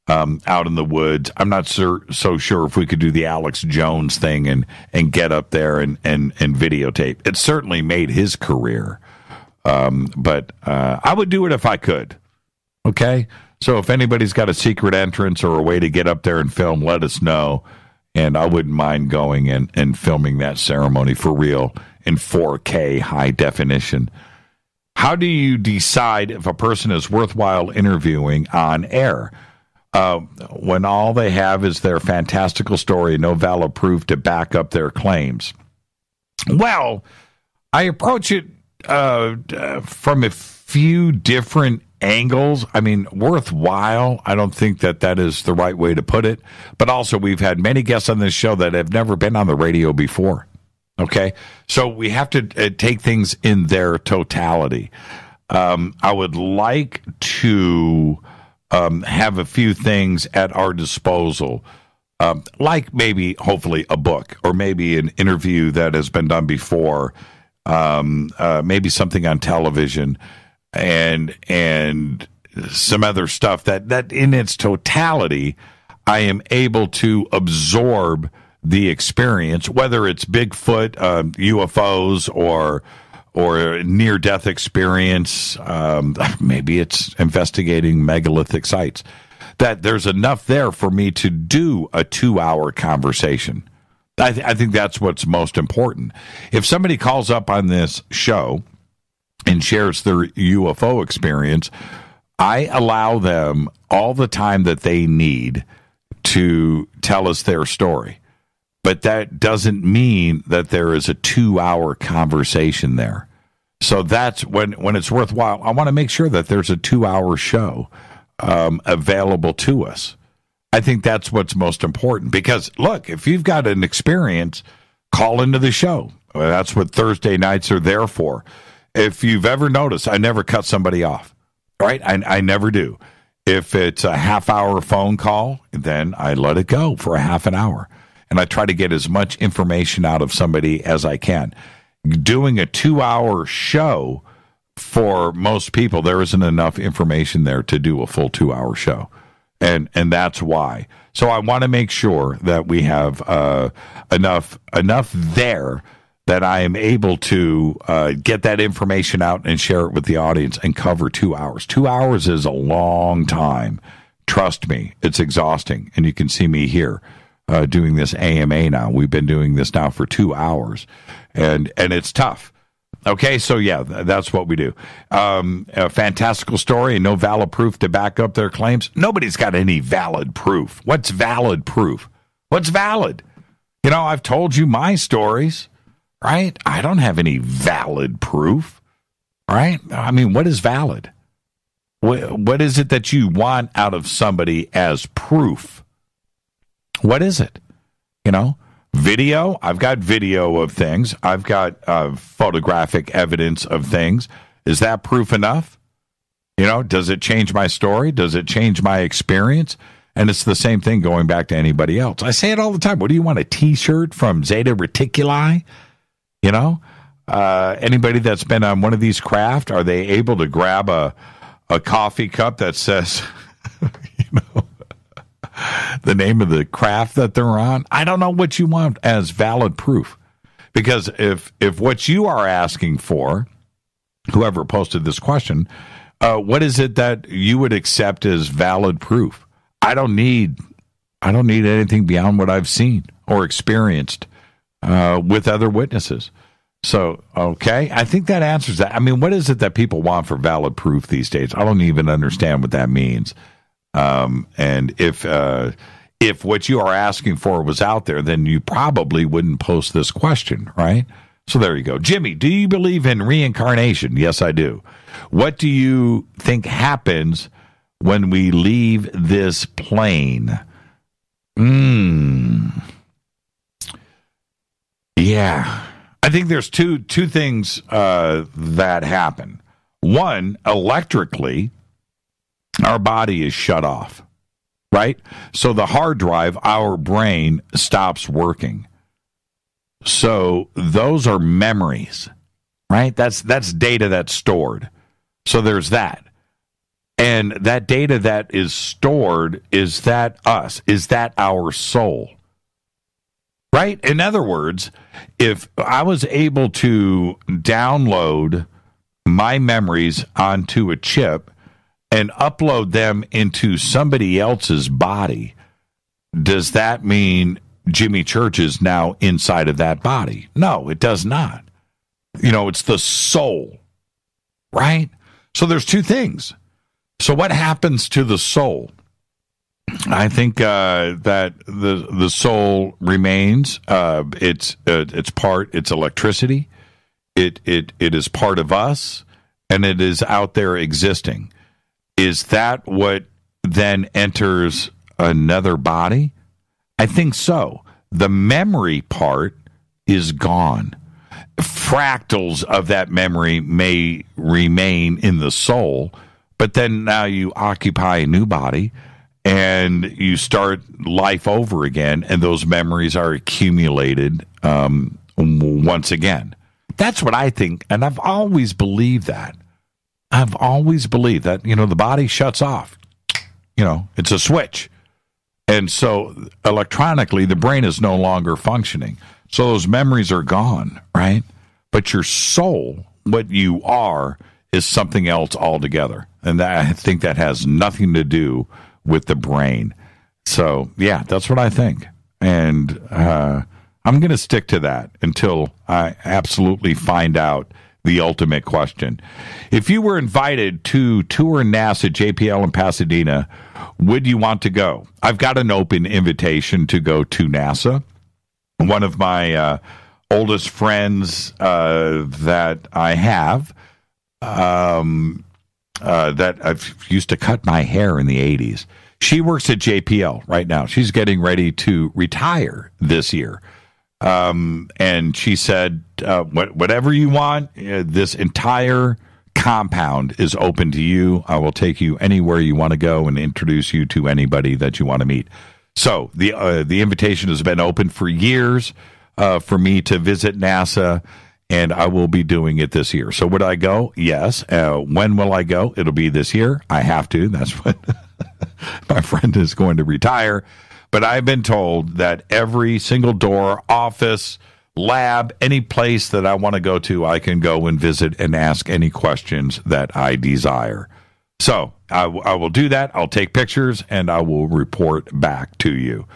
out in the woods. I'm not so sure if we could do the Alex Jones thing and get up there and videotape. It certainly made his career. But I would do it if I could. Okay? So if anybody's got a secret entrance or a way to get up there and film, let us know. And I wouldn't mind going and filming that ceremony for real in 4K high definition. How do you decide if a person is worthwhile interviewing on air? When all they have is their fantastical story, no valid proof to back up their claims. Well, I approach it from a few different angles. Worthwhile, I don't think that is the right way to put it. But also, we've had many guests on this show that have never been on the radio before. Okay? So we have to take things in their totality. I would like to have a few things at our disposal, like maybe, hopefully, a book or maybe an interview that has been done before, maybe something on television, and some other stuff that in its totality, I am able to absorb the experience, whether it's Bigfoot, UFOs, or near-death experience. Maybe it's investigating megalithic sites. That there's enough there for me to do a 2-hour conversation. I think that's what's most important. If somebody calls up on this show and shares their UFO experience, I allow them all the time that they need to tell us their story. But that doesn't mean that there is a 2-hour conversation there. So that's when it's worthwhile. I want to make sure that there's a 2-hour show available to us. I think that's what's most important. Because, look, if you've got an experience, call into the show. That's what Thursday nights are there for. If you've ever noticed, I never cut somebody off, right? I never do. If it's a half-hour phone call, then I let it go for a half an hour. And I try to get as much information out of somebody as I can. Doing a 2-hour show, for most people, there isn't enough information there to do a full 2-hour show. And that's why. So I want to make sure that we have enough there that I am able to get that information out and share it with the audience and cover 2 hours. 2 hours is a long time. Trust me, it's exhausting. And you can see me here doing this AMA now. We've been doing this now for 2 hours. And it's tough. Okay, so yeah, that's what we do. A fantastical story and no valid proof to back up their claims. Nobody's got any valid proof. What's valid proof? What's valid? You know, I've told you my stories, right? I don't have any valid proof, right? I mean, what is valid? What is it that you want out of somebody as proof? What is it? You know? Video, I've got video of things. I've got photographic evidence of things. Is that proof enough? You know, does it change my story? Does it change my experience? And it's the same thing going back to anybody else. I say it all the time. What do you want, a T-shirt from Zeta Reticuli? You know, anybody that's been on one of these craft, are they able to grab a coffee cup that says, you know, the name of the craft that they're on? I don't know what you want as valid proof. Because if what you are asking for, whoever posted this question, what is it that you would accept as valid proof? I don't need anything beyond what I've seen or experienced with other witnesses. So, okay, I think that answers that. I mean, what is it that people want for valid proof these days? I don't even understand what that means. And if what you are asking for was out there, then you probably wouldn't post this question, right? So there you go. Jimmy, do you believe in reincarnation? Yes, I do. What do you think happens when we leave this plane? Yeah. I think there's two things that happen. One, electrically, our body is shut off, right? So the hard drive, our brain, stops working. So those are memories, right? That's data that's stored. So there's that. And that data that is stored, is that us? Is that our soul? Right? In other words, if I was able to download my memories onto a chip and upload them into somebody else's body, does that mean Jimmy Church is now inside of that body? No, it does not. You know, it's the soul, right? So there's two things. So what happens to the soul? I think that the soul remains. It's electricity. It is part of us, and it is out there existing. Is that what then enters another body? I think so. The memory part is gone. Fractals of that memory may remain in the soul, but then now you occupy a new body and you start life over again, and those memories are accumulated once again. That's what I think, and I've always believed that. I've always believed that, you know, the body shuts off. You know, it's a switch. And so electronically, the brain is no longer functioning. So those memories are gone, right? But your soul, what you are, is something else altogether. And I think that has nothing to do with the brain. So, yeah, that's what I think. And I'm going to stick to that until I absolutely find out the ultimate question. If you were invited to tour NASA JPL in Pasadena, would you want to go? I've got an open invitation to go to NASA. One of my oldest friends that I have, that I've used to cut my hair in the 80s. She works at JPL right now. She's getting ready to retire this year. And she said, whatever you want, this entire compound is open to you. I will take you anywhere you want to go and introduce you to anybody that you want to meet. So the invitation has been open for years for me to visit NASA, and I will be doing it this year. So would I go? Yes. When will I go? It'll be this year. I have to. That's when my friend is going to retire. But I've been told that every single door, office, lab, any place that I want to go to, I can go and visit and ask any questions that I desire. So I will do that. I'll take pictures, and I will report back to you.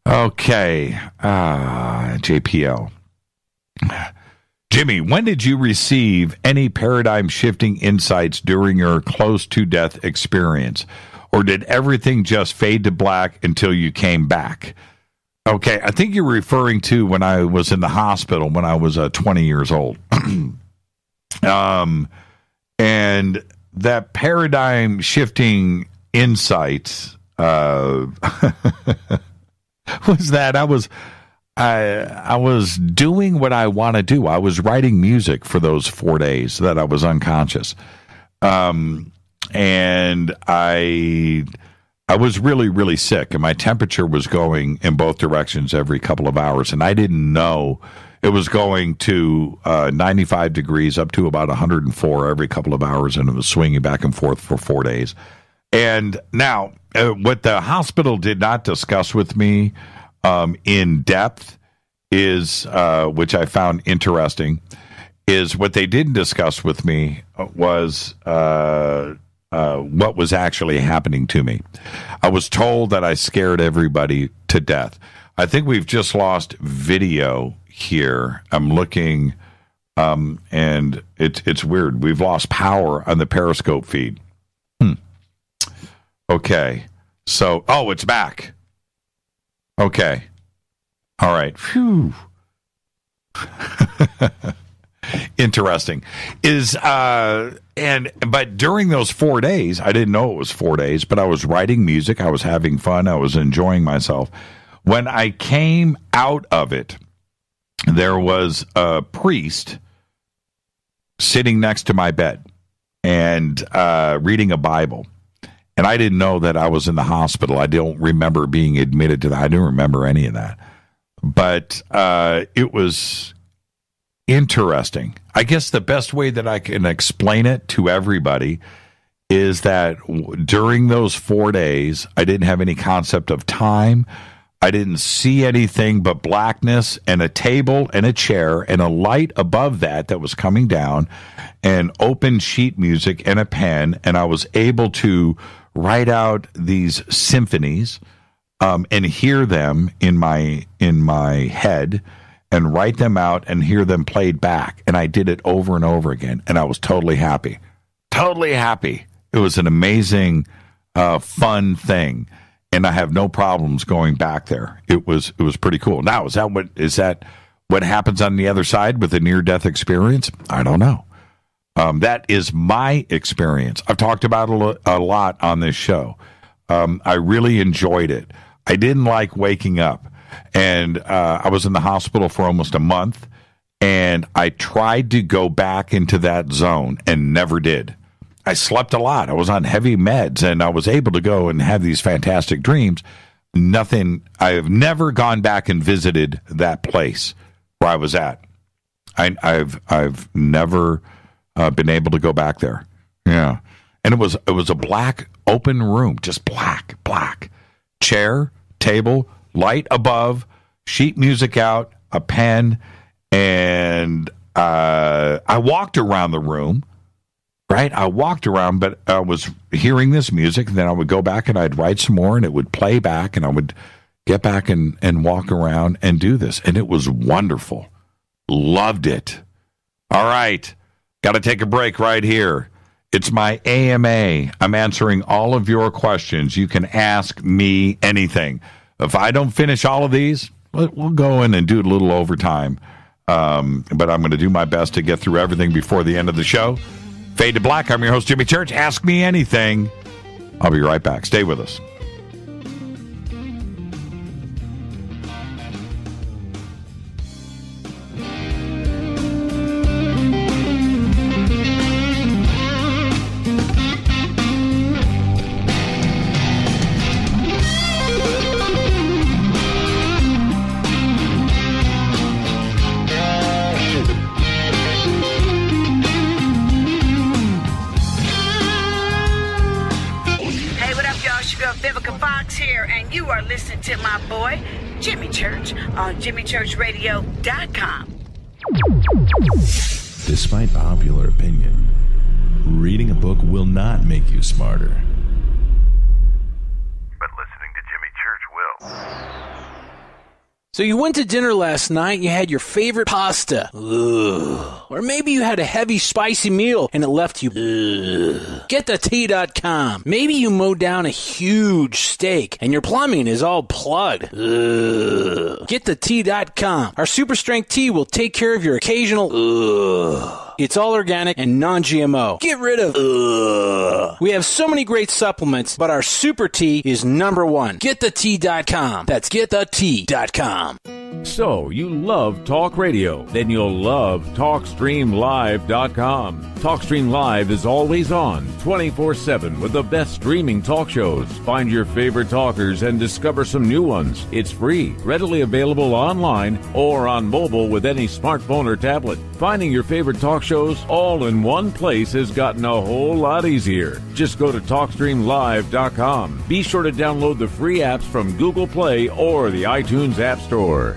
Okay. JPL. Jimmy, when did you receive any paradigm-shifting insights during your close-to-death experience? Or did everything just fade to black until you came back? Okay, I think you're referring to when I was in the hospital when I was 20 years old. And that paradigm-shifting insights was that I was doing what I want to do. I was writing music for those 4 days that I was unconscious. And I was really, really sick, and my temperature was going in both directions every couple of hours, and I didn't know it was going to 95 degrees up to about 104 every couple of hours, and it was swinging back and forth for 4 days. And now, what the hospital did not discuss with me in depth is, which I found interesting, is what they didn't discuss with me was what was actually happening to me. I was told that I scared everybody to death. I think we've just lost video here. I'm looking, and it's weird. We've lost power on the Periscope feed. Okay. So, it's back. Okay. All right. Phew. Interesting. But during those 4 days, I didn't know it was 4 days, but I was writing music. I was having fun. I was enjoying myself. When I came out of it, there was a priest sitting next to my bed and reading a Bible. And I didn't know that I was in the hospital. I don't remember being admitted to that. I didn't remember any of that. But it was interesting. I guess the best way that I can explain it to everybody is that during those 4 days, I didn't have any concept of time. I didn't see anything but blackness and a table and a chair and a light above that was coming down and open sheet music and a pen. And I was able to write out these symphonies and hear them in my head and write them out and hear them played back. And I did it over and over again. And I was totally happy. Totally happy. It was an amazing, fun thing. And I have no problems going back there. It was pretty cool. Now, is that what happens on the other side with a near-death experience? I don't know. That is my experience. I've talked about it a lot on this show. I really enjoyed it. I didn't like waking up. And I was in the hospital for almost a month, and I tried to go back into that zone and never did. I slept a lot. I was on heavy meds, and I was able to go and have these fantastic dreams. Nothing. I have never gone back and visited that place where I was at. I've never been able to go back there. Yeah, and it was a black open room, just black, chair, table, light above, sheet music out, a pen, and I walked around the room. Right, I walked around, but I was hearing this music, and then I would go back and I'd write some more, and it would play back, and I would get back and walk around and do this, and it was wonderful. Loved it. All right, got to take a break right here. It's my AMA. I'm answering all of your questions. You can ask me anything. If I don't finish all of these, we'll go in and do a little overtime, but I'm going to do my best to get through everything before the end of the show. Fade to Black. I'm your host, Jimmy Church. Ask me anything. I'll be right back. Stay with us. To my boy, Jimmy Church, on JimmyChurchRadio.com. Despite popular opinion, reading a book will not make you smarter. But listening to Jimmy Church will. So you went to dinner last night and you had your favorite pasta. Ugh. Or maybe you had a heavy spicy meal and it left you. Ugh. GetTheT.com. Maybe you mowed down a huge steak and your plumbing is all plugged. Ugh. GetTheT.com. Our super strength tea will take care of your occasional ugh. It's all organic and non-GMO. Get rid of ugh. We have so many great supplements, but our super tea is number one. GetTheT.com. That's GetTheT.com. So, you love talk radio? Then you'll love TalkStreamLive.com. TalkStream Live is always on, 24/7 with the best streaming talk shows. Find your favorite talkers and discover some new ones. It's free, readily available online or on mobile with any smartphone or tablet. Finding your favorite talk shows all in one place has gotten a whole lot easier. Just go to TalkStreamLive.com. Be sure to download the free apps from Google Play or the iTunes App Store.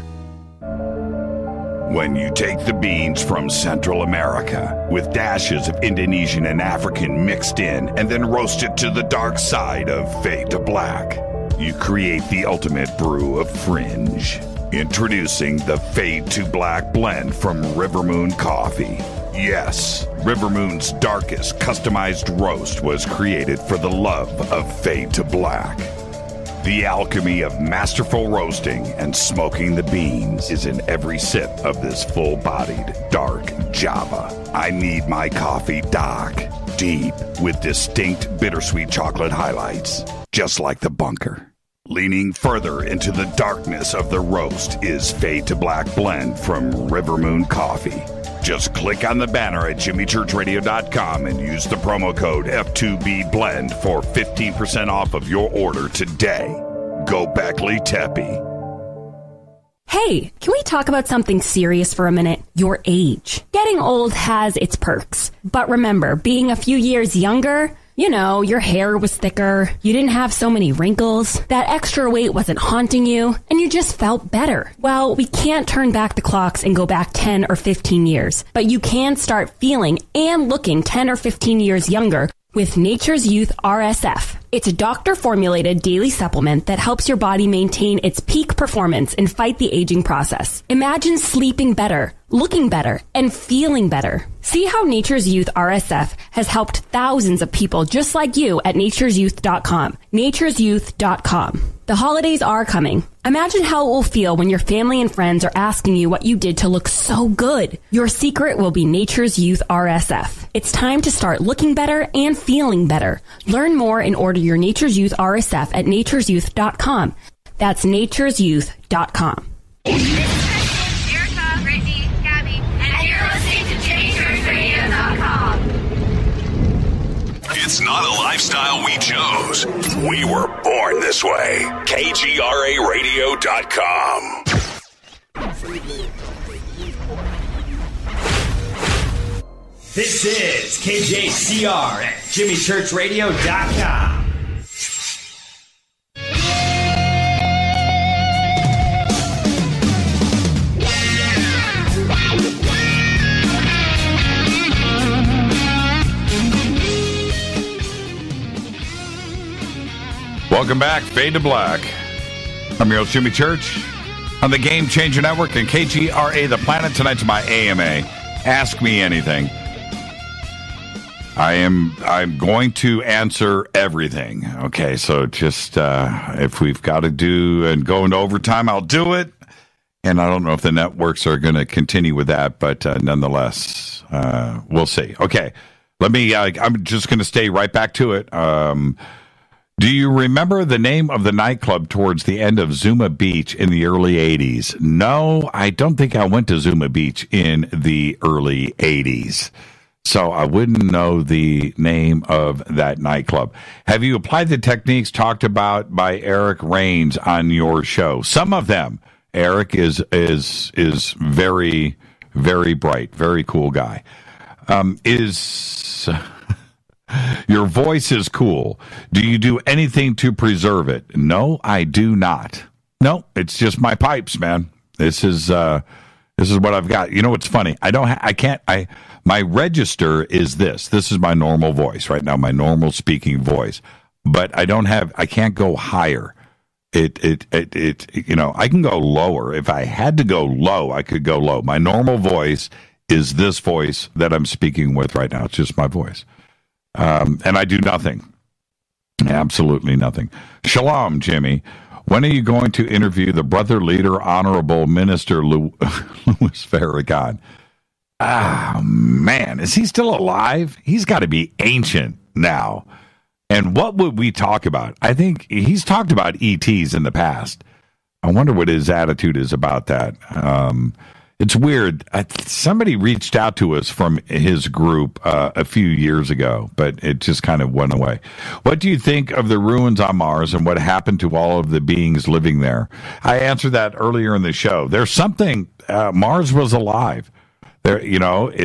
When you take the beans from Central America with dashes of Indonesian and African mixed in and then roast it to the dark side of fade to black, you create the ultimate brew of fringe. Introducing the Fade to Black blend from Rivermoon Coffee. Yes, Rivermoon's darkest customized roast was created for the love of Fade to Black. The alchemy of masterful roasting and smoking the beans is in every sip of this full-bodied, dark Java. I need my coffee dark, deep, with distinct bittersweet chocolate highlights, just like the bunker. Leaning further into the darkness of the roast is Fade to Black blend from Rivermoon Coffee. Just click on the banner at jimmychurchradio.com and use the promo code F2BBLEND for 15% off of your order today. Go Beckley Teppy. Hey, can we talk about something serious for a minute? Your age. Getting old has its perks. But remember, being a few years younger, you know, your hair was thicker, you didn't have so many wrinkles, that extra weight wasn't haunting you, and you just felt better. Well, we can't turn back the clocks and go back 10 or 15 years, but you can start feeling and looking 10 or 15 years younger with Nature's Youth RSF. It's a doctor-formulated daily supplement that helps your body maintain its peak performance and fight the aging process. Imagine sleeping better, looking better, and feeling better. See how Nature's Youth RSF has helped thousands of people just like you at nature'syouth.com. nature'syouth.com. The holidays are coming. Imagine how it will feel when your family and friends are asking you what you did to look so good. Your secret will be Nature's Youth RSF. It's time to start looking better and feeling better. Learn more and order your Nature's Youth RSF at nature'syouth.com. That's nature'syouth.com. Erica, Brittany, Gabby, and you're listening to JamieChurchRadio.com. It's not a lifestyle we chose. We were born this way. KGRARadio.com. This is KJCR at JimmyChurchRadio.com. Welcome back, Fade to Black. I'm your host, Jimmy Church, on the Game Changer Network and KGRA The Planet. Tonight's my AMA. Ask me anything. I'm going to answer everything. Okay, so just if we've got to do and go into overtime, I'll do it. And I don't know if the networks are going to continue with that, but nonetheless, we'll see. Okay, I'm just going to stay right back to it. Do you remember the name of the nightclub towards the end of Zuma Beach in the early 80s? No, I don't think I went to Zuma Beach in the early 80s. So I wouldn't know the name of that nightclub. Have you applied the techniques talked about by Eric Rains on your show? Some of them. Eric is very, very bright, very cool guy. Your voice is cool. Do you do anything to preserve it? No, I do not. No, it's just my pipes, man. This is what I've got. You know what's funny? My register is this. This is my normal voice right now, my normal speaking voice. But I can't go higher. I can go lower. If I had to go low, I could go low. My normal voice is this voice that I'm speaking with right now. It's just my voice. And I do nothing. Absolutely nothing. Shalom, Jimmy. When are you going to interview the brother leader, Honorable Minister Louis Farrakhan? Ah, man, is he still alive? He's got to be ancient now. And what would we talk about? I think he's talked about ETs in the past. I wonder what his attitude is about that. It's weird. Somebody reached out to us from his group a few years ago, but it just kind of went away. What do you think of the ruins on Mars and what happened to all of the beings living there? I answered that earlier in the show. There's something, Mars was alive. There,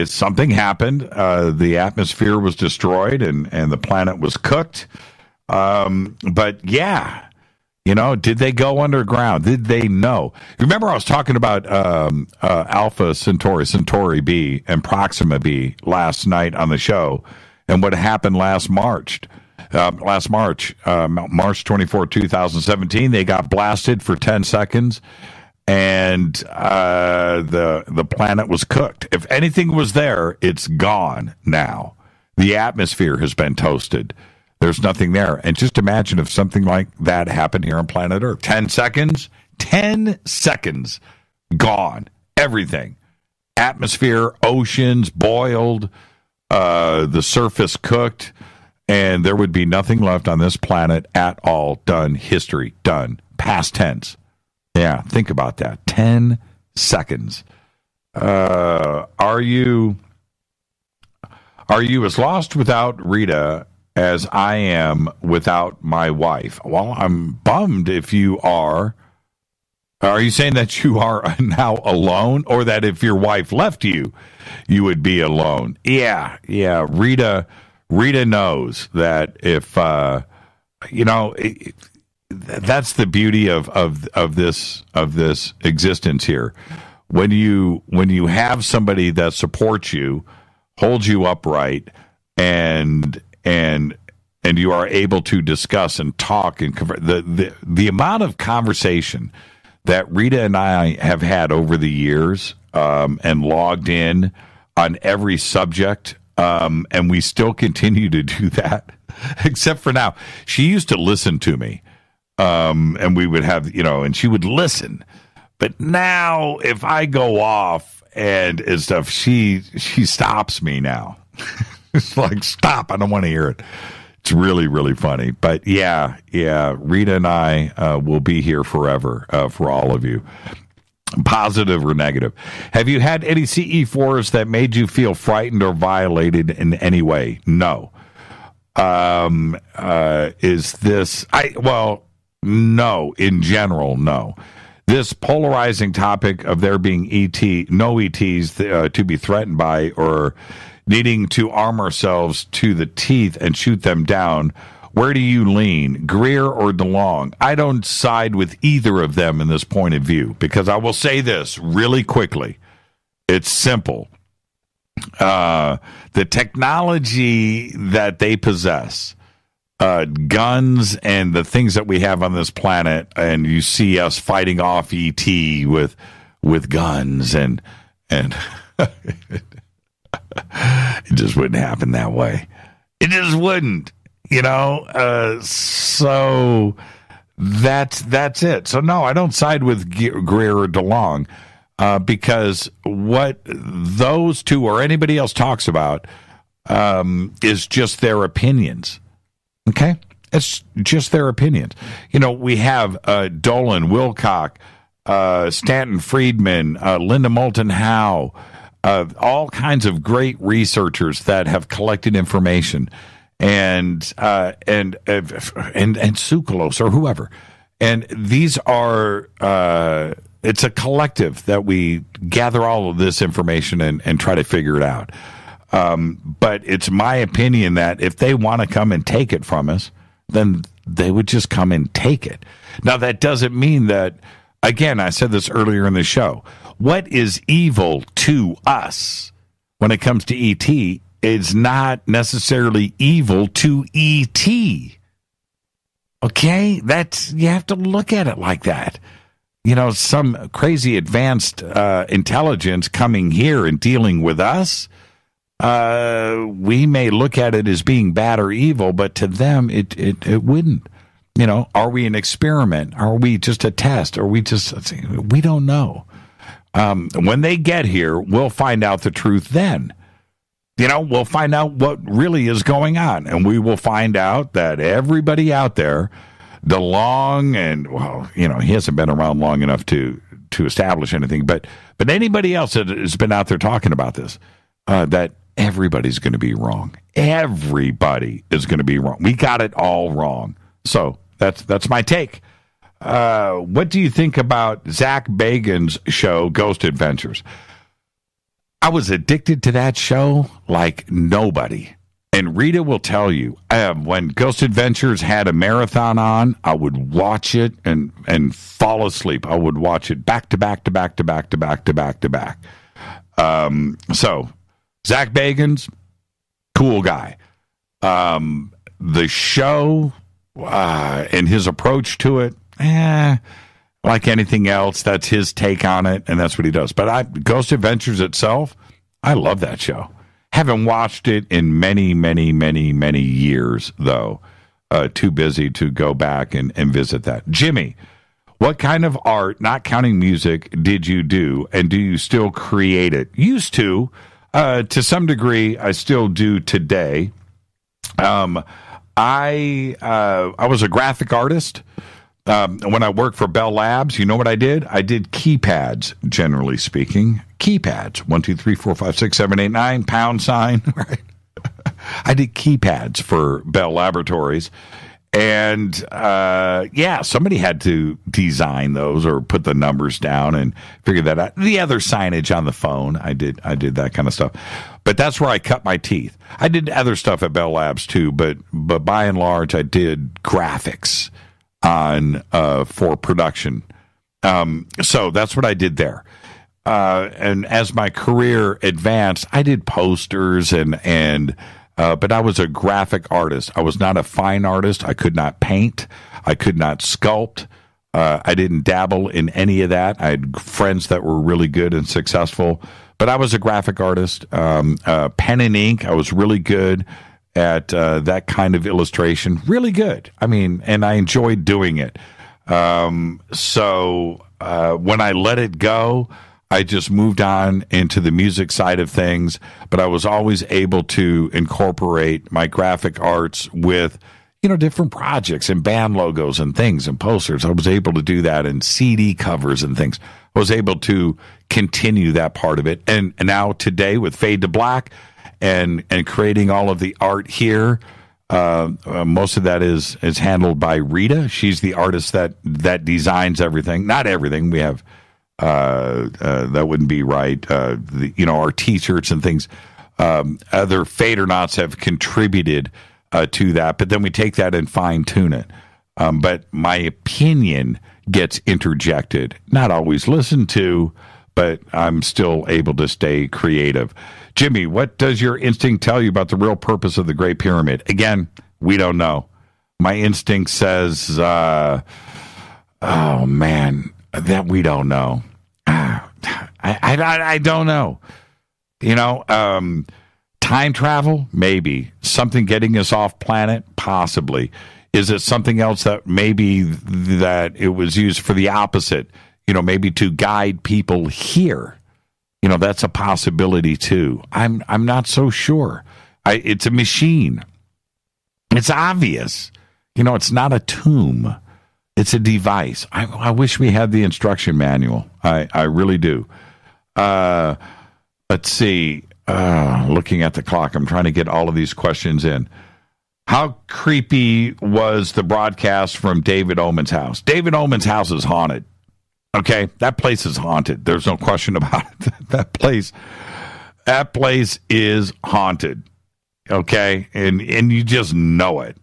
something happened. The atmosphere was destroyed and the planet was cooked. But yeah. Did they go underground? Did they know? Remember I was talking about Alpha Centauri B, and Proxima B last night on the show, and what happened last March, March 24, 2017, they got blasted for 10 seconds, and the planet was cooked. If anything was there, it's gone now. The atmosphere has been toasted. There's nothing there. And just imagine if something like that happened here on planet Earth. 10 seconds, gone. Everything. Atmosphere, oceans, boiled, the surface cooked, and there would be nothing left on this planet at all. Done. History. Done. Past tense. Yeah, think about that. 10 seconds. Are you as lost without Rita as I am without my wife? Well, I'm bummed if you are. Are you saying that you are now alone, or that if your wife left you, you would be alone? Yeah. Rita knows that if, that's the beauty of this existence here. When you have somebody that supports you, holds you upright, and you are able to discuss and talk and the amount of conversation that Rita and I have had over the years, and logged in on every subject, and we still continue to do that, except for now. She used to listen to me, and we would have, and she would listen. But now, if I go off and stuff, she stops me now. It's like, stop, I don't want to hear it. It's really, really funny. But yeah, Rita and I will be here forever for all of you, positive or negative. Have you had any CE4s that made you feel frightened or violated in any way? No. Is this, no, in general, no. This polarizing topic of there being no ETs to be threatened by, or needing to arm ourselves to the teeth and shoot them down, where do you lean, Greer or DeLong? I don't side with either of them in this point of view, because I will say this really quickly. It's simple. The technology that they possess, guns and the things that we have on this planet, and you see us fighting off ET with guns and it just wouldn't happen that way. It just wouldn't, so that's it. So no, I don't side with Greer or DeLong, because what those two or anybody else talks about is just their opinions. Okay? It's just their opinions. We have Dolan, Wilcock, Stanton Friedman, Linda Moulton Howe, all kinds of great researchers that have collected information, and Tsoukalos or whoever. And these are, it's a collective that we gather all of this information and try to figure it out. But it's my opinion that if they want to come and take it from us, then they would just come and take it. Now, that doesn't mean that, again, I said this earlier in the show, what is evil to us when it comes to ET is not necessarily evil to ET. Okay? You have to look at it like that. Some crazy advanced intelligence coming here and dealing with us, we may look at it as being bad or evil, but to them, it wouldn't. Are we an experiment? Are we just a test? We don't know. When they get here, we'll find out the truth then. We'll find out what really is going on, and we will find out that everybody out there, DeLong, and he hasn't been around long enough to establish anything, but anybody else that has been out there talking about this, that everybody's going to be wrong. Everybody is going to be wrong. We got it all wrong. So that's my take. What do you think about Zach Bagans' show, Ghost Adventures? I was addicted to that show like nobody. And Rita will tell you, when Ghost Adventures had a marathon on, I would watch it and fall asleep. I would watch it back to back to back to back to back to back to back. So, Zach Bagans, cool guy. The show and his approach to it, like anything else, that's his take on it, and that's what he does. But Ghost Adventures itself, I love that show. Haven't watched it in many, many, many, many years, though. Too busy to go back and visit that. Jimmy, what kind of art, not counting music, did you do, and do you still create it? Used to some degree, I still do today. I was a graphic artist. When I worked for Bell Labs, you know what I did? I did keypads, generally speaking. Keypads. 1, 2, 3, 4, 5, 6, 7, 8, 9, pound sign. Right? I did keypads for Bell Laboratories. And, somebody had to design those or put the numbers down and figure that out. The other signage on the phone, I did that kind of stuff. But that's where I cut my teeth. I did other stuff at Bell Labs too, but by and large, I did graphics for production. So that's what I did there. And as my career advanced, I did posters but I was a graphic artist. I was not a fine artist. I could not paint. I could not sculpt. I didn't dabble in any of that. I had friends that were really good and successful, but I was a graphic artist. Pen and ink, I was really good at that kind of illustration. Really good. I mean, and I enjoyed doing it. So when I let it go, I just moved on into the music side of things, but I was always able to incorporate my graphic arts with, different projects and band logos and things and posters. I was able to do that and CD covers and things. I was able to continue that part of it. And now today with Fade to Black and creating all of the art here, most of that is handled by Rita. She's the artist that designs everything. Not everything. We have that wouldn't be right. Our T-shirts and things. Other Fadernauts have contributed to that, but then we take that and fine tune it. But my opinion gets interjected, not always listened to, but I'm still able to stay creative. Jimmy, what does your instinct tell you about the real purpose of the Great Pyramid? Again, we don't know. My instinct says, that we don't know. I don't know. Time travel? Maybe. Something getting us off planet? Possibly. Is it something else that maybe that it was used for the opposite? Maybe to guide people here. That's a possibility too. I'm not so sure. It's a machine. It's obvious. It's not a tomb. It's a device. I wish we had the instruction manual. I really do. Let's see. Looking at the clock, I'm trying to get all of these questions in. How creepy was the broadcast from David Oman's house? David Oman's house is haunted. Okay? That place is haunted. There's no question about it. That place is haunted. Okay, and you just know it.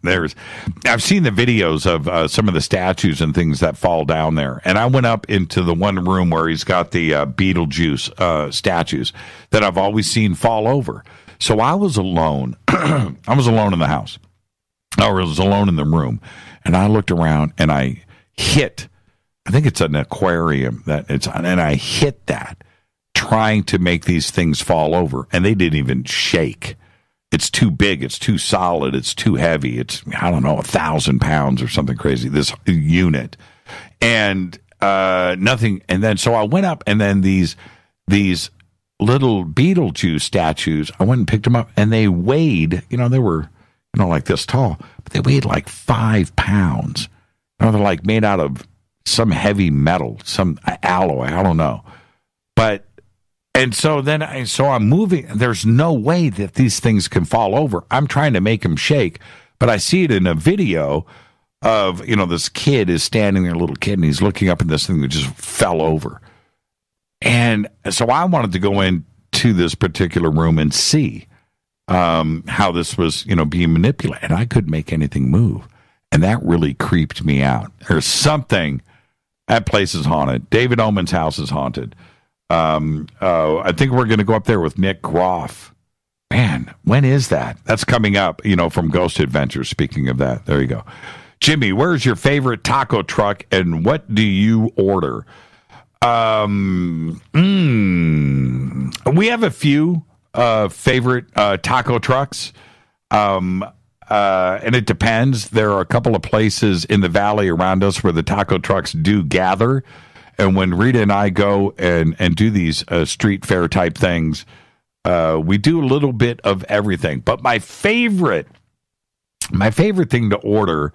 I've seen the videos of some of the statues and things that fall down there, and I went up into the one room where he's got the Beetlejuice statues that I've always seen fall over. So I was alone. I was alone in the house, I was alone in the room, and I looked around and I hit. I think it's an aquarium and I hit that, trying to make these things fall over, and they didn't even shake. It's too big, it's too solid, it's too heavy. It's, I don't know, 1,000 pounds or something crazy, this unit. And nothing. And then, so I went up, and then these little Beetlejuice statues, I went and picked them up, and they weighed, they were, like this tall, but they weighed like 5 pounds. They're like made out of some heavy metal, some alloy, I don't know. And so then I'm moving. There's no way that these things can fall over. I'm trying to make them shake, but I see it in a video of, this kid is standing there, a little kid, and he's looking up at this thing that just fell over. And so I wanted to go into this particular room and see how this was, being manipulated. And I couldn't make anything move. And that really creeped me out. There's something. That place is haunted. David Oman's house is haunted. I think we're going to go up there with Nick Groff. Man, when is that? That's coming up, from Ghost Adventures. Speaking of that, there you go. Jimmy, where's your favorite taco truck and what do you order? We have a few favorite taco trucks. And it depends. There are a couple of places in the valley around us where the taco trucks do gather. And when Rita and I go and do these street fair type things, we do a little bit of everything. But my favorite thing to order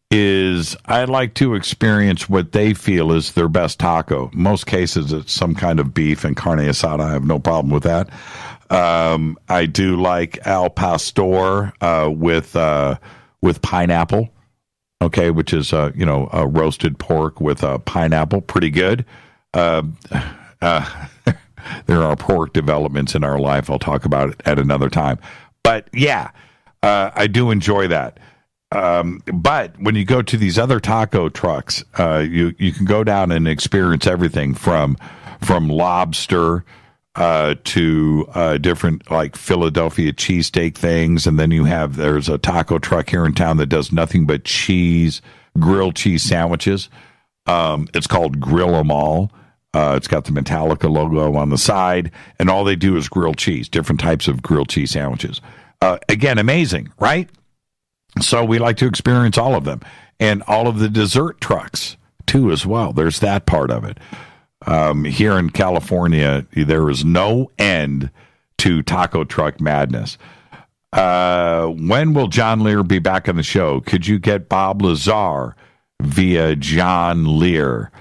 is I like to experience what they feel is their best taco. In most cases, it's some kind of beef and carne asada. I have no problem with that. I do like al pastor with pineapple. Okay, which is a roasted pork with pineapple, pretty good. There are pork developments in our life. I'll talk about it at another time. But yeah, I do enjoy that. But when you go to these other taco trucks, you can go down and experience everything from lobster to different like Philadelphia cheesesteak things. And then there's a taco truck here in town that does nothing but grilled cheese sandwiches. It's called Grill 'Em All. It's got the Metallica logo on the side, and all they do is grilled cheese, different types of grilled cheese sandwiches. Again, amazing, right? So we like to experience all of them, and all of the dessert trucks too as well. There's that part of it. Here in California, there is no end to taco truck madness. When will John Lear be back on the show? Could you get Bob Lazar via John Lear?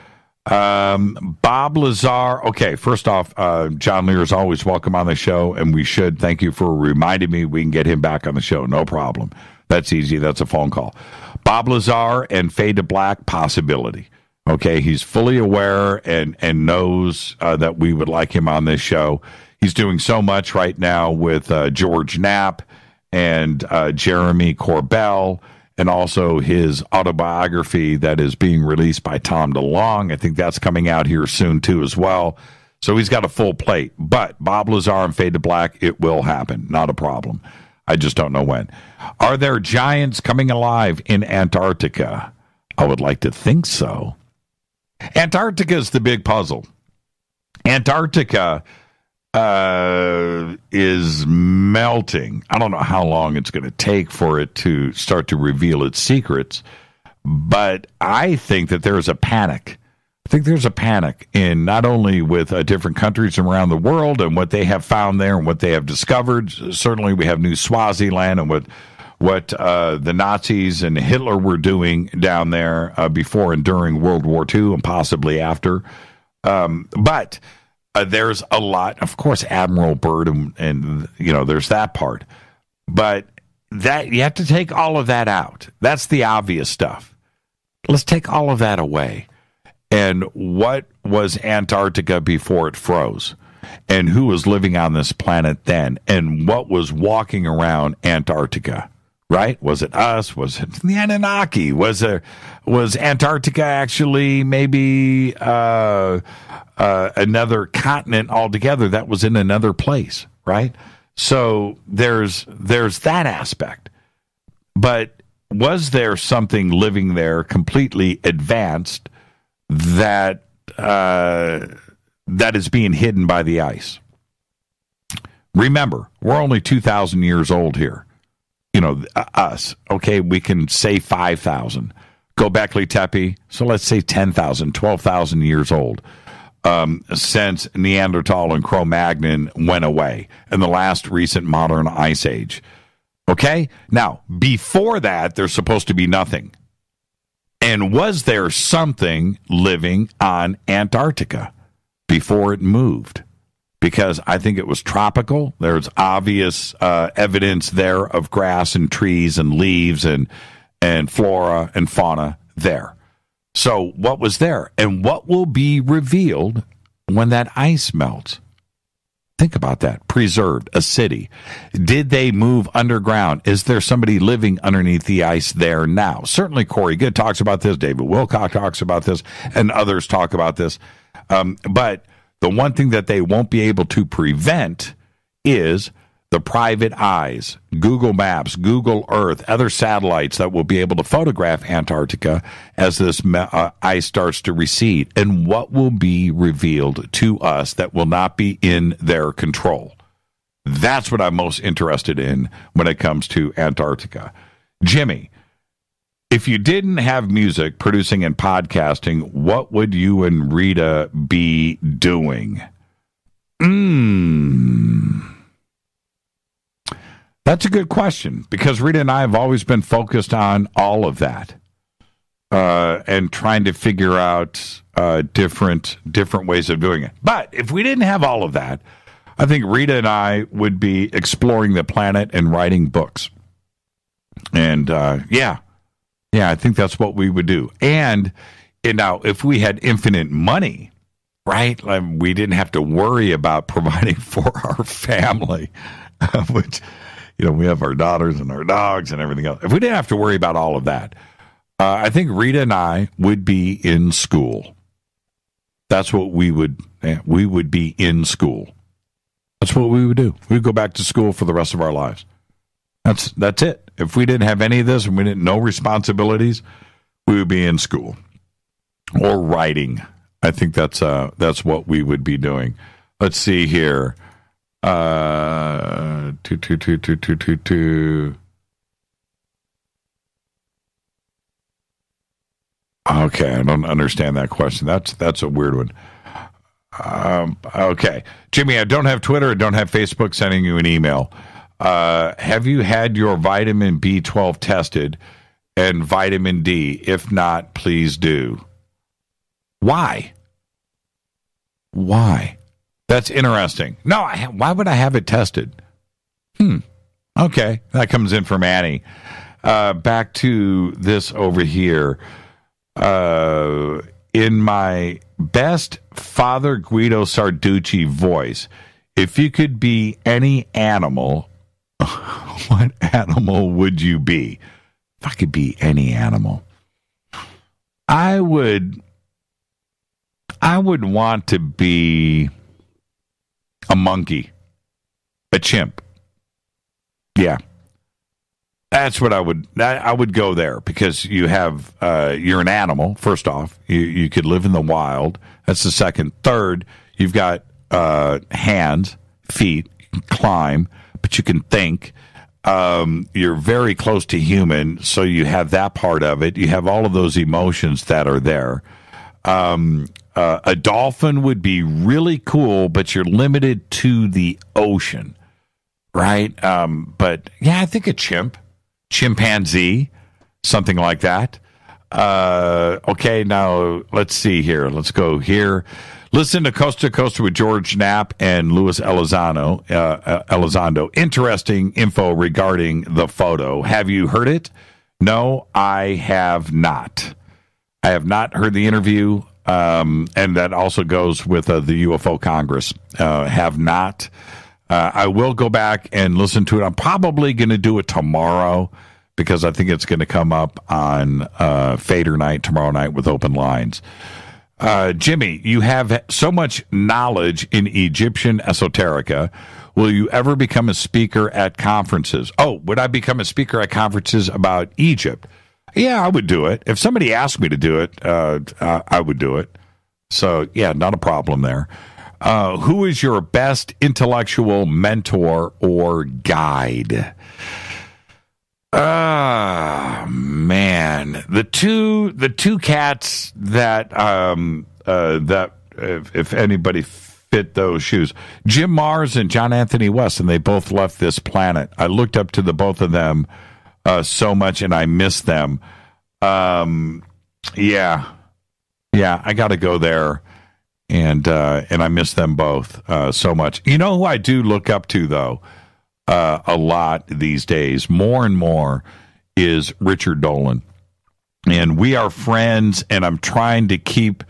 Bob Lazar. Okay, first off, John Lear is always welcome on the show, and we should. Thank you for reminding me we can get him back on the show. No problem. That's easy. That's a phone call. Bob Lazar and Fade to Black, possibility. Okay, he's fully aware and knows that we would like him on this show. He's doing so much right now with George Knapp and Jeremy Corbell, and also his autobiography that is being released by Tom DeLonge. I think that's coming out here soon, too, as well. So he's got a full plate. But Bob Lazar and Fade to Black, it will happen. Not a problem. I just don't know when. Are there giants coming alive in Antarctica? I would like to think so. Antarctica is the big puzzle. Antarctica is melting. I don't know how long it's going to take for it to start to reveal its secrets, but I think that there's a panic. I think there's a panic in not only with different countries around the world and what they have found there and what they have discovered. Certainly we have New Swaziland and what the Nazis and Hitler were doing down there before and during World War II and possibly after. But there's a lot, of course, Admiral Byrd and there's that part. But that you have to take all of that out. That's the obvious stuff. Let's take all of that away. And what was Antarctica before it froze? And who was living on this planet then? And what was walking around Antarctica? Right? Was it us? Was it the Anunnaki? Was Antarctica actually maybe another continent altogether that was in another place? Right? So there's that aspect. But was there something living there completely advanced that is being hidden by the ice? Remember, we're only 2,000 years old here. You know, us. Okay, we can say 5,000. Göbekli Tepe, so let's say 10,000, 12,000 years old since Neanderthal and Cro-Magnon went away in the last recent modern ice age. Okay? Now, before that, there's supposed to be nothing. And was there something living on Antarctica before it moved? Because I think it was tropical. There's obvious evidence there of grass and trees and leaves and flora and fauna there. So what was there? And what will be revealed when that ice melts? Think about that. Preserved, a city. Did they move underground? Is there somebody living underneath the ice there now? Certainly Corey Good talks about this. David Wilcock talks about this. And others talk about this. But the one thing that they won't be able to prevent is the private eyes, Google Maps, Google Earth, other satellites that will be able to photograph Antarctica as this ice starts to recede. And what will be revealed to us that will not be in their control? That's what I'm most interested in when it comes to Antarctica. Jimmy, if you didn't have music, producing, and podcasting, what would you and Rita be doing? That's a good question, because Rita and I have always been focused on all of that and trying to figure out different ways of doing it. But if we didn't have all of that, I think Rita and I would be exploring the planet and writing books. And yeah, I think that's what we would do. And now, if we had infinite money, right, we didn't have to worry about providing for our family, which, you know, we have our daughters and our dogs and everything else. If we didn't have to worry about all of that, I think Rita and I would be in school. That's what we would be in school. That's what we would do. We'd go back to school for the rest of our lives. That's it. If we didn't have any of this and we didn't know responsibilities, we would be in school or writing. I think that's what we would be doing. Let's see here. 2. Okay, I don't understand that question. That's a weird one. Okay, Jimmy, I don't have Twitter. I don't have Facebook. Sending you an email. Have you had your vitamin B12 tested and vitamin D? If not, please do. Why? That's interesting. No, why would I have it tested? Okay, that comes in from Annie. Back to this over here. In my best Father Guido Sarducci voice, if you could be any animal, what animal would you be? If I could be any animal, I would want to be a monkey, a chimp. Yeah. That's what I would go there, because you have, you're an animal, first off. You could live in the wild. That's the second. Third, you've got hands, feet, you can climb, but you can think. You're very close to human, so you have that part of it. You have all of those emotions that are there. A dolphin would be really cool, but you're limited to the ocean, right? But yeah, I think a chimpanzee, something like that. Okay, now let's see here. Let's go here. Listen to Coast to Coast with George Knapp and Luis Elizondo. Interesting info regarding the photo. Have you heard it? No, I have not. I have not heard the interview, and that also goes with the UFO Congress. Have not. I will go back and listen to it. I'm probably going to do it tomorrow, because I think it's going to come up on Fader night tomorrow night with open lines. Jimmy, you have so much knowledge in Egyptian esoterica. Will you ever become a speaker at conferences? Oh, would I become a speaker at conferences about Egypt? Yeah, I would do it. If somebody asked me to do it, I would do it. So, yeah, not a problem there. Who is your best intellectual mentor or guide? Man, the two cats that if anybody fit those shoes, Jim Mars and John Anthony West, and they both left this planet. I looked up to the both of them so much, and I miss them. Yeah, I got to go there, and I miss them both so much. You know who I do look up to though a lot these days, more and more, is Richard Dolan, and we are friends, and I'm trying to keep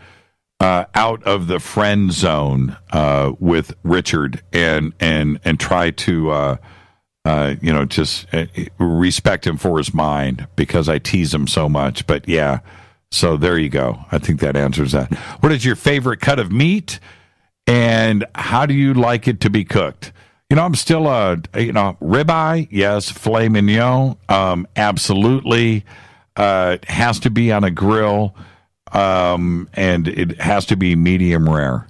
out of the friend zone with Richard, and try to just respect him for his mind, because I tease him so much. But yeah, so there you go. I think that answers that. What is your favorite cut of meat, and how do you like it to be cooked? I'm still ribeye, yes. Filet mignon, absolutely. It has to be on a grill, and it has to be medium rare.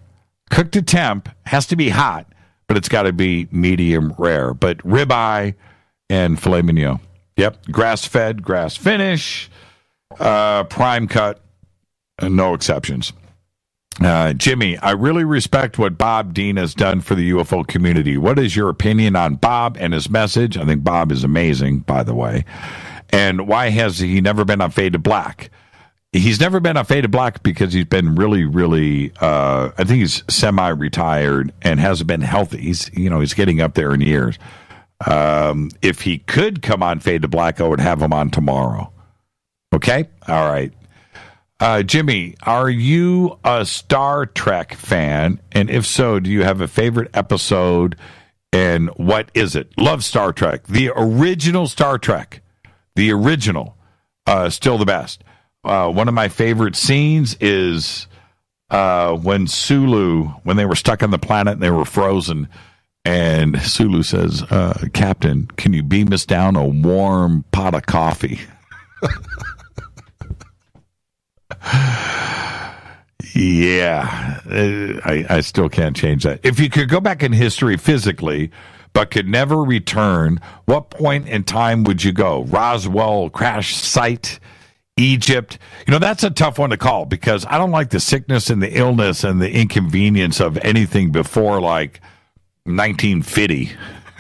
Cooked to temp, has to be hot, but it's got to be medium rare. But ribeye and filet mignon. Yep, grass-fed, grass-finish, prime cut, no exceptions. Jimmy, I really respect what Bob Dean has done for the UFO community. What is your opinion on Bob and his message? I think Bob is amazing, by the way. And why has he never been on Fade to Black? He's never been on Fade to Black because he's been really, really, I think he's semi-retired and hasn't been healthy. He's getting up there in years. If he could come on Fade to Black, I would have him on tomorrow. Okay? All right. Jimmy, are you a Star Trek fan? And if so, do you have a favorite episode? And what is it? Love Star Trek. The original Star Trek. The original. Still the best. One of my favorite scenes is when they were stuck on the planet and they were frozen. And Sulu says, Captain, can you beam us down a warm pot of coffee? Yeah, I still can't change that. If you could go back in history physically, but could never return, what point in time would you go? Roswell crash site, Egypt? That's a tough one to call, because I don't like the sickness and the illness and the inconvenience of anything before like 1950,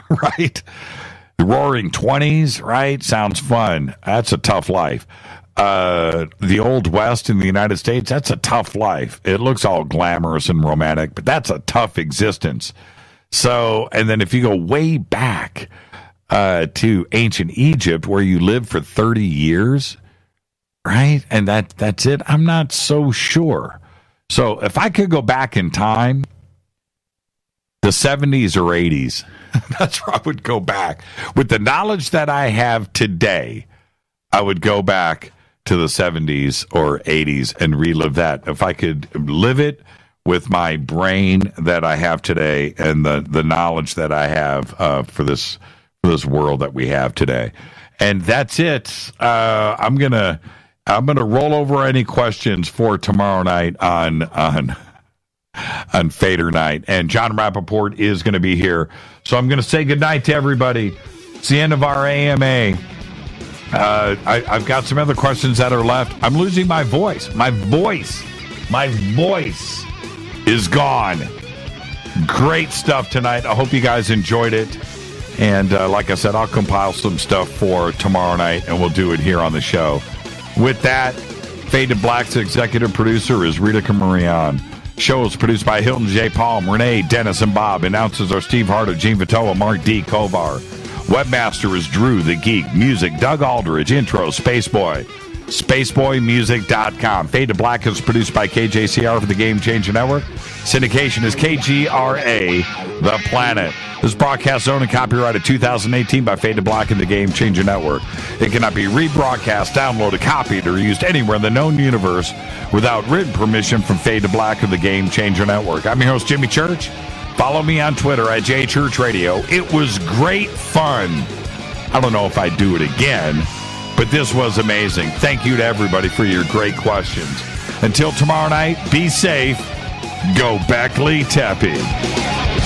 right? The Roaring 20s, right? Sounds fun. That's a tough life. The Old West in the United States, that's a tough life. It looks all glamorous and romantic, but that's a tough existence. So, and then if you go way back to ancient Egypt, where you lived for 30 years, right? And that's it. I'm not so sure. So if I could go back in time, the 70s or 80s, that's where I would go back. With the knowledge that I have today, I would go back to the 70s or 80s and relive that. If I could live it with my brain that I have today and the knowledge that I have for this world that we have today. And that's it. I'm gonna roll over any questions for tomorrow night on Fader Night. And John Rappaport is going to be here. So I'm going to say goodnight to everybody. It's the end of our AMA. I've got some other questions that are left. I'm losing my voice. My voice is gone. Great stuff tonight. I hope you guys enjoyed it. And like I said, I'll compile some stuff for tomorrow night, and we'll do it here on the show. With that, Fade to Black's executive producer is Rita Camarion. Show is produced by Hilton J. Palm, Renee, Dennis, and Bob. Announcers are Steve Harder, Gene Vitoa, Mark D. Kovar. Webmaster is Drew the Geek. Music, Doug Aldridge. Intro, Spaceboy. spaceboymusic.com. Fade to Black is produced by KJCR for the Game Changer Network. Syndication is KGRA, The Planet. This broadcast is owned and copyrighted 2018 by Fade to Black and the Game Changer Network. It cannot be rebroadcast, downloaded, copied, or used anywhere in the known universe without written permission from Fade to Black and the Game Changer Network. I'm your host, Jimmy Church. Follow me on Twitter at JChurchRadio. It was great fun. I don't know if I'd do it again, but this was amazing. Thank you to everybody for your great questions. Until tomorrow night, be safe. Go Beckley Tepe.